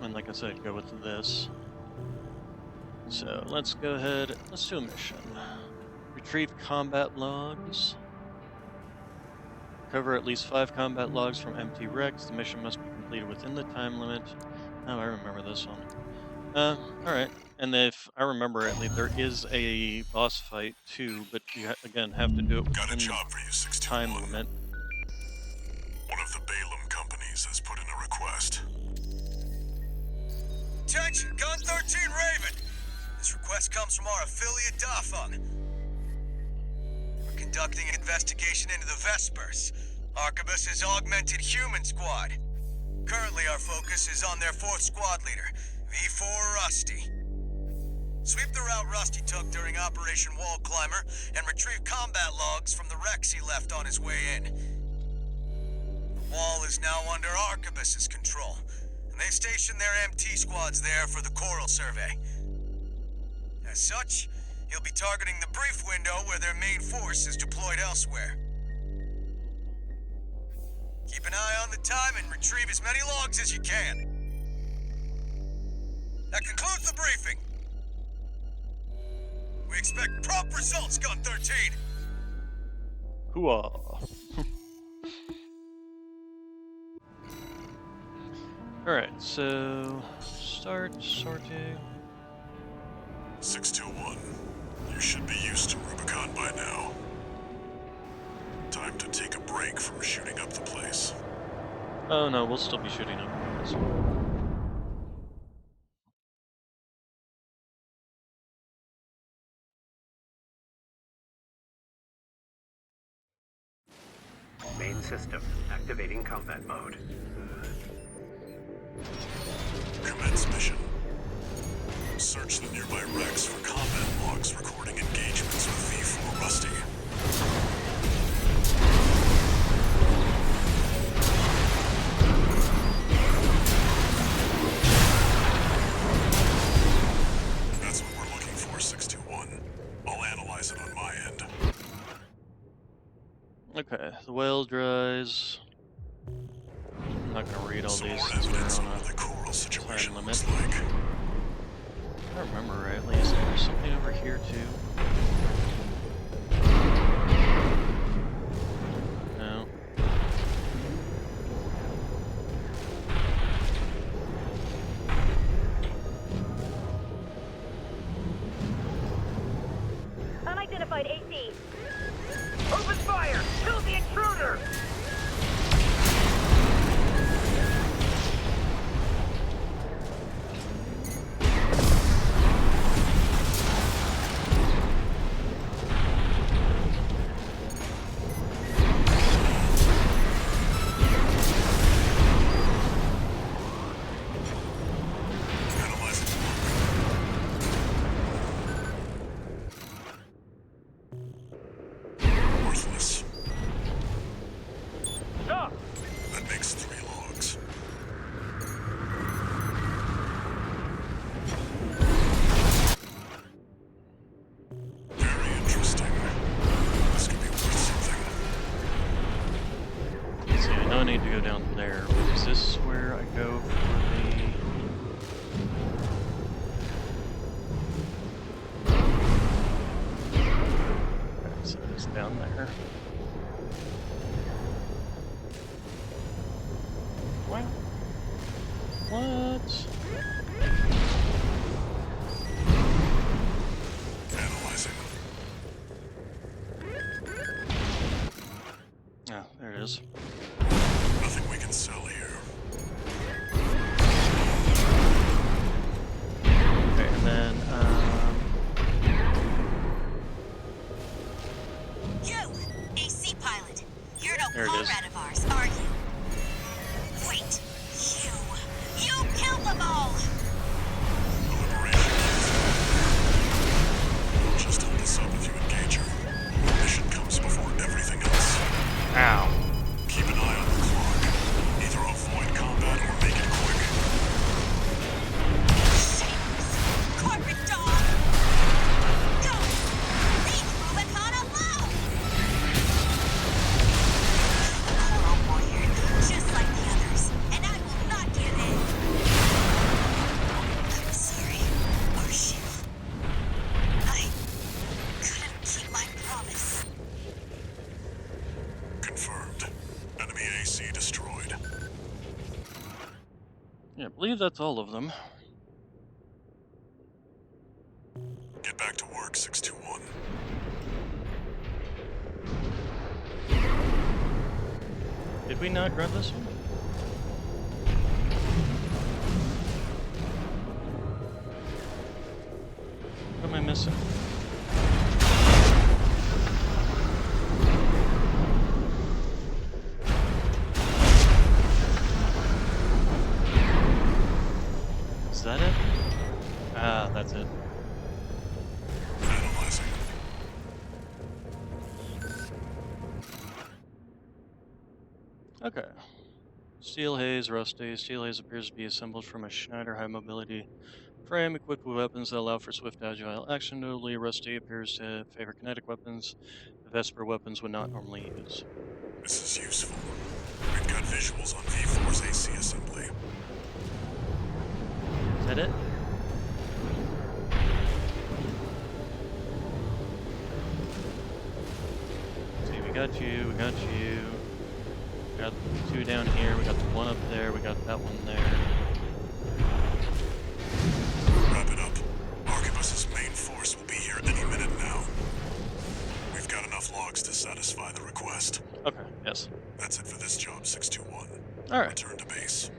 And like I said, go with this. So let's go ahead. Let's do a mission. Retrieve combat logs. Cover at least 5 combat logs from empty wrecks. The mission must be completed within the time limit. Oh, I remember this one. Alright. And if I remember rightly, there is a boss fight too, but you again have to do it Got a within job for you, the time 621. limit. One of the Balaam companies has put in a request. Attention, Gun 13 Raven! This request comes from our affiliate Dafeng. We're conducting an investigation into the Vespers, Arquebus's augmented human squad. Currently our focus is on their 4th squad leader, V4 Rusty. Sweep the route Rusty took during Operation Wall Climber and retrieve combat logs from the wrecks he left on his way in. The wall is now under Arquebus's control, and they've stationed their MT squads there for the Coral survey. As such, you'll be targeting the brief window where their main force is deployed elsewhere. Keep an eye on the time and retrieve as many logs as you can. That concludes the briefing. We expect prompt results, Gun 13. Hooah! Alright, so start sorting. 621. You should be used to Rubicon by now. Time to take a break from shooting up the place. Oh no, we'll still be shooting up. Main system activating combat mode. Commence mission. Search the nearby wrecks for combat logs recording engagements with V4 Rusty. That's what we're looking for, 621. I'll analyze it on my end. Okay, the well dries. I'm not gonna read all Some these more since evidence we're on on what the a Coral situation time looks limit. like. If I remember rightly, is there something over here too? No. Unidentified AC. Open fire! Kill the intruder! Analyzing the log. Worthless. Stop! That makes 3 logs. Very interesting. This could be worth something. See, I know I need to go down there, but is this where I go for the... Okay, so it's down there. What? What? Analyzing. Oh, there it is. Nothing we can sell here. Okay, and then, You, AC pilot. You're no There it is. comrade of ours, are you? Wait, you killed them all! The liberation kit. Just hold us up if you engage her. The mission comes before everything else. ow. Keep an eye on the clock. Either avoid combat or make it quick. Corporate dog! Go! Yeah, I believe that's all of them. Get back to work, 621. Did we not grab this one? What am I missing? Is that it? Ah, that's it. Analyzing. Okay. Steel Haze, Rusty. Steel Haze appears to be assembled from a Schneider high mobility frame equipped with weapons that allow for swift agile action. Notably, Rusty appears to favor kinetic weapons the Vesper weapons would not normally use. This is useful. We've got visuals on V4's AC assembly. Is that it? See, we got you, we got you. We got two down here, we got the one up there, we got that one there. Wrap it up. Arquebus's main force will be here any minute now. We've got enough logs to satisfy the request. Okay, yes. That's it for this job, 621. Alright. Return to base.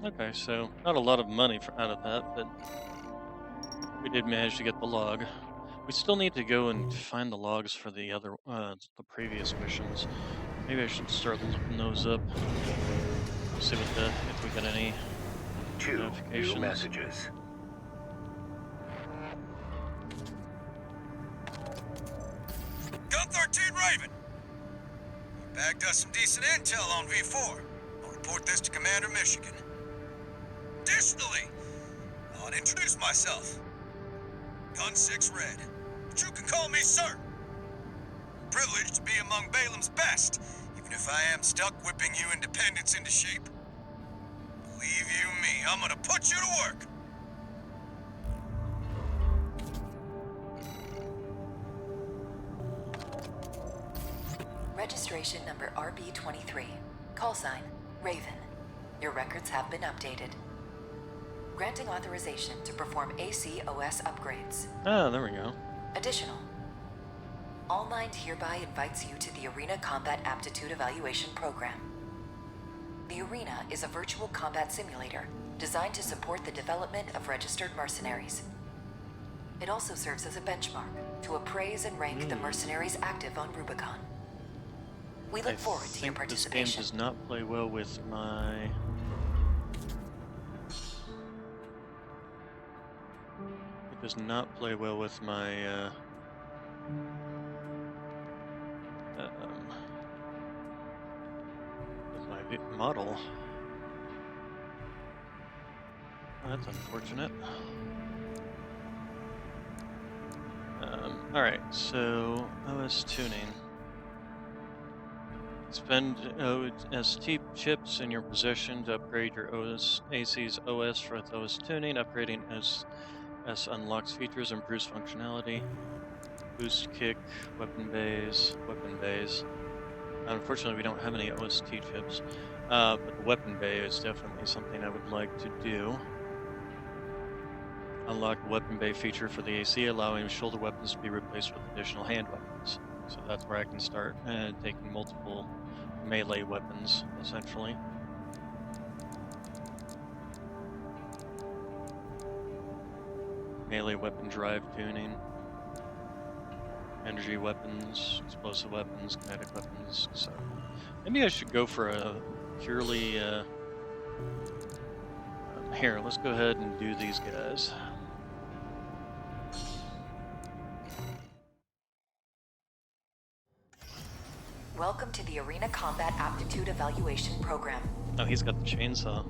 Okay, so not a lot of money out of that, but we did manage to get the log. We still need to go and find the logs for the other, the previous missions. Maybe I should start looking those up. See what if we got any 2 new notifications. messages. Gun 13 Raven. We bagged us some decent intel on V4. I'll report this to Commander Michigan. Additionally, I want to introduce myself. Gun 6 Red, but you can call me Sir. I'm privileged to be among Balaam's best, even if I am stuck whipping you independents into shape. Believe you me, I'm gonna put you to work. Registration number RB23. Call sign, Raven. Your records have been updated. Granting authorization to perform ACOS upgrades. Ah, there we go. Additional. All Mind hereby invites you to the Arena Combat Aptitude Evaluation Program. The Arena is a virtual combat simulator designed to support the development of registered mercenaries. It also serves as a benchmark to appraise and rank the mercenaries active on Rubicon. We look forward to your participation. This game does not play well with my... It does not play well with my, model. Oh, that's unfortunate. Alright, so OS tuning. Spend OST chips in your possession to upgrade your AC's OS with OS tuning. Upgrading OS unlocks features, improves functionality. Boost kick, weapon bays. Unfortunately, we don't have any OST chips, but the weapon bay is definitely something I would like to do. Unlock the weapon bay feature for the AC, allowing shoulder weapons to be replaced with additional hand weapons. So that's where I can start taking multiple melee weapons, essentially. Melee weapon drive tuning. Energy weapons, explosive weapons, kinetic weapons. So maybe I should go for a purely... here, let's go ahead and do these guys. Welcome to the Arena Combat Aptitude Evaluation Program. Oh, he's got the chainsaw.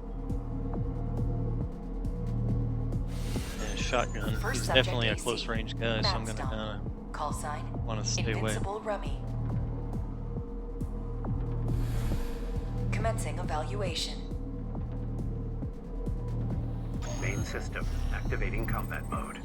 And shotgun. First He's subject definitely a AC. close range guy, so I'm gonna Madstone. kinda Call sign, wanna stay away. Invincible Rummy. Commencing evaluation. Main system activating combat mode.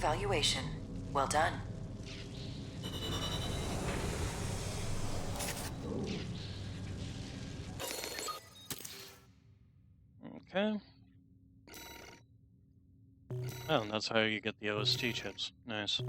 evaluation. Well done. Okay. Oh, and that's how you get the OST chips. Nice.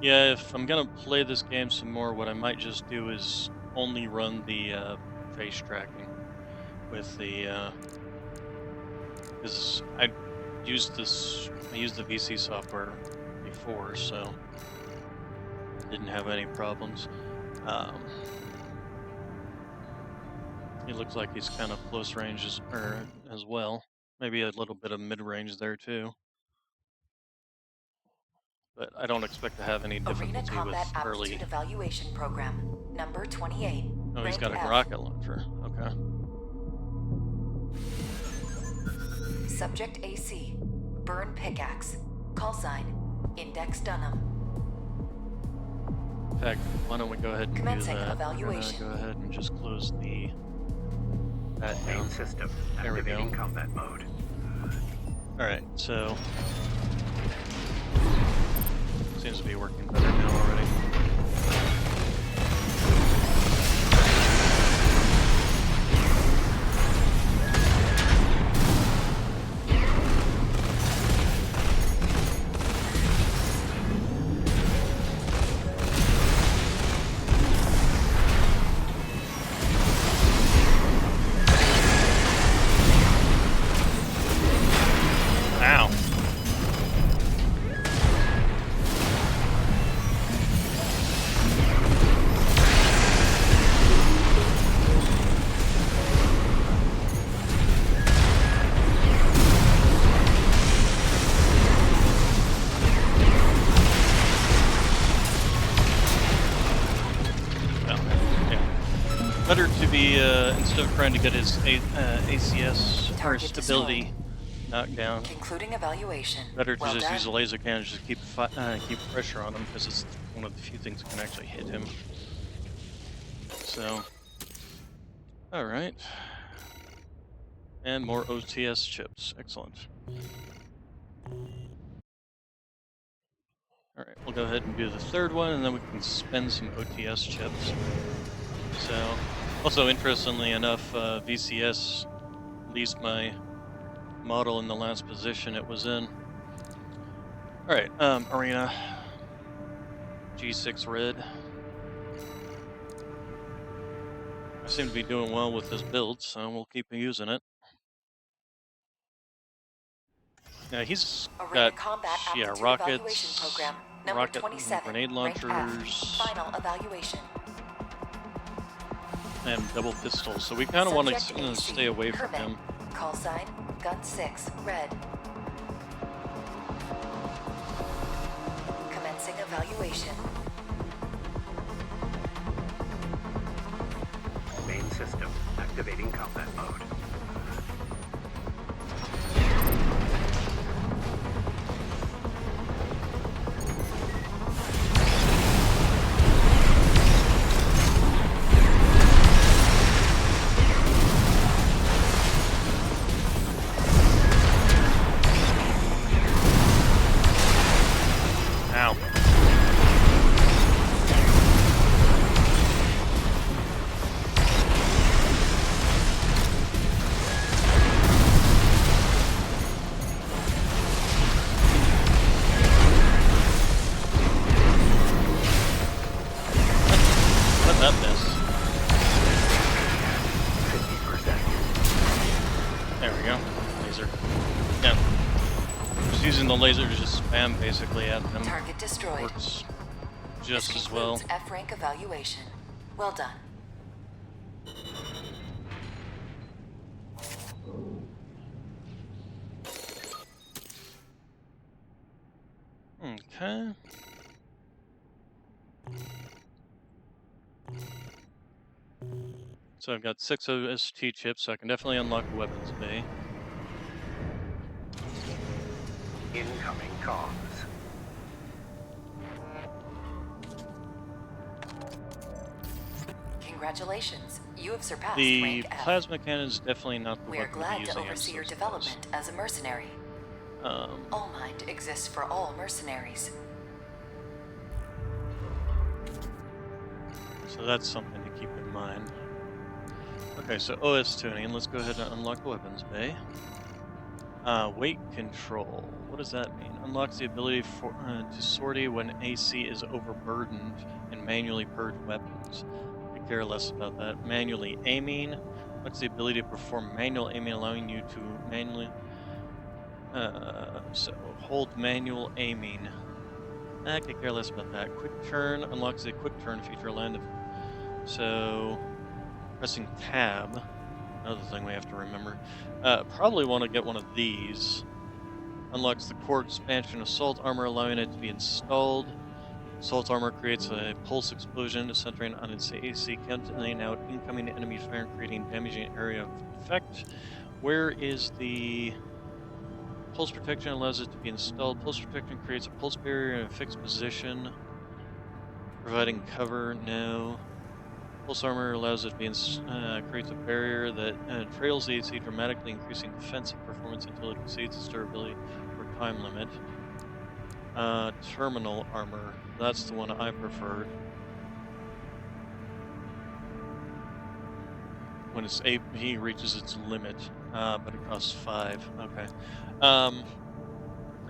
Yeah, if I'm gonna play this game some more, what I might just do is only run the face tracking with the because I used the VC software before, so didn't have any problems. He looks like he's kind of close range as well. Maybe a little bit of mid range there too. But I don't expect to have any Arena difficulty Combat with Aptitude early. Evaluation Program, number 28. Oh, he's got a Rank F. rocket launcher. Okay. Subject AC, Burn Pickaxe, call sign, Index Dunham. In fact, why don't we go ahead and Commencing do that? evaluation. We're gonna go ahead and just close that Main down. system. There we Activating go. combat mode. Alright, so seems to be working better now already. Ow. Better to be, instead of trying to get his ACS or Target stability knocked down, Concluding evaluation. better to Well just done. use a laser cannon just to keep pressure on him, because it's one of the few things that can actually hit him. So, alright. And more OTS chips. Excellent. Alright, we'll go ahead and do the third one, and then we can spend some OTS chips. So, also interestingly enough, VCS leaves my model in the last position it was in. Alright, Arena. G6 red. I seem to be doing well with this build, so we'll keep using it. Yeah, he's Arena got Combat Aptitude Evaluation rockets, Program, number rocket 27. grenade Rank F. launchers, Final evaluation. and double pistols. So we kind of want Subject to AC, stay away from Hermit. him. Call sign, Gun 6, red. Commencing evaluation. Main system. Activating combat mode. Ow. Let that miss. 50%. There we go. Laser. Yeah. Just using the laser to just spam basically at them. Target destroyed. Works This just as well. concludes F rank evaluation. Well done. Okay. So I've got 6 OST chips, so I can definitely unlock the weapons bay. Incoming comms. Congratulations, you have surpassed The rank F. plasma cannon is definitely not the We are weapon glad to be to using oversee your against those development as a mercenary. guys. All Mind exists for all mercenaries. So that's something to keep in mind. Okay, so OS tuning. Let's go ahead and unlock the weapons bay. Weight control. What does that mean? Unlocks the ability to sortie when AC is overburdened and manually purge weapons. I care less about that. Manually aiming. Unlocks the ability to perform manual aiming, allowing you to manually. So hold manual aiming. I could care less about that. Quick turn unlocks the quick turn feature allowing so pressing tab. Another thing we have to remember. Probably want to get one of these. Unlocks the core expansion assault armor, allowing it to be installed. Assault armor creates a pulse explosion, centering on its AC, canceling out incoming enemy fire, creating damaging area of effect. Where is the pulse protection? Allows it to be installed. Pulse protection creates a pulse barrier in a fixed position, providing cover. No. Pulse armor allows it to be creates a barrier that trails the AC, dramatically increasing defensive performance until it exceeds its durability or time limit. Terminal armor, that's the one I preferred. When its AP reaches its limit, but it costs 5. Okay.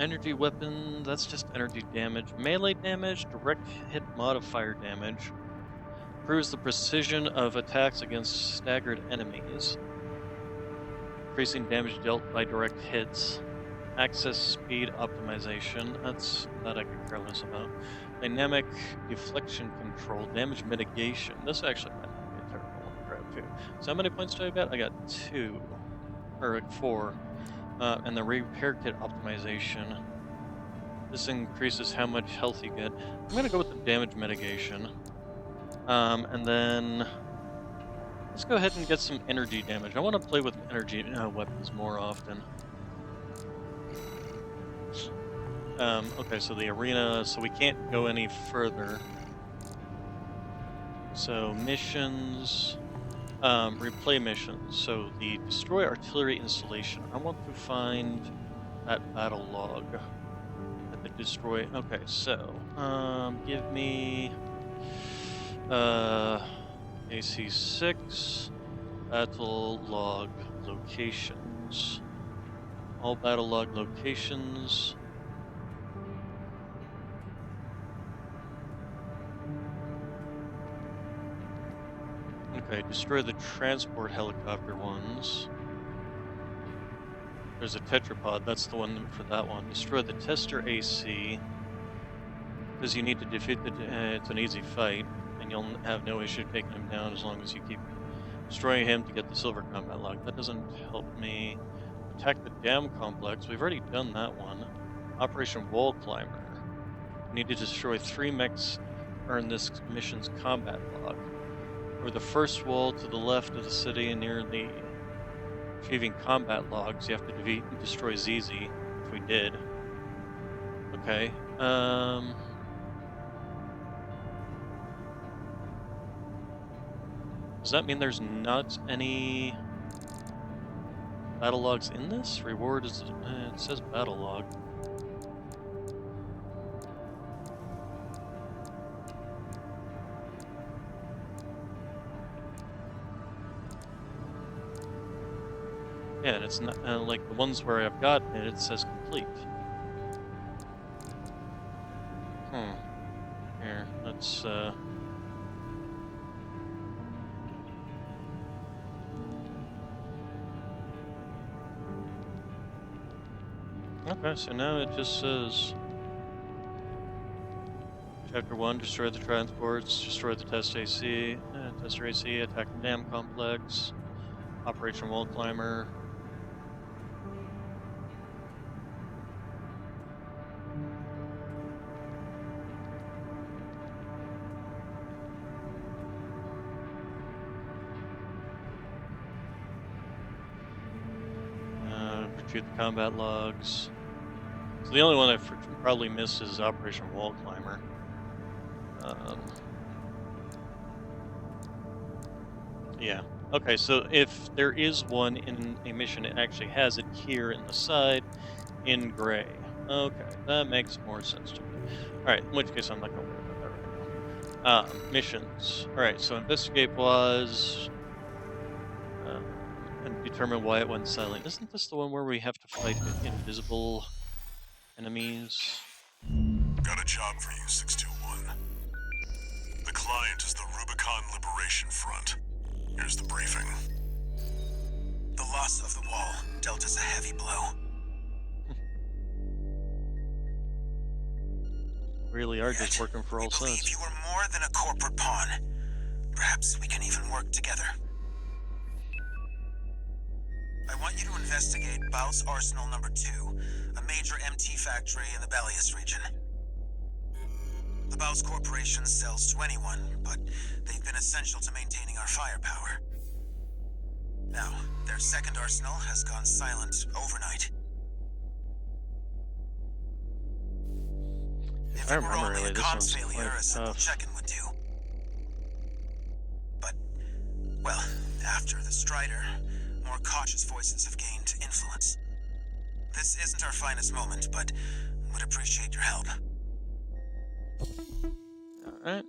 Energy weapon, that's just energy damage. Melee damage, direct hit modifier damage. Improves the precision of attacks against staggered enemies. Increasing damage dealt by direct hits. Access speed optimization. That I could care less about. Dynamic deflection control. Damage mitigation. This actually might not be a terrible one to grab too. So how many points do I get? I got 2. Or 4. And the repair kit optimization. This increases how much health you get. I'm gonna go with the damage mitigation. And then let's go ahead and get some energy damage. I want to play with energy weapons more often. Okay, so the arena, so we can't go any further. So missions, replay missions. So the destroy artillery installation. I want to find that battle log at the destroy. Okay, so give me. AC6 battle log locations. All battle log locations. Okay, destroy the transport helicopter ones. There's a tetrapod, that's the one for that one. Destroy the tester AC. Because you need to defeat the. It's an easy fight. And you'll have no issue taking him down as long as you keep destroying him to get the silver combat log. That doesn't help me. Attack the dam complex. We've already done that one. Operation Wall Climber. We need to destroy 3 mechs to earn this mission's combat log. Or the first wall to the left of the city and near the achieving combat logs. You have to defeat and destroy ZZ, which we did. Okay. Does that mean there's not any battle logs in this? Reward is, it says battle log. Yeah, and it's not, like the ones where I've gotten it, it says complete. Here, let's, okay, so now it just says Chapter 1, destroy the transports, destroy the tester AC, attack the dam complex, Operation Wall Climber. Retrieve the combat logs. So the only one I've probably missed is Operation Wall Climber. Yeah. Okay, so if there is one in a mission, it actually has it here in the side in gray. Okay, that makes more sense to me. Alright, in which case I'm not going to worry about that right now. Missions. Alright, so investigate was... and determine why it went silent. Isn't this the one where we have to fight invisible enemies? Got a job for you, 621. The client is the Rubicon Liberation Front. Here's the briefing. The loss of the wall dealt us a heavy blow. Really are just working for all We believe sides. you are more than a corporate pawn. Perhaps we can even work together. I want you to investigate Baus Arsenal number 2, a major MT factory in the Bellius region. The Baus Corporation sells to anyone, but they've been essential to maintaining our firepower. Now, their second arsenal has gone silent overnight. If I it were remember only really, a this comms one's failure, quite a simple tough. check-in would do. But, well, after the Strider, more cautious voices have gained influence. This isn't our finest moment, but would appreciate your help. Alright.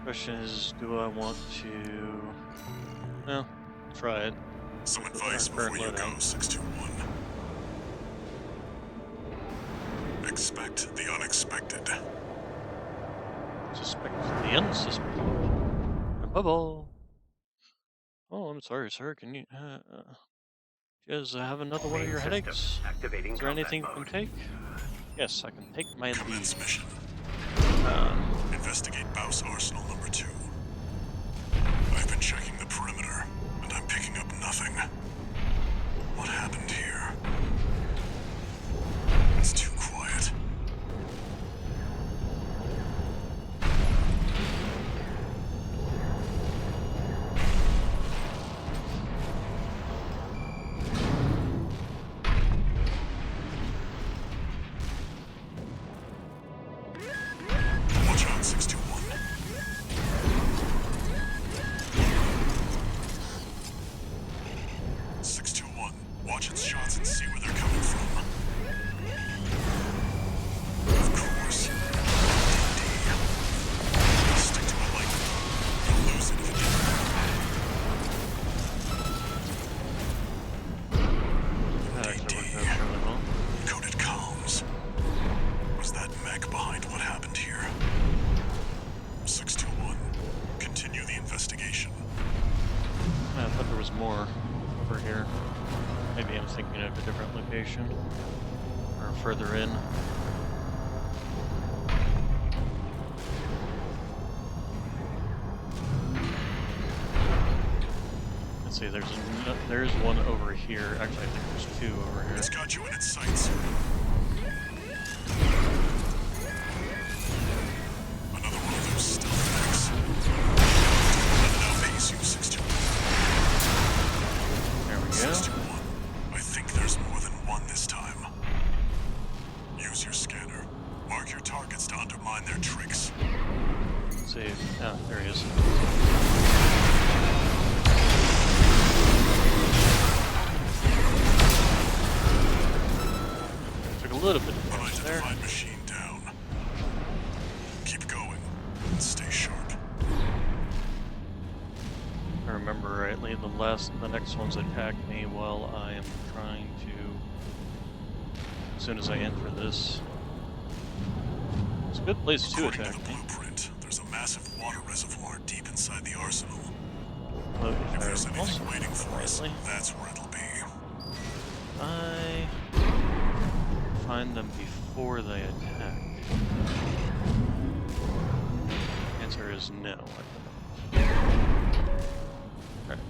Question is, do I want to... Well, try it. Some With advice our current before you go, loadout. 621. Expect the unexpected. Suspect the unsuspected. Above all. Oh, I'm sorry, sir. Can you... do you guys have another one of Main your system headaches? activating Is there combat anything you can mode. take? Yes, I can take my leave. Commence mission. Um, Investigate Baus Arsenal number 2. I've been checking the perimeter, and I'm picking up nothing. What happened here? It's too quiet. Watch out, 621. Watch its shots and see where they're coming from. Of course. D&D. Stick to it like you'll lose it if it that actually worked out fairly well. Coded comms. Was that mech behind what happened here? 621. Continue the investigation. I thought there was more over here. Maybe I'm thinking of a different location. Or further in. Let's see, there's one over here. Actually, I think there's two over here. It's got you in its sights. Another one of those stealth mechs. Let it outpace you, 621. There we go. 621. I think there's more than one this time. Use your scanner. Mark your targets to undermine their tricks. Let's see. Ah, there he is. Took a little bit of damage there. Unidentified machine down. Keep going and stay sharp. If I remember rightly, the next one's attacked me while I am trying to. As soon as I enter this, it's a good place to According attack to the me. blueprint, there's a massive water reservoir deep inside the arsenal. But If if there's I anything also waiting for us, rightly, that's where it'll be. I find them before they attack. Answer is no. I don't. Okay.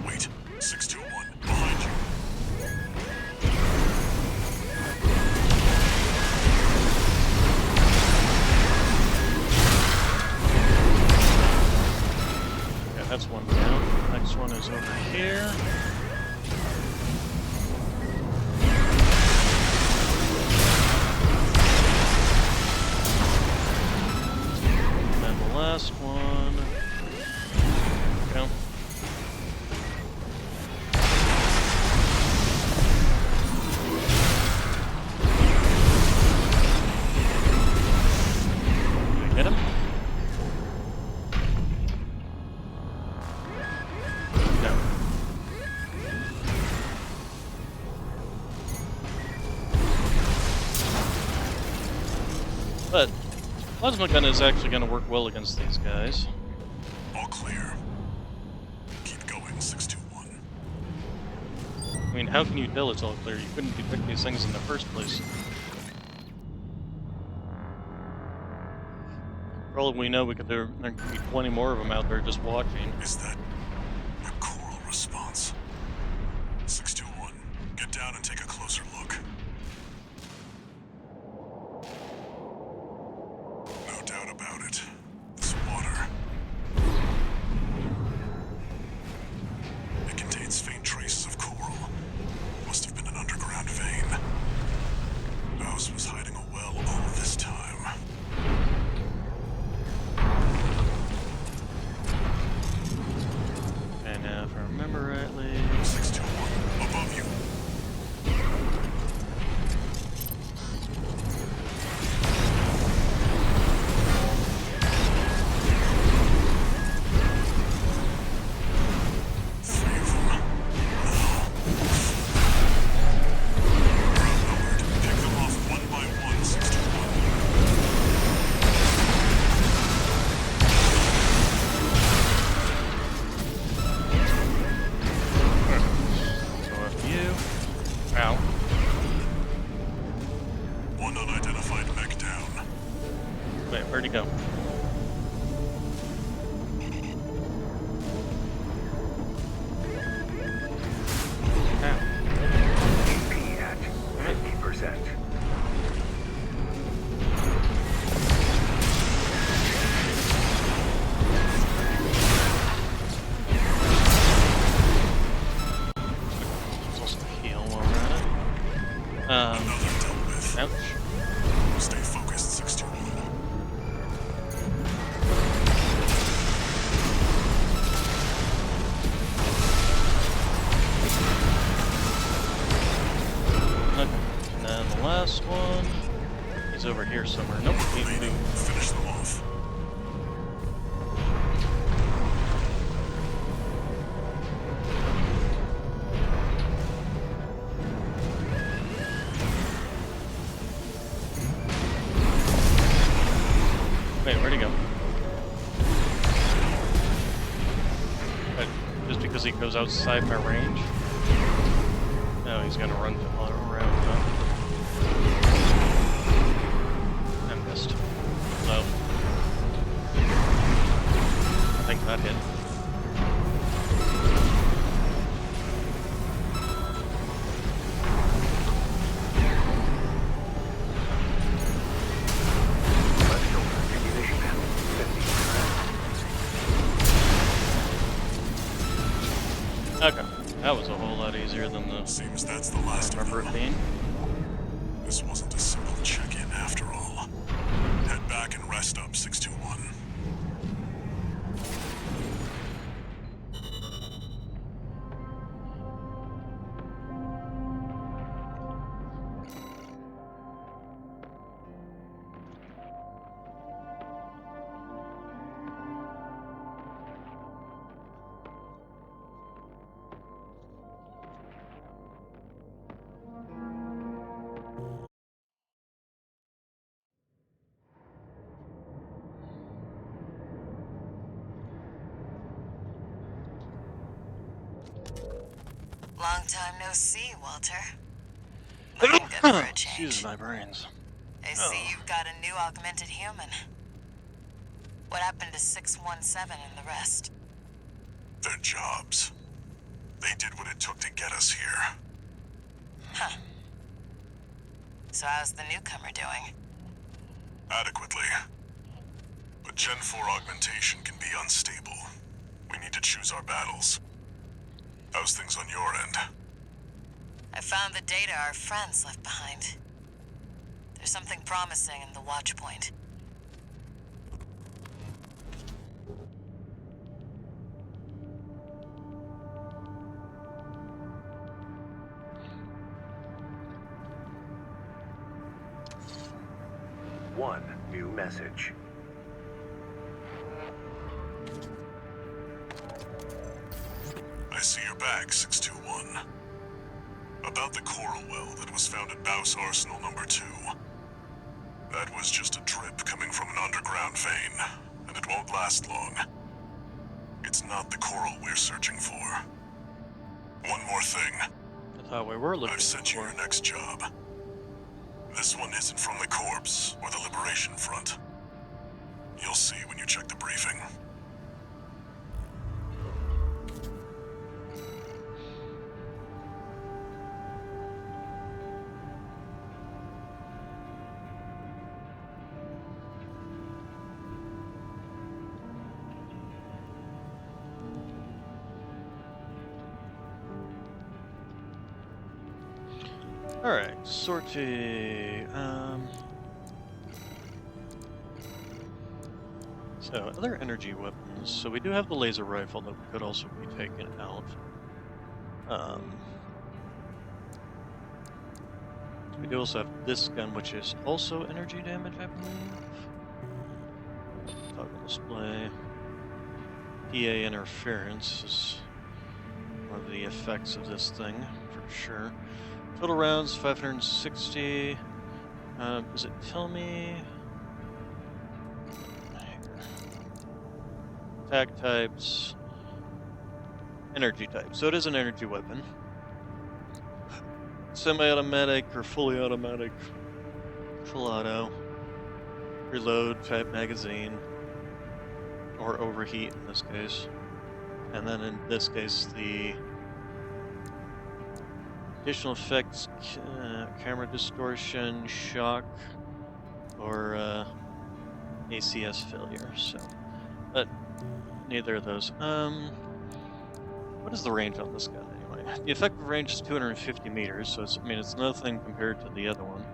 Wait, 621, behind you. one is over here. And the last one. Go. Did I hit him? No. But plasma gun is actually going to work well against these guys. All clear. Keep going, 621. I mean, how can you tell it's all clear? You couldn't detect these things in the first place. For all we know, there could be 20 more of them out there just watching. Is that a coral response? 621, get down and take a closer look. No doubt about it. This water. It contains faint traces of coral. Must have been an underground vein. Ours was hiding a well all this time. And now, if I remember rightly... 621, above you. Three of them. They're outnumbered. Pick them off one by one, 621. So after you... Ow. One unidentified mech down. Wait, where'd he go? Ow. AP at 50%. Supposed to heal while we're at it. Another dealt with. Ouch. Stay focused, 621. Okay. And then the last one... He's over here somewhere. Nope, he Remaining. Finish them off. Wait, where'd he go? But just because he goes outside my range? No, he's gonna run all around, huh? I missed. No. I think that hit. Leftover ammunition at 50%. Okay. That was a whole lot easier than the Seems that's the last of remember it them. being. This wasn't a simple check-in after all. Head back and rest up, 621. Long time no see, Walter. Looking good for a change. Excuse my brains. I see you've got a new augmented human. What happened to 617 and the rest? Their jobs. They did what it took to get us here. Huh. So how's the newcomer doing? Adequately. But Gen 4 augmentation can be unstable. We need to choose our battles. How's things on your end? I found the data our friends left behind. There's something promising in the watch point. One new message. I see you're back, 621. About the coral well that was found at Baus Arsenal number 2. That was just a drip coming from an underground vein, and it won't last long. It's not the coral we're searching for. One more thing. I thought we were looking I've sent you for. your next job. This one isn't from the Corps or the Liberation Front. You'll see when you check the briefing. Alright, sortie. So, other energy weapons. So we do have the laser rifle that could also be taken out. We do also have this gun, which is also energy damage, I believe. Toggle display. PA interference is one of the effects of this thing, for sure. Total rounds, 560. Does it tell me? Attack types. Energy type. So it is an energy weapon. Semi-automatic or fully automatic. Full auto. Reload type magazine. Or overheat in this case. And then in this case, the additional effects, camera distortion, shock, or ACS failure. So, but neither of those. What is the range on this gun anyway? The effective range is 250 meters, so it's, I mean, it's nothing compared to the other one.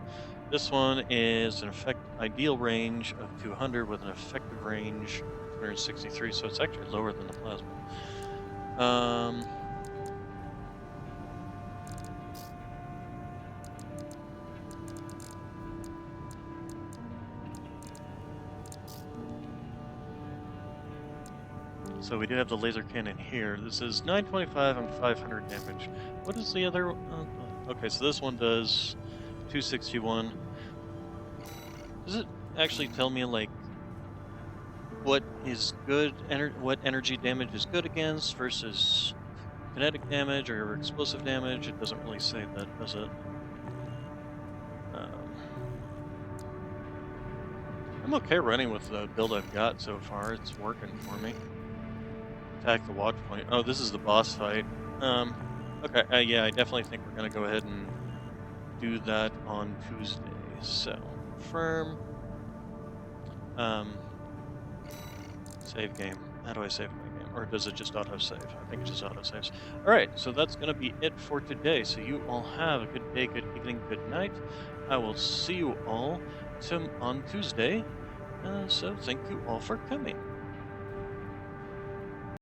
This one is an ideal range of 200 with an effective range of 263, so it's actually lower than the plasma. So we do have the laser cannon here. This is 925 and 500 damage. What is the other? Okay, so this one does 261. Does it actually tell me like what is good? What energy damage is good against versus kinetic damage or explosive damage? It doesn't really say that, does it? I'm okay running with the build I've got so far. It's working for me. Attack the watch point. Oh, this is the boss fight. Okay, yeah, I definitely think we're gonna go ahead and do that on Tuesday. So, confirm. Save game. How do I save my game? Or does it just auto-save? I think it just auto-saves. Alright, so that's gonna be it for today. So you all have a good day, good evening, good night. I will see you all on Tuesday. So thank you all for coming.